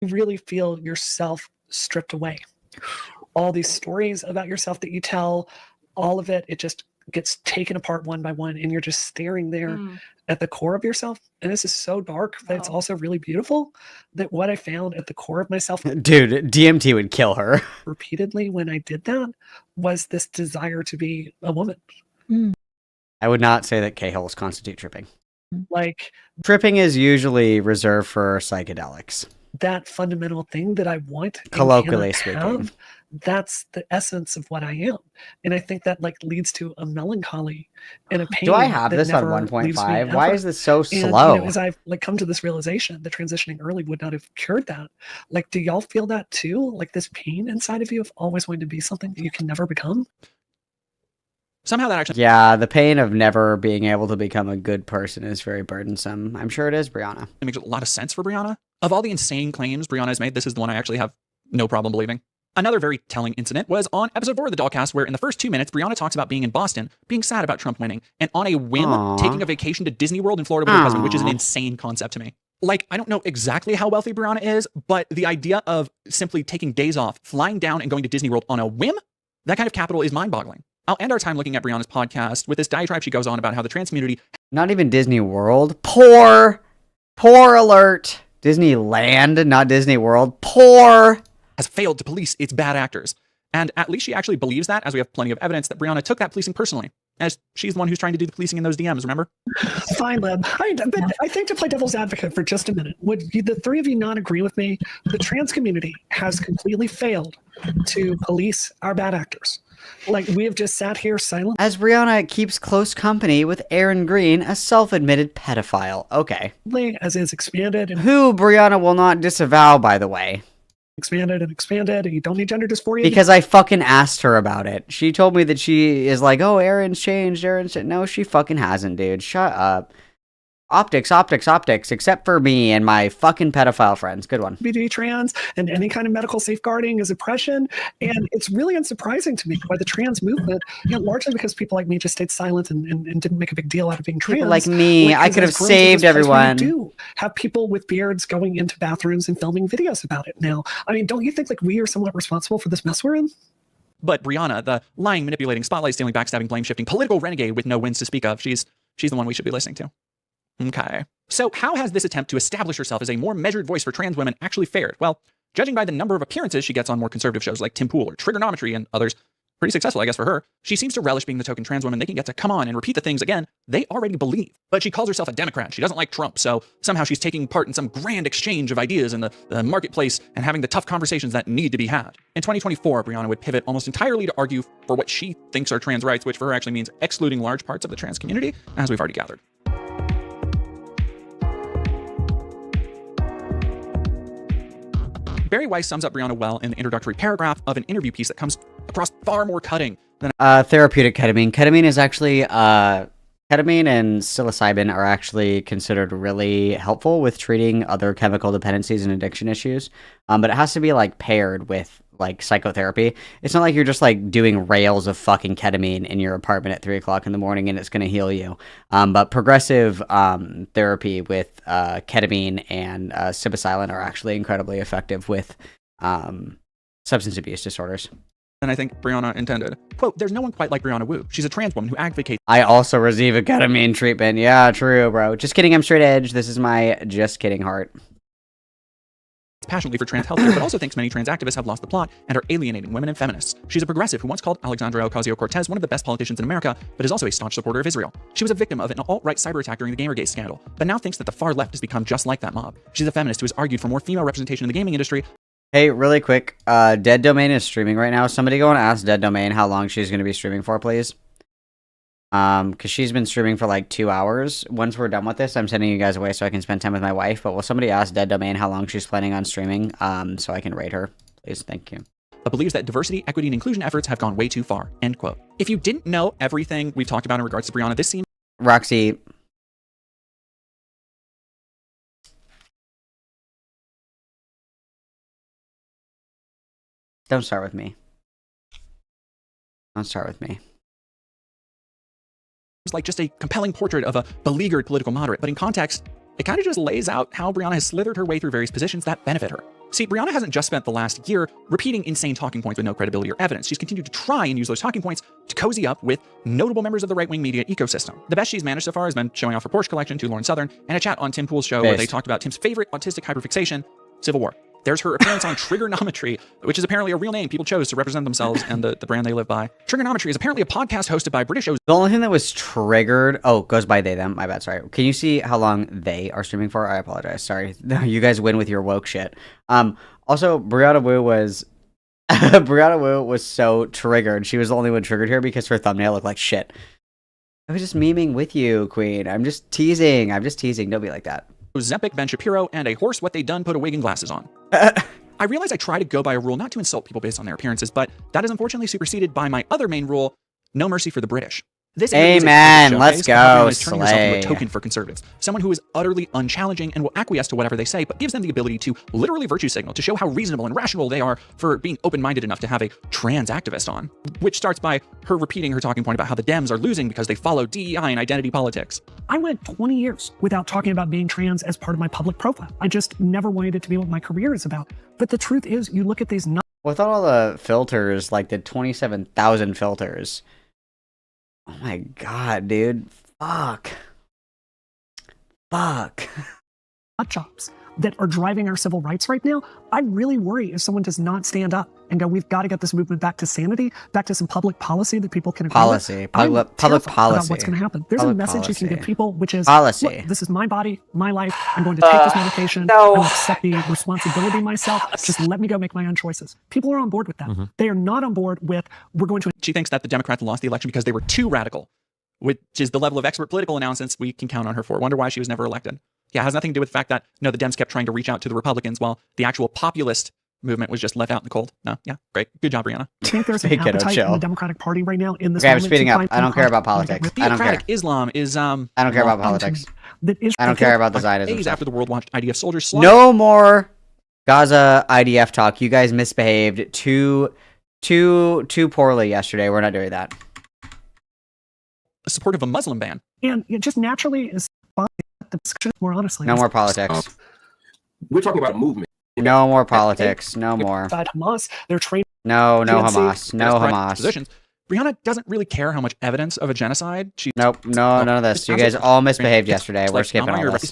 You really feel yourself stripped away. All these stories about yourself that you tell, all of it, it just gets taken apart one by one, and you're just staring there at the core of yourself. And this is so dark, but it's also really beautiful. That what I found at the core of myself, dude, DMT would kill her repeatedly when I did that, was this desire to be a woman. I would not say that K-holes constitute tripping. Like, tripping is usually reserved for psychedelics. That fundamental thing that I want, colloquially and speaking, have, that's the essence of what I am. And I think that leads to a melancholy and a pain. Do I have that this on never 1.5? leaves Why me is this so ever. slow? And, as I've come to this realization that transitioning early would not have cured that. Like, do y'all feel that too? Like this pain inside of you of always wanting to be something that you can never become? Somehow that actually... Yeah, the pain of never being able to become a good person is very burdensome. I'm sure it is, Brianna. It makes a lot of sense for Brianna. Of all the insane claims Brianna has made, this is the one I actually have no problem believing. Another very telling incident was on episode 4 of the Dollcast, where in the first 2 minutes, Brianna talks about being in Boston, being sad about Trump winning, and on a whim, taking a vacation to Disney World in Florida with her husband, which is an insane concept to me. Like, I don't know exactly how wealthy Brianna is, but the idea of simply taking days off, flying down and going to Disney World on a whim, that kind of capital is mind-boggling. I'll end our time looking at Brianna's podcast with this diatribe she goes on about how the trans community... Not even Disney World. Poor alert. Disneyland, not Disney World. Poor. Has failed to police its bad actors. And at least she actually believes that, as we have plenty of evidence that Brianna took that policing personally. As she's the one who's trying to do the policing in those DMs, remember? Fine, Lib. But I think, to play devil's advocate for just a minute, would the three of you not agree with me? The trans community has completely failed to police our bad actors. Like, we have just sat here silent. As Brianna keeps close company with Aaron Green, a self-admitted pedophile. Okay. As is expanded. And who Brianna will not disavow, by the way. Expanded, and you don't need gender dysphoria. Because I fucking asked her about it. She told me that she is like, oh, Aaron's changed, No, she fucking hasn't, dude. Shut up. Optics, except for me and my fucking pedophile friends. Good one. BD trans and any kind of medical safeguarding is oppression. And it's really unsurprising to me why the trans movement, largely because people like me just stayed silent and didn't make a big deal out of being trans. People like me, I could have saved everyone. We do have people with beards going into bathrooms and filming videos about it now. I mean, don't you think we are somewhat responsible for this mess we're in? But Brianna, the lying, manipulating, spotlight stealing, backstabbing, blame shifting, political renegade with no wins to speak of, she's the one we should be listening to. Okay. So how has this attempt to establish herself as a more measured voice for trans women actually fared? Well, judging by the number of appearances she gets on more conservative shows like Tim Pool or Trigonometry and others, Pretty successful, I guess, for her. She seems to relish being the token trans woman they can get to come on and repeat the things again they already believe. But she calls herself a Democrat. She doesn't like Trump, so somehow she's taking part in some grand exchange of ideas in the marketplace and having the tough conversations that need to be had. In 2024, Brianna would pivot almost entirely to argue for what she thinks are trans rights, which for her actually means excluding large parts of the trans community, as we've already gathered. Barry Weiss sums up Brianna well in the introductory paragraph of an interview piece that comes across far more cutting than therapeutic ketamine. Ketamine is actually ketamine and psilocybin are actually considered really helpful with treating other chemical dependencies and addiction issues. But it has to be like paired with like psychotherapy. It's not like you're just like doing rails of fucking ketamine in your apartment at 3 o'clock in the morning and it's going to heal you. But progressive therapy with ketamine and psilocybin are actually incredibly effective with substance abuse disorders. And I think Brianna intended. Quote, there's no one quite like Brianna Wu. She's a trans woman who advocates. I also receive a ketamine treatment. Yeah, true, bro. Just kidding, I'm straight edge. This is my just kidding heart. Passionately for trans healthcare, but also thinks many trans activists have lost the plot and are alienating women and feminists. She's a progressive who once called Alexandria Ocasio-Cortez one of the best politicians in America, but is also a staunch supporter of Israel. She was a victim of an alt-right cyber attack during the Gamergate scandal, but now thinks that the far left has become just like that mob. She's a feminist who has argued for more female representation in the gaming industry. Hey, really quick, Dead Domain is streaming right now. Somebody go and ask Dead Domain how long she's going to be streaming for, please. Because she's been streaming for like 2 hours. Once we're done with this, I'm sending you guys away so I can spend time with my wife. But will somebody ask Dead Domain how long she's planning on streaming so I can rate her? Please, thank you. But believes that diversity, equity, and inclusion efforts have gone way too far, end quote. If you didn't know everything we've talked about in regards to Brianna, this seems... Roxy... Don't start with me. Don't start with me. It's like just a compelling portrait of a beleaguered political moderate, but in context, it kind of just lays out how Brianna has slithered her way through various positions that benefit her. See, Brianna hasn't just spent the last year repeating insane talking points with no credibility or evidence. She's continued to try and use those talking points to cozy up with notable members of the right-wing media ecosystem. The best she's managed so far has been showing off her Porsche collection to Lauren Southern and a chat on Tim Pool's show where they talked about Tim's favorite autistic hyperfixation, Civil War. There's her appearance on Trigonometry, which is apparently a real name people chose to represent themselves and the brand they live by. Trigonometry is apparently a podcast hosted by British shows. The only thing that was triggered... Oh, goes by they, them. My bad, sorry. Can you see how long they are streaming for? I apologize. Sorry. You guys win with your woke shit. Also, Brianna Wu was... Brianna Wu was so triggered. She was the only one triggered here because her thumbnail looked like shit. I was just memeing with you, Queen. I'm just teasing. Don't be like that. Zempic, Ben Shapiro, and a horse what they done put a wig and glasses on. I realize I try to go by a rule not to insult people based on their appearances, but that is unfortunately superseded by my other main rule, no mercy for the British. This Amen. Let's go. Is turning herself into a token for conservatives. Someone who is utterly unchallenging and will acquiesce to whatever they say, but gives them the ability to literally virtue signal to show how reasonable and rational they are for being open-minded enough to have a trans activist on. Which starts by her repeating her talking point about how the Dems are losing because they follow DEI and identity politics. I went 20 years without talking about being trans as part of my public profile. I just never wanted it to be what my career is about. But the truth is, you look at these numbers. Without all the filters, like the 27,000 filters. Oh my god, dude. Fuck. Nut jobs that are driving our civil rights right now. I really worry if someone does not stand up and go, we've got to get this movement back to sanity, back to some public policy that people can agree with. Public policy. About what's going to happen. There's a message you can give people, which is, policy. Look, this is my body, my life. I'm going to take this medication. I will accept the responsibility myself. Just let me go make my own choices. People are on board with that. They are not on board with, we're going to... She thinks that the Democrats lost the election because they were too radical, which is the level of expert political announcements we can count on her for. Wonder why she was never elected. Yeah, it has nothing to do with the fact that, no, the Dems kept trying to reach out to the Republicans while the actual populist movement was just left out in the cold. No, yeah, great. Good job, Brianna. I think there's an appetite in the Democratic Party right now in this moment. I'm speeding up. I don't care about politics. I don't care. Islam is... I don't care about politics. I don't care about the Zionism stuff. After the world watched IDF soldiers slaughter. No more Gaza IDF talk. You guys misbehaved too poorly yesterday. We're not doing that. Support of a Muslim ban. And it just naturally is fine. The discussion more honestly. No more politics. We're talking about a movement. No more politics. No more. Hamas, they're training. No Hamas. No Hamas. Positions. Brianna doesn't really care how much evidence of a genocide she... Nope. No, none of this. You guys all misbehaved yesterday. We're skipping all this.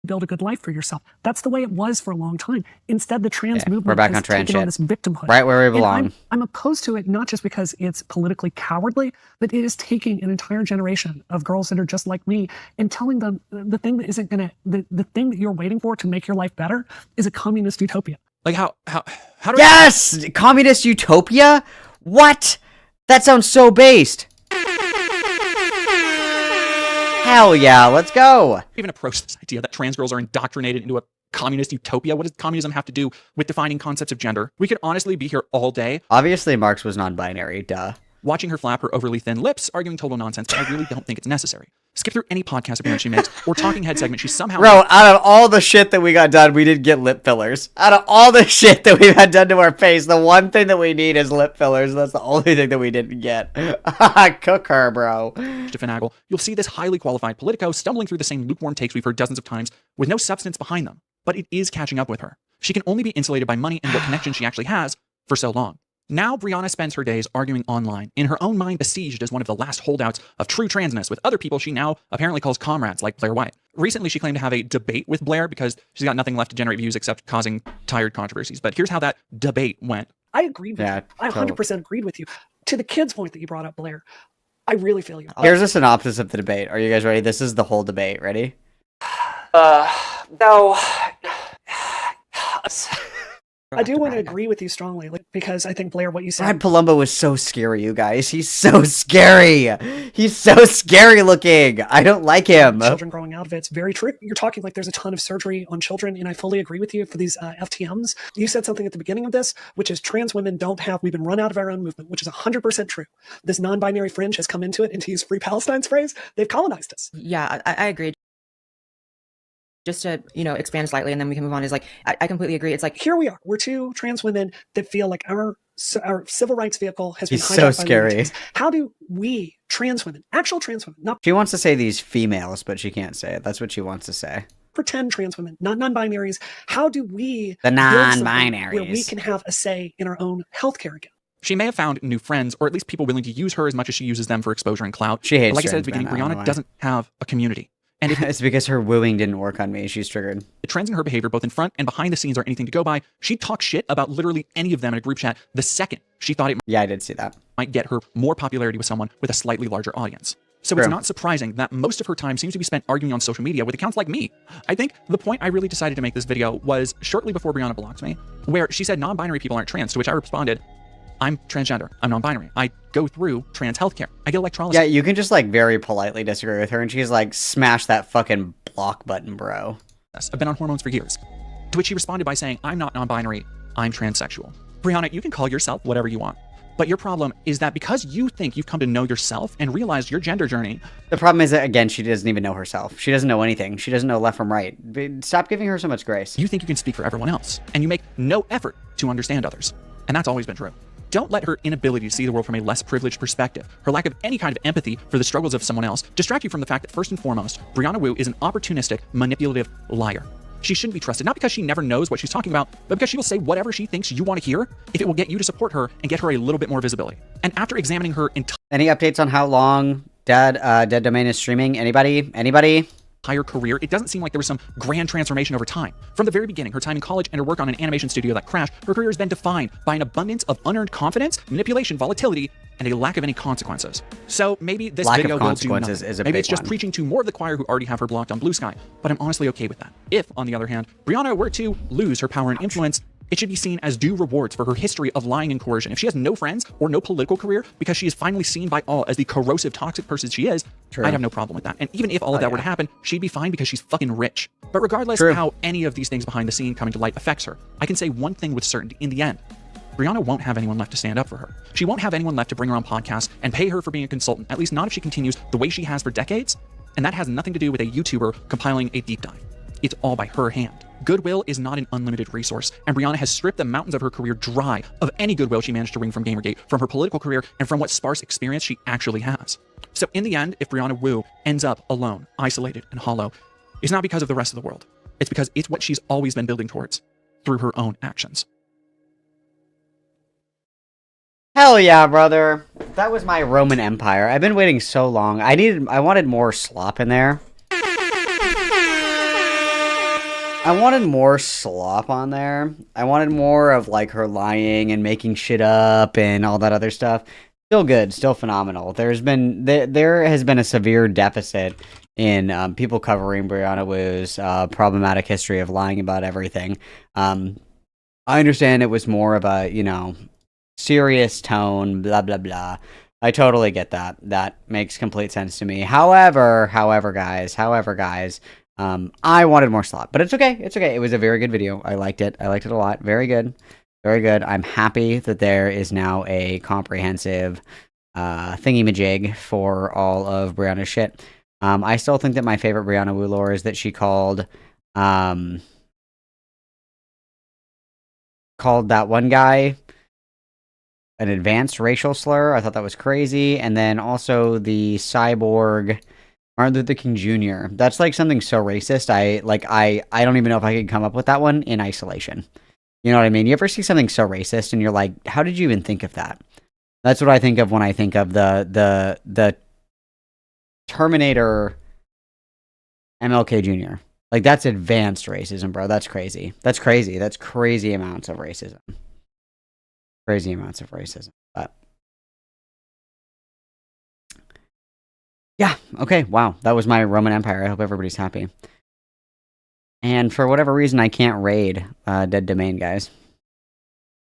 build a good life for yourself. That's the way it was for a long time. Instead, the trans movement we're back has on trans taken on shit. this victimhood. Right where we And belong. I'm opposed to it, not just because it's politically cowardly, but it is taking an entire generation of girls that are just like me and telling them the thing that isn't gonna, the thing that you're waiting for to make your life better is a communist utopia. Like how do Yes! Communist utopia? What? That sounds so based. Hell yeah, let's go. even approach this idea that trans girls are indoctrinated into a communist utopia? What does communism have to do with defining concepts of gender? We could honestly be here all day. Obviously, Marx was non-binary, duh. Watching her flap her overly thin lips, arguing total nonsense, but I really don't think it's necessary. Skip through any podcast appearance she makes or talking head segment she somehow... Bro, out of all the shit that we got done, we didn't get lip fillers. Out of all the shit that we've had done to our face, the one thing that we need is lip fillers. That's the only thing that we didn't get. Cook her, bro. To finagle, you'll see this highly qualified Politico stumbling through the same lukewarm takes we've heard dozens of times with no substance behind them. But it is catching up with her. She can only be insulated by money and what connection she actually has for so long. Now, Brianna spends her days arguing online, in her own mind besieged as one of the last holdouts of true transness with other people she now apparently calls comrades like Blair White. Recently, she claimed to have a debate with Blair because she's got nothing left to generate views except causing tired controversies. But here's how that debate went. I agreed with you. I 100% agreed with you. To the kids' point that you brought up, Blair, I really feel you. Here's a synopsis of the debate. Are you guys ready? This is the whole debate. Ready? No. I do want to agree with you strongly, because I think, Blair, what you said... Brad Palumbo is so scary, you guys. He's so scary. He's so scary looking. I don't like him. Children growing out of it's very true. You're talking like there's a ton of surgery on children, and I fully agree with you for these FTMs. You said something at the beginning of this, which is trans women we've been run out of our own movement, which is 100% true. This non-binary fringe has come into it, and to use Free Palestine's phrase, they've colonized us. Yeah, I agree. Just to, expand slightly and then we can move on is I completely agree. It's like, here we are. We're two trans women that feel like our civil rights vehicle has been hijacked so by scary. religions. How do we, trans women, actual trans women, not... She wants to say these females, but she can't say it. That's what she wants to say. Pretend trans women, not non-binaries. How do we... The build something non-binaries. where we can have a say in our own healthcare again? She may have found new friends, or at least people willing to use her as much as she uses them for exposure and clout. She hates But like I said at the trans beginning, men, Brianna doesn't have a community. And it's because her wooing didn't work on me. She's triggered. The trends in her behavior, both in front and behind the scenes, are anything to go by. She'd talk shit about literally any of them in a group chat the second she thought it I did see that. might get her more popularity with someone with a slightly larger audience. So it's not surprising that most of her time seems to be spent arguing on social media with accounts like me. I think the point I really decided to make this video was shortly before Brianna blocked me, where she said non-binary people aren't trans, to which I responded, I'm transgender. I'm non-binary. I go through trans healthcare. I get electrolysis. Yeah, you can just very politely disagree with her, and she's like, smash that fucking block button, bro. I've been on hormones for years. To which she responded by saying, I'm not non-binary. I'm transsexual. Brianna, you can call yourself whatever you want. But your problem is that because you think you've come to know yourself and realize your gender journey... The problem is that, again, she doesn't even know herself. She doesn't know anything. She doesn't know left from right. Stop giving her so much grace. You think you can speak for everyone else, and you make no effort to understand others. And that's always been true. Don't let her inability to see the world from a less privileged perspective, her lack of any kind of empathy for the struggles of someone else, distract you from the fact that first and foremost, Brianna Wu is an opportunistic, manipulative liar. She shouldn't be trusted, not because she never knows what she's talking about, but because she will say whatever she thinks you want to hear if it will get you to support her and get her a little bit more visibility. And after examining her entire... Any updates on how long Dead Domain is streaming? Anybody? Entire career, it doesn't seem like there was some grand transformation over time. From the very beginning, her time in college and her work on an animation studio that crashed, her career has been defined by an abundance of unearned confidence, manipulation, volatility, and a lack of any consequences. So maybe this video will do nothing. Maybe it's just preaching to more of the choir who already have her blocked on Blue Sky, but I'm honestly okay with that. If, on the other hand, Brianna were to lose her power and influence, it should be seen as due rewards for her history of lying and coercion. If she has no friends or no political career because she is finally seen by all as the corrosive, toxic person she is, I'd have no problem with that. And even if all of that were to happen, she'd be fine because she's fucking rich. But regardless of how any of these things behind the scene coming to light affects her, I can say one thing with certainty. In the end, Brianna won't have anyone left to stand up for her. She won't have anyone left to bring her on podcasts and pay her for being a consultant, at least not if she continues the way she has for decades. And that has nothing to do with a YouTuber compiling a deep dive. It's all by her hand. Goodwill is not an unlimited resource, and Brianna has stripped the mountains of her career dry of any goodwill she managed to wring from Gamergate, from her political career, and from what sparse experience she actually has. So in the end, if Brianna Wu ends up alone, isolated, and hollow, it's not because of the rest of the world. It's because it's what she's always been building towards through her own actions. Hell yeah, brother. That was my Roman Empire. I've been waiting so long. I wanted more slop in there. I wanted more slop on there. I wanted more of like her lying and making shit up and all that other stuff. Still good, still phenomenal. There has been a severe deficit in people covering Brianna Wu's problematic history of lying about everything. I understand it was more of a, serious tone, blah blah blah. I totally get that. That makes complete sense to me. However, guys, I wanted more slop, but it's okay. It's okay. It was a very good video. I liked it. I liked it a lot. Very good. Very good. I'm happy that there is now a comprehensive thingy-majig for all of Brianna's shit. I still think that my favorite Brianna Wu lore is that she called that one guy an advanced racial slur. I thought that was crazy. And then also the cyborg Martin Luther King Jr. That's like something so racist. I don't even know if I could come up with that one in isolation. You know what I mean? You ever see something so racist and you're like, how did you even think of that? That's what I think of when I think of the Terminator MLK Jr. Like, that's advanced racism, bro. That's crazy. That's crazy. That's crazy amounts of racism. Crazy amounts of racism. But yeah, okay, wow. That was my Roman Empire. I hope everybody's happy. And for whatever reason, I can't raid Dead Domain, guys.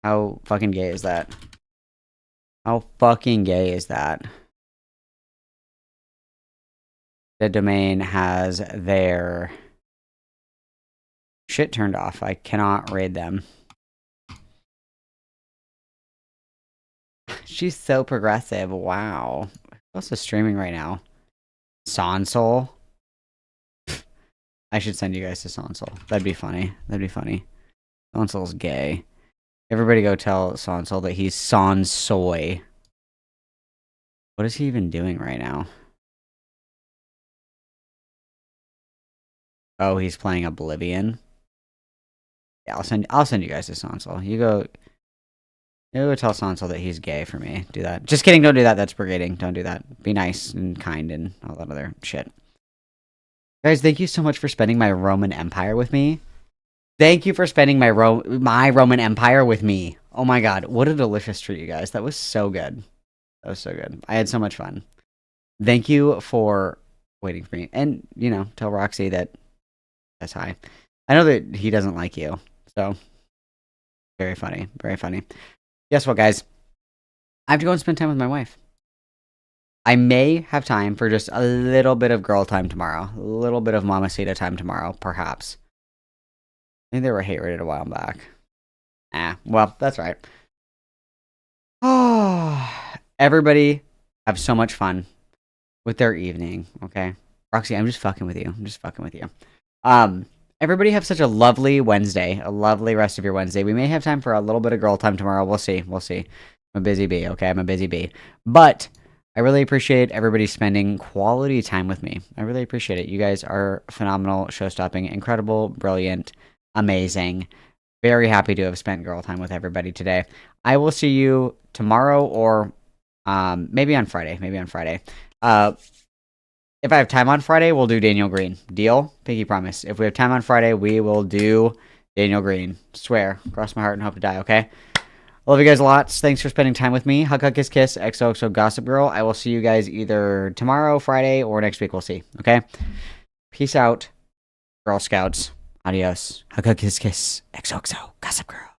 How fucking gay is that? How fucking gay is that? Dead Domain has their shit turned off. I cannot raid them. She's so progressive. Wow. Who else is streaming right now? Sonsol. I should send you guys to Sonsol. That'd be funny. That'd be funny. Sonsol's gay. Everybody go tell Sonsol that he's Sonsoy. What is he even doing right now? Oh, he's playing Oblivion. Yeah, I'll send you guys to Sonsol. You go tell Sonsol that he's gay for me. Do that. Just kidding, don't do that. That's brigading. Don't do that. Be nice and kind and all that other shit. Guys, thank you so much for spending my Roman Empire with me. Thank you for spending my Roman Empire with me. Oh my god, what a delicious treat, you guys. That was so good. That was so good. I had so much fun. Thank you for waiting for me. And, tell Roxy that that's hi. I know that he doesn't like you. So, very funny. Very funny. Guess what, guys? I have to go and spend time with my wife. I may have time for just a little bit of girl time tomorrow. A little bit of mamacita time tomorrow, perhaps. I think they were hate rated a while back. Well, that's right. Oh, everybody have so much fun with their evening, okay? Roxy, I'm just fucking with you. I'm just fucking with you. Everybody have such a lovely Wednesday, a lovely rest of your Wednesday. We may have time for a little bit of girl time tomorrow. We'll see. We'll see. I'm a busy bee, okay? I'm a busy bee. But I really appreciate everybody spending quality time with me. I really appreciate it. You guys are phenomenal, show-stopping, incredible, brilliant, amazing. Very happy to have spent girl time with everybody today. I will see you tomorrow or maybe on Friday. Maybe on Friday. If I have time on Friday, we'll do Daniel Green. Deal? Pinky promise. If we have time on Friday, we will do Daniel Green. Swear. Cross my heart and hope to die, okay? Love you guys lots. Thanks for spending time with me. Hug, hug, kiss, kiss. XOXO Gossip Girl. I will see you guys either tomorrow, Friday, or next week. We'll see, okay? Peace out, Girl Scouts. Adios. Hug, hug, kiss, kiss. XOXO Gossip Girl.